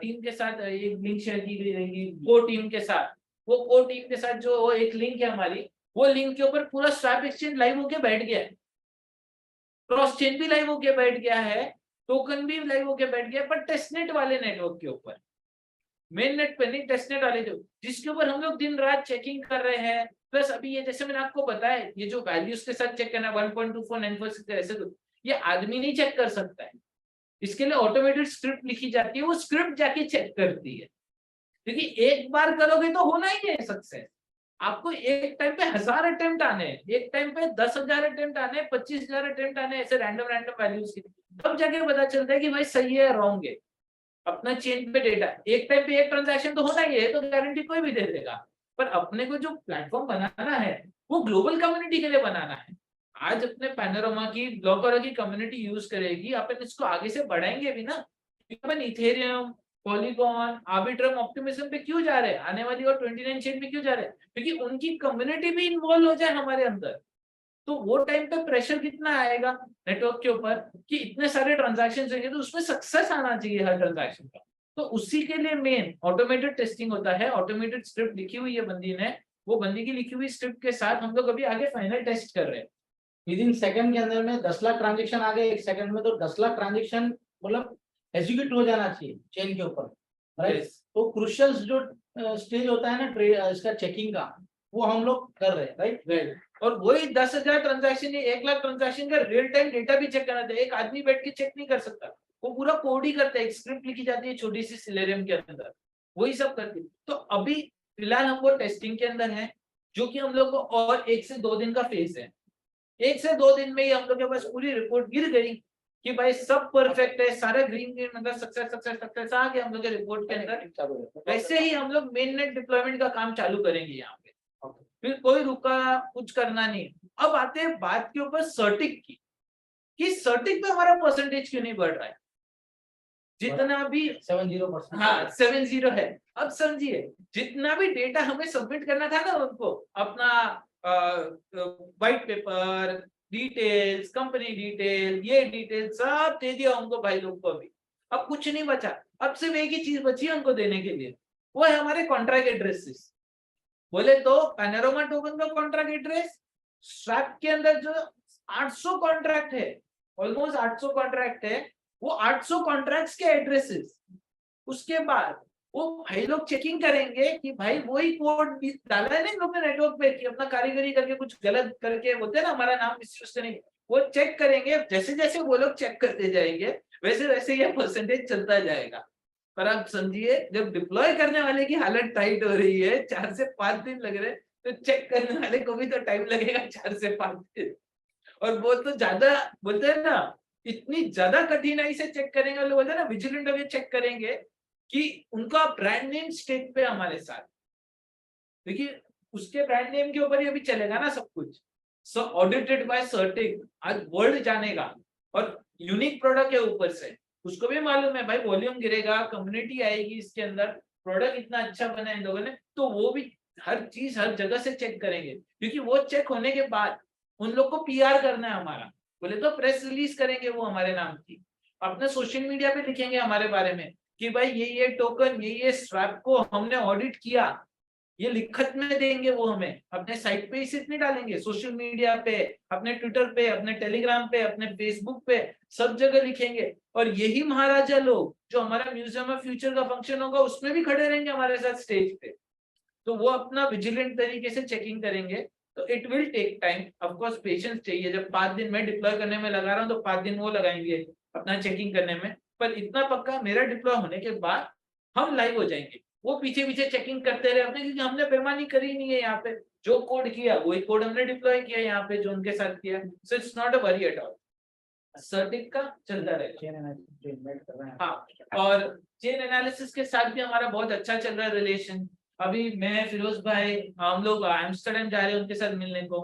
टीम के साथ एक लिंक शेयर की गई रहेगी को टीम के साथ, वो को टीम के साथ जो एक लिंक है हमारी, वो लिंक के ऊपर पूरा स्वैप एक्सचेंज लाइव होके बैठ गया है, क्रॉस चेन भी लाइव होके बैठ गया है, टोकन भी लाइव होके बैठ गया है, पर टेस्टनेट वाले नेटवर्क के ऊपर, मेन नेट पे नहीं, टेस्टनेट वाले जो जिसके ऊपर हम लोग दिन रात चेकिंग कर रहे हैं। प्लस अभी ये जैसे मैंने आपको बताया, ये जो वैल्यूज के साथ चेक करना 1.2494 ऐसे, तो ये आदमी नहीं चेक कर सकता है, इसके लिए ऑटोमेटेड स्क्रिप्ट लिखी जाती है, वो स्क्रिप्ट जाके चेक करती है, क्योंकि एक बार करोगे तो होना ही है सक्सेस। आपको एक टाइम पे 1000 अटेम्प्ट आने हैं, एक टाइम पे 10,000 अटेम्प्ट आने हैं, 25,000 अटेम्प्ट आने हैं, ऐसे रैंडम वैल्यूज की, तब जाके पता चलता है कि भाई सही है रॉन्ग है। अपना चेन पे डेटा एक टाइम पे एक ट्रांजैक्शन तो होना ही है, तो गारंटी कोई भी दे देगा, पर अपने को जो प्लेटफॉर्म बनाना है वो ग्लोबल कम्युनिटी के लिए बनाना है। आज अपने पैनोरामा की, ब्लॉकोरा की कम्युनिटी यूज करेगी, अपन इसको आगे से बढ़ाएंगे भी ना। अपन इथेरियम, पॉलीगॉन, आर्बिट्रम, ऑप्टिमिज्म पे क्यों जा रहे हैं, आने वाली और 29 चेन पे क्यों जा रहे हैं, क्योंकि उनकी कम्युनिटी भी इन्वॉल्व हो जाए हमारे अंदर। तो वो टाइम पे प्रेशर कितना आएगा नेटवर्क के ऊपर कि इतने सारे ट्रांजैक्शंस होंगे, तो उसमें सक्सेस आना चाहिए हर ट्रांजैक्शन का। तो उसी के लिए मेन ऑटोमेटेड टेस्टिंग होता है। ऑटोमेटेड स्क्रिप्ट लिखी हुई है बंदी ने, वो बंदी की लिखी हुई स्क्रिप्ट के साथ हम लोग अभी आगे फाइनल टेस्ट कर रहे हैं। विद इन सेकंड के अंदर में 10 लाख ट्रांजेक्शन आ गए एक सेकंड में, तो 10 लाख ट्रांजेक्शन मतलब एग्जीक्यूट हो जाना चाहिए चेन के ऊपर, राइट। Yes. तो क्रूशियल जो स्टेज होता है ना इसका चेकिंग का, वो हम लोग कर रहे हैं, राइट। राइट, और वही 10,000 ट्रांजैक्शन या 1 लाख ट्रांजैक्शन का रियल टाइम डेटा भी चेक करना था। एक आदमी बैठ के चेक नहीं कर सकता, वो पूरा कोड ही करता है। एक स्क्रिप्ट लिखी जाती है छोटी सी सिलेरियम के अंदर, वही सब करती है। तो अभी फिलहाल हम वो टेस्टिंग के अंदर है, जो कि हम लोग को और 1 से 2 दिन का फेज है। 1 से 2 दिन में ही हम लोग के पास पूरी रिपोर्ट गिर गई कि भाई सब परफेक्ट है, सारा ग्रीन ग्रीन मतलब सक्सेस आ गया हम लोग के रिपोर्ट के अंदर। वैसे ही हम लोग मेन नेट डिप्लॉयमेंट का काम चालू करेंगे यहाँ पे, फिर कोई रुका कुछ करना नहीं। अब आते हैं बात के ऊपर सर्टिक की, कि सर्टिक पे हमारा परसेंटेज क्यों नहीं बढ़ रहा है। जितना भी 70%, हाँ 70 है। अब समझिए, जितना भी डेटा हमें सबमिट करना था ना उनको, अपना white paper details, company detail, ये डिटेल सब दे दिया उनको भाई लोग को। अभी अब कुछ नहीं बचा, अब सिर्फ एक ही चीज बची है उनको देने के लिए, वो है हमारे कॉन्ट्रैक्ट एड्रेसेस। बोले तो पैनोरामा टोकन का कॉन्ट्रैक्ट एड्रेस, स्वैप के अंदर जो 800 कॉन्ट्रैक्ट है, ऑलमोस्ट 800 कॉन्ट्रैक्ट है, वो 800 कॉन्ट्रैक्ट्स के एड्रेसेस। उसके बाद वो भाई लोग चेकिंग करेंगे कि भाई वही कोड डाला है ना इन लोग ने नेटवर्क पे, कि अपना कारीगरी करके कुछ गलत करके बोलते हैं ना हमारा नाम मिसयूज करेंगे, वो चेक करेंगे। जैसे जैसे वो लोग चेक करते जाएंगे वैसे वैसे ये परसेंटेज चलता जाएगा। पर आप समझिए, जब डिप्लॉय करने वाले की हालत टाइट हो रही है, 4 से 5 दिन लग रहे, तो चेक करने वाले को भी तो टाइम लगेगा 4 से 5 दिन। और वो तो ज्यादा बोलते हैं ना, इतनी ज्यादा कठिनाई से चेक करेंगे, लोग बोलते हैं ना विजिलेंट होकर चेक करेंगे कि उनका ब्रांड नेम स्टेक पे हमारे साथ, देखिए उसके ब्रांड नेम के ऊपर ही अभी चलेगा ना सब कुछ। सो ऑडिटेड बाय सर्टिक, आज वर्ल्ड जानेगा। और यूनिक प्रोडक्ट है ऊपर से, उसको भी मालूम है भाई वॉल्यूम गिरेगा, कम्युनिटी आएगी इसके अंदर, प्रोडक्ट इतना अच्छा बना है इन लोगों ने, तो वो भी हर चीज हर जगह से चेक करेंगे। क्योंकि वो चेक होने के बाद उन लोग को पीआर करना है हमारा, बोले तो प्रेस रिलीज करेंगे वो हमारे नाम की, अपने सोशल मीडिया पे लिखेंगे हमारे बारे में कि भाई ये टोकन ये स्वैप को हमने ऑडिट किया, ये लिखत में देंगे वो हमें। अपने साइट पे ही सिर्फ नहीं डालेंगे, सोशल मीडिया पे, अपने ट्विटर पे, अपने टेलीग्राम पे, अपने फेसबुक पे, सब जगह लिखेंगे। और यही महाराजा लोग जो हमारा म्यूजियम ऑफ फ्यूचर का फंक्शन होगा उसमें भी खड़े रहेंगे हमारे साथ स्टेज पे, तो वो अपना विजिलेंट तरीके से चेकिंग करेंगे। तो it will take time, of course patience चाहिए। जब 5 दिन में डिप्लॉय करने में लगा रहा हूँ, तो 5 दिन वो लगाएंगे अपना चेकिंग करने में। पर इतना पक्का, मेरा डिप्लॉय होने के बाद हम लाइव हो जाएंगे, वो पीछे पीछे चेकिंग करते रहे अपने, क्योंकि हमने बेईमानी करी नहीं है यहाँ पे। जो कोड किया वही कोड हमने डिप्लॉय किया यहाँ पे, जो उनके साथ किया। So it's not a worry at all, सर्टिक का चलता रहेगा। हाँ, और चेन एनालिसिस के साथ भी हमारा बहुत अच्छा चल रहा है रिलेशन। अभी मैं फिरोज भाई हम लोग एम्स्टर्डम जा रहे हैं उनके साथ मिलने को,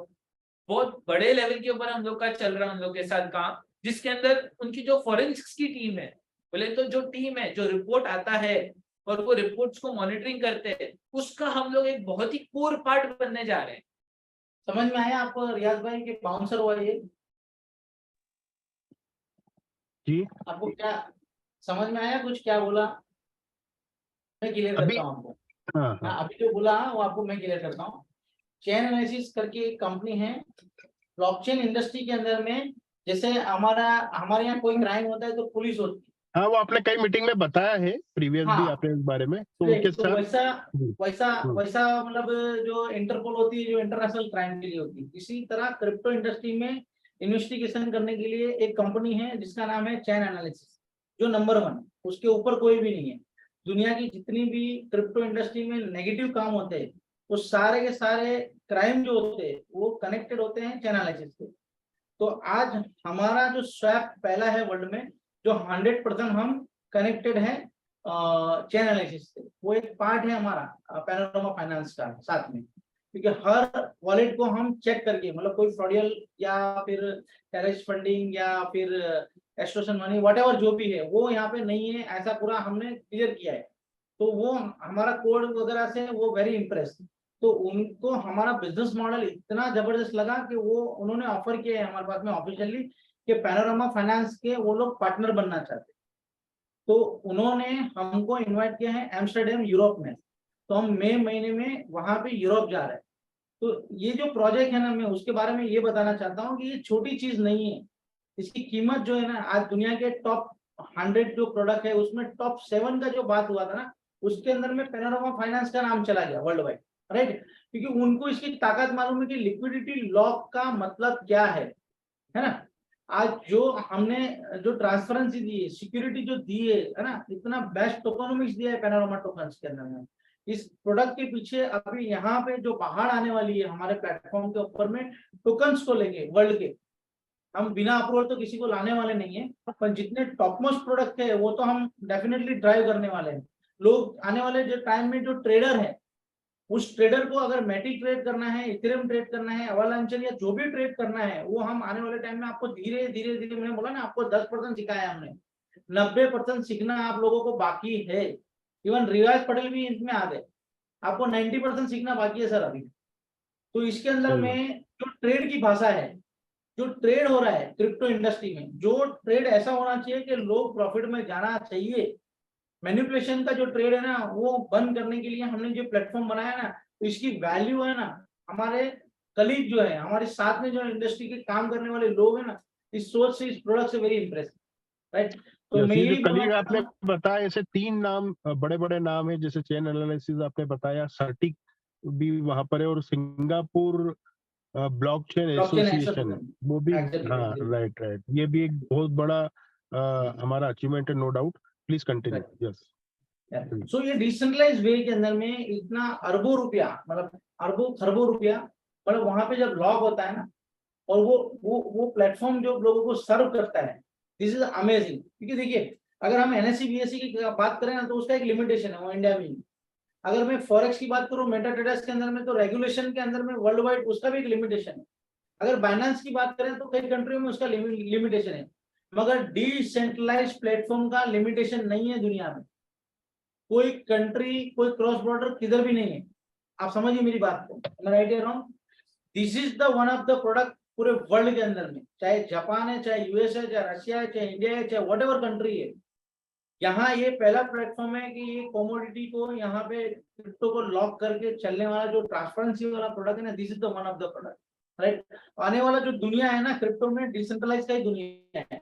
बहुत बड़े लेवल के ऊपर हम लोग का चल रहा है उन लोग के साथ काम, जिसके अंदर उनकी जो फॉरेंसिक्स की टीम है, बोले तो जो टीम है जो रिपोर्ट आता है और वो रिपोर्ट्स को मॉनिटरिंग करते हैं, उसका हम लोग एक बहुत ही कोर पार्ट बनने जा रहे हैं। समझ में आया आपको रियाज भाई कि बाउंसर हुआ ये? जी आपको क्या समझ में आया, कुछ क्या बोला? मैं क्लियर करता हूँ आपको। हाँ हाँ अभी जो बोला वो आपको मैं क्लियर करता हूँ। चेन एनालिसिस करके एक कंपनी है ब्लॉकचेन इंडस्ट्री के अंदर में। जैसे हमारे यहाँ कोई क्राइम होता है तो पुलिस होती है। हाँ, वो आपने कई मीटिंग में बताया है प्रीवियस भी आपने इस बारे में, तो उनके तो साथ वैसा जी, वैसा वैसा मतलब जो इंटरपोल होती है, जो इंटरनेशनल क्राइम के लिए होती है, इसी तरह क्रिप्टो इंडस्ट्री में इन्वेस्टिगेशन करने के लिए एक कंपनी है जिसका नाम है चेन एनालिसिस, जो नंबर 1, उसके ऊपर कोई भी नहीं है। दुनिया की जितनी भी क्रिप्टो इंडस्ट्री में नेगेटिव काम होते हैं, वो सारे के सारे क्राइम जो होते हैं वो कनेक्टेड होते हैं चेन एनालिसिस से। तो आज हमारा जो स्वैप पहला है वर्ल्ड में, जो 100% हम कनेक्टेड है चेन एनालिसिस से, वो एक पार्ट है हमारा पैनोरामा फाइनेंस का साथ में। क्योंकि हर वॉलेट को हम चेक करके, मतलब कोई फ्रॉडियल या फिर टेररिस्ट फंडिंग या फिर एक्सटॉर्शन मनी व्हाटएवर जो भी है वो यहाँ पे नहीं है, ऐसा पूरा हमने क्लियर किया है। तो वो हमारा कोड वगैरह से वो वेरी इंप्रेस, तो उनको हमारा बिजनेस मॉडल इतना जबरदस्त लगा कि वो उन्होंने ऑफर किया है हमारे पास में ऑफिशियली कि पैनोरामा फाइनेंस के वो लोग पार्टनर बनना चाहते। तो उन्होंने हमको इनवाइट किया है एम्स्टर्डम यूरोप में, तो हम मई महीने में वहां पे यूरोप जा रहे हैं। तो ये जो प्रोजेक्ट है ना, मैं उसके बारे में ये बताना चाहता हूँ कि ये छोटी चीज नहीं है। इसकी कीमत जो है ना, आज दुनिया के टॉप 100 जो प्रोडक्ट है उसमें टॉप 7 का जो बात हुआ था ना, उसके अंदर में पैनोरामा फाइनेंस का नाम चला गया वर्ल्ड वाइड, राइट। क्योंकि उनको इसकी ताकत मालूम है कि लिक्विडिटी लॉक का मतलब क्या है ना। आज जो हमने जो ट्रांसपेरेंसी दी है, सिक्योरिटी जो दी है ना, इतना बेस्ट टोकनोमिक्स दिया है पैनोरामा टोकन्स के अंदर में। इस प्रोडक्ट के पीछे अभी यहाँ पे जो बाहर आने वाली है हमारे प्लेटफॉर्म के ऊपर में टोकन्स को लेंगे वर्ल्ड के, हम बिना अप्रूवल तो किसी को लाने वाले नहीं है, पर जितने टॉप मोस्ट प्रोडक्ट है वो तो हम डेफिनेटली ड्राइव करने वाले हैं। लोग आने वाले जो टाइम में जो ट्रेडर है, उस ट्रेडर को अगर मैटिक ट्रेड करना है, इथेरियम ट्रेड करना है, अवालांचर या जो भी ट्रेड करना है, वो हम आने वाले टाइम में आपको धीरे धीरे धीरे, मैंने बोला ना आपको 10% सिखाया हमने, 90% सीखना आप लोगों को बाकी है। इवन रिवाज पटेल भी इसमें आ गए, आपको 90% सीखना बाकी है सर अभी। तो इसके अंदर में जो ट्रेड की भाषा है, जो ट्रेड हो रहा है क्रिप्टो इंडस्ट्री में, जो ट्रेड ऐसा होना चाहिए कि लोग प्रॉफिट में जाना चाहिए। मैनिपुलेशन का जो ट्रेड है ना, वो बंद करने के लिए हमने जो प्लेटफॉर्म बनाया ना, तो इसकी वैल्यू है ना, हमारे कलीग जो है, हमारे साथ में जो इंडस्ट्री के काम करने वाले लोग हैं ना, इस सोच से, इस प्रोडक्ट से वेरी इंप्रेस, राइट। तो मैं यही कलीग आपने बताया, ऐसे 3 नाम बड़े बड़े नाम है, जैसे चेन एनालिसिस आपने बताया, सर्टिक भी वहां पर है, और सिंगापुर ब्लॉकचेन एसोसिएशन, वो भी, हाँ राइट राइट, ये भी एक बहुत बड़ा हमारा अचीवमेंट है, no doubt. Please continue. Yes. So ये डिसेंट्रलाइज वे के अंदर में इतना अरबों रुपया, मतलब अरबों खरबों रुपया, मतलब वहां पे जब लॉग होता है ना, और वो प्लेटफॉर्म जो लोगों को सर्व करता है, दिस इज अमेजिंग। क्योंकि देखिए, अगर हम एनएससी बीएससी की बात करें ना, तो उसका एक लिमिटेशन है, वो इंडिया में। अगर मैं फॉरेक्स की बात करूं, मेटा ट्रेडर्स के अंदर में, तो रेगुलेशन के अंदर में वर्ल्ड वाइड उसका भी एक लिमिटेशन है। अगर बाइनेंस की बात करें तो कई कंट्रियों में उसका लिमिटेशन है, मगर डिसेंट्रलाइज प्लेटफॉर्म का लिमिटेशन नहीं है दुनिया में। कोई कंट्री, कोई क्रॉस बॉर्डर किधर भी नहीं है। आप समझिए मेरी बात को, राइट या wrong. This is the one of the product पूरे वर्ल्ड के अंदर में, चाहे जापान है, चाहे यूएस है, चाहे रशिया है, चाहे इंडिया है, चाहे वट एवर कंट्री है, यहाँ ये पहला प्लेटफॉर्म है कि ये कमोडिटी को, यहाँ पे क्रिप्टो को लॉक करके चलने वाला जो ट्रांसपेरेंसी वाला प्रोडक्ट है ना, this is the one of the product, right. आने वाला जो दुनिया है ना क्रिप्टो में, डिसेंट्रलाइज का ही दुनिया है।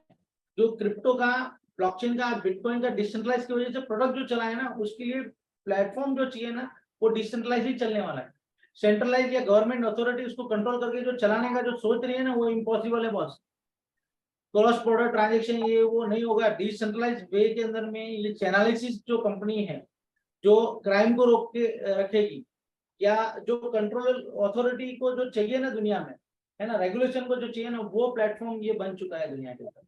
जो क्रिप्टो का, ब्लॉकचेन का, बिटकॉइन का डिसेंट्रलाइज की वजह से प्रोडक्ट जो चला है ना, उसके लिए प्लेटफॉर्म जो चाहिए ना, वो डिसेंट्रलाइज ही चलने वाला है। सेंट्रलाइज या गवर्नमेंट अथॉरिटी उसको कंट्रोल करके जो चलाने का जो सोच रही है ना, वो इम्पॉसिबल है बॉस। क्रॉस बॉर्डर ट्रांजेक्शन ये वो नहीं होगा डिसेंट्रलाइज वे के अंदर में। ये चैनलिसिस जो कंपनी है, जो क्राइम को रोक के रखेगी, या जो कंट्रोल अथॉरिटी को जो चाहिए ना दुनिया में, है ना, रेगुलेशन को जो चाहिए ना, वो प्लेटफॉर्म ये बन चुका है दुनिया के अंदर।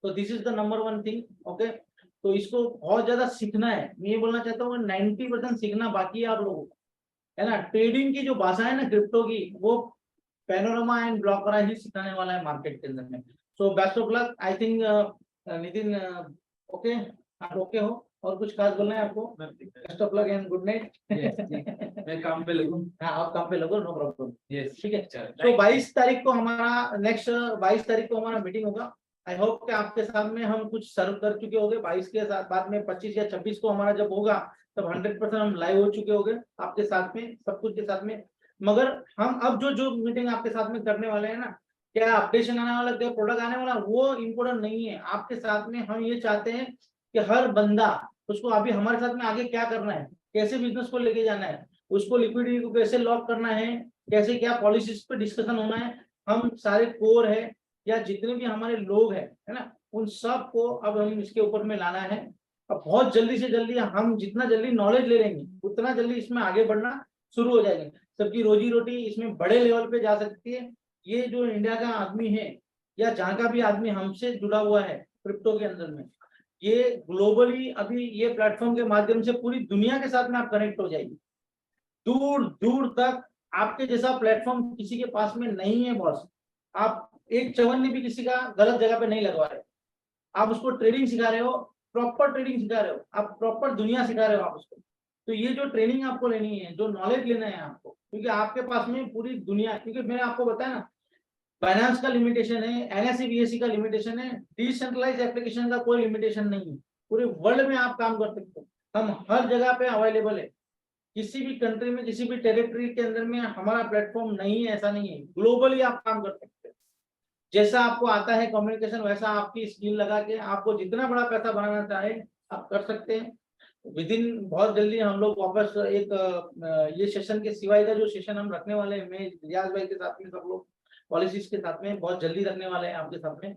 तो this is the number 1 thing, okay. तो इसको बहुत ज्यादा सीखना है। मैं ये बोलना चाहता हूँ 90% सीखना बाकी है आप लोगों को, है ना। ट्रेडिंग की जो भाषा है ना क्रिप्टो की, वो पैनोरामा एंड ब्लॉकर ही सिखाने वाला है मार्केट के अंदर में। So best of luck. I think Nitin, okay, आप ओके हो? और कुछ खास बोलना है आपको? Best of luck and good night. मैं काम पे लगूं। हाँ, आप काम पे लगो, नो प्रॉब्लम। यस, ठीक है। तो 22 तारीख को हमारा नेक्स्ट 22 तारीख को हमारा मीटिंग होगा। आई होप कि आपके सामने हम कुछ सर्व कर चुके होंगे। 22 के साथ बाद में 25 या 26 को हमारा जब होगा, तब 100% हम लाइव हो चुके होंगे आपके साथ में, सब कुछ के साथ में। मगर हम अब जो मीटिंग आपके साथ में करने वाले हैं ना, क्या अपडेशन आने वाला, क्या प्रोडक्ट आने वाला, वो इम्पोर्टेंट नहीं है। आपके साथ में हम ये चाहते हैं कि हर बंदा उसको अभी हमारे साथ में आगे क्या करना है, कैसे बिजनेस को लेके जाना है, उसको लिक्विडिटी को कैसे लॉक करना है, कैसे क्या पॉलिसीज पे डिस्कशन होना है। हम सारे कोर है या जितने भी हमारे लोग हैं, है ना, उन सब को अब हम इसके ऊपर में लाना है। अब बहुत जल्दी से जल्दी हम जितना जल्दी नॉलेज ले लेंगे, उतना जल्दी इसमें आगे बढ़ना शुरू हो जाएंगे। सबकी रोजी रोटी इसमें बड़े लेवल पे जा सकती है। ये जो इंडिया का आदमी है या जहाँ का भी आदमी हमसे जुड़ा हुआ है क्रिप्टो के अंदर में, ये ग्लोबली अभी ये प्लेटफॉर्म के माध्यम से पूरी दुनिया के साथ में आप कनेक्ट हो जाएगी। दूर दूर तक आपके जैसा प्लेटफॉर्म किसी के पास में नहीं है बॉस। आप एक चवन्नी भी किसी का गलत जगह पे नहीं लगवा रहे। आप उसको ट्रेडिंग सिखा रहे हो, प्रॉपर ट्रेडिंग सिखा रहे हो, आप प्रॉपर दुनिया सिखा रहे हो आप उसको। तो ये जो ट्रेनिंग आपको लेनी है, जो नॉलेज लेना है आपको, क्योंकि आपके पास में पूरी दुनिया, क्योंकि मैंने आपको बताया ना, फाइनेंस का लिमिटेशन है, एनएससी बीएससी का लिमिटेशन है, डिसेंट्रलाइज एप्लीकेशन का कोई लिमिटेशन नहीं है। पूरे वर्ल्ड में आप काम कर सकते हो। हम हर जगह पे अवेलेबल है, किसी भी कंट्री में, किसी भी टेरिटरी के अंदर में हमारा प्लेटफॉर्म नहीं है, ऐसा नहीं है। ग्लोबली आप काम कर सकते हो। जैसा आपको आता है कम्युनिकेशन, वैसा आपकी स्किल लगा के आपको जितना बड़ा पैसा बनाना चाहे आप कर सकते हैं। विद इन बहुत जल्दी हम लोग वापस एक ये सेशन के सिवाय का जो सेशन हम रखने वाले हैं, मैं रियाज भाई के साथ में, सब लोग पॉलिसीज के साथ में बहुत जल्दी रखने वाले हैं आपके साथ में।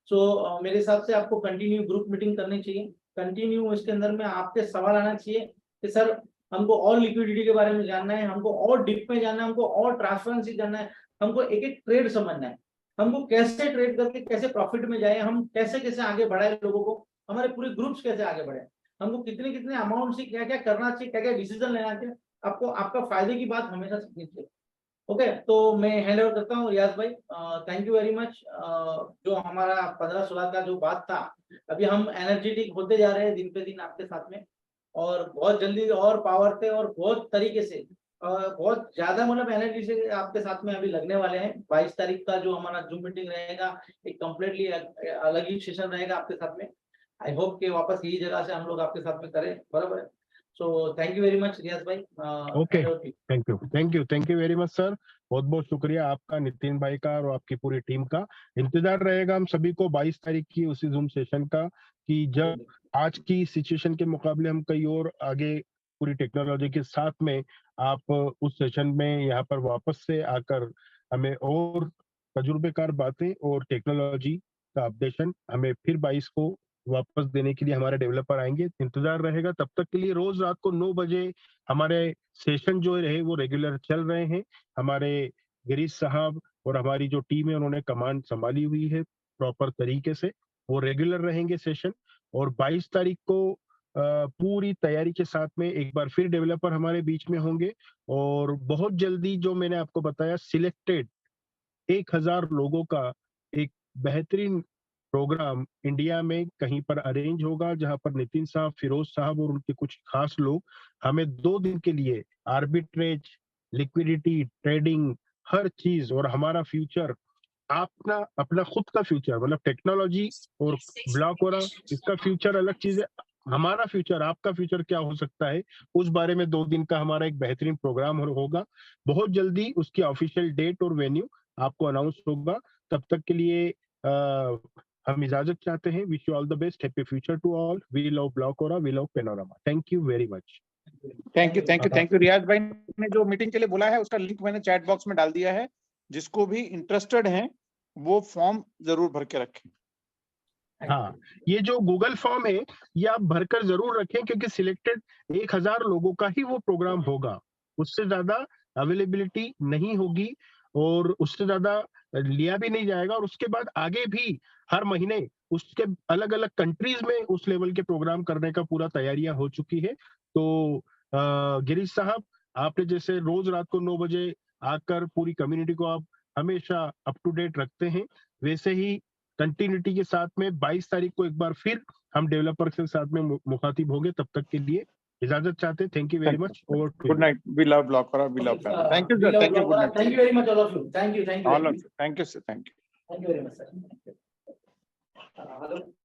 सो मेरे हिसाब से आपको कंटिन्यू ग्रुप मीटिंग करनी चाहिए, कंटिन्यू इसके अंदर में आपके सवाल आना चाहिए कि सर हमको और लिक्विडिटी के बारे में जानना है, हमको और डीप में जानना है, हमको और ट्रांसपेरेंसी जानना है, हमको एक एक ट्रेड समझना है, हमको कैसे ट्रेड करके कैसे प्रॉफिट में जाए, हम कैसे कैसे आगे बढ़ाए लोगों को, हमारे पूरे ग्रुप्स कैसे आगे बढ़े, हमको कितने कितने अमाउंट से क्या क्या करना चाहिए, क्या क्या डिसीजन लेना चाहिए, आपको आपका फायदे की बात हमेशा सीखनी चाहिए। ओके, तो मैं हैंड ओवर करता हूँ रियाज भाई। Thank you very much. जो हमारा 15-16 का जो बात था, अभी हम एनर्जेटिक होते जा रहे हैं दिन पे दिन आपके साथ में, और बहुत जल्दी और पावर से और बहुत तरीके से बहुत ज्यादा मतलब एनर्जी से आपके साथ में अभी लगने वाले हैं। 22 तारीख का जो हमारा जूम मीटिंग रहेगा, एक कम्प्लीटली अलग ही सेशन रहेगा आपके साथ में। आई होप कि वापस यही जगह से हम लोग आपके साथ में करें, बराबर है। So thank you very much Riyaz भाई। Okay, thank you very much sir. बहुत बहुत शुक्रिया आपका, नितिन भाई का और आपकी पूरी टीम का। इंतजार रहेगा हम सभी को 22 तारीख की उसी जूम सेशन का, कि जब आज की सिचुएशन के मुकाबले हम कई और आगे पूरी टेक्नोलॉजी के साथ में आप उस सेशन में यहाँ पर वापस से आकर हमें और तजुर्बेकार बातें और टेक्नोलॉजी का अपडेशन हमें फिर 22 को वापस देने के लिए हमारे डेवलपर आएंगे। इंतजार रहेगा। तब तक के लिए रोज रात को 9 बजे हमारे सेशन जो रहे वो रेगुलर चल रहे हैं। हमारे गिरीश साहब और हमारी जो टीम है उन्होंने कमांड संभाली हुई है प्रॉपर तरीके से, वो रेगुलर रहेंगे सेशन। और 22 तारीख को पूरी तैयारी के साथ में एक बार फिर डेवलपर हमारे बीच में होंगे, और बहुत जल्दी जो मैंने आपको बताया सिलेक्टेड 1000 लोगों का एक बेहतरीन प्रोग्राम इंडिया में कहीं पर अरेंज होगा, जहां पर नितिन साहब, फिरोज साहब और उनके कुछ खास लोग हमें 2 दिन के लिए आर्बिट्रेज, लिक्विडिटी, ट्रेडिंग, हर चीज और हमारा फ्यूचर, अपना अपना खुद का फ्यूचर, मतलब टेक्नोलॉजी और ब्लॉक हो रहा, इसका फ्यूचर अलग चीज है, हमारा फ्यूचर, आपका फ्यूचर क्या हो सकता है, उस बारे में 2 दिन का हमारा एक बेहतरीन प्रोग्राम होगा। बहुत जल्दी उसकी ऑफिशियल डेट और वेन्यू आपको अनाउंस होगा। तब तक के लिए हम इजाजत चाहते हैं। Wish you all the best, happy future to all. We love Blockora, we love Panorama. Thank you very much. Thank you Riyaz भाई ने जो मीटिंग के लिए बोला है उसका लिंक मैंने चैट बॉक्स में डाल दिया है। जिसको भी इंटरेस्टेड हैं वो फॉर्म जरूर भर के रखें। हाँ, ये जो गूगल फॉर्म है ये आप भरकर जरूर रखें, क्योंकि सिलेक्टेड 1000 लोगों का ही वो प्रोग्राम होगा, उससे ज्यादा अवेलेबिलिटी नहीं होगी और उससे ज्यादा लिया भी नहीं जाएगा। और उसके बाद आगे भी हर महीने उसके अलग अलग कंट्रीज में उस लेवल के प्रोग्राम करने का पूरा तैयारियां हो चुकी है। तो गिरीश साहब, आपने जैसे रोज रात को 9 बजे आकर पूरी कम्युनिटी को आप हमेशा अप टू डेट रखते हैं, वैसे ही कंटिन्यूटी के साथ में 22 तारीख को एक बार फिर हम डेवलपर के साथ में मुखातिब होंगे। तब तक के लिए इजाजत चाहते हैं। Thank you very much. Over to good night. We love Blockora, we love Panorama. Thank you sir, thank you, good night. Thank you very much all of you. Thank you all of you, thank you sir, thank you. Very much sir. Hello.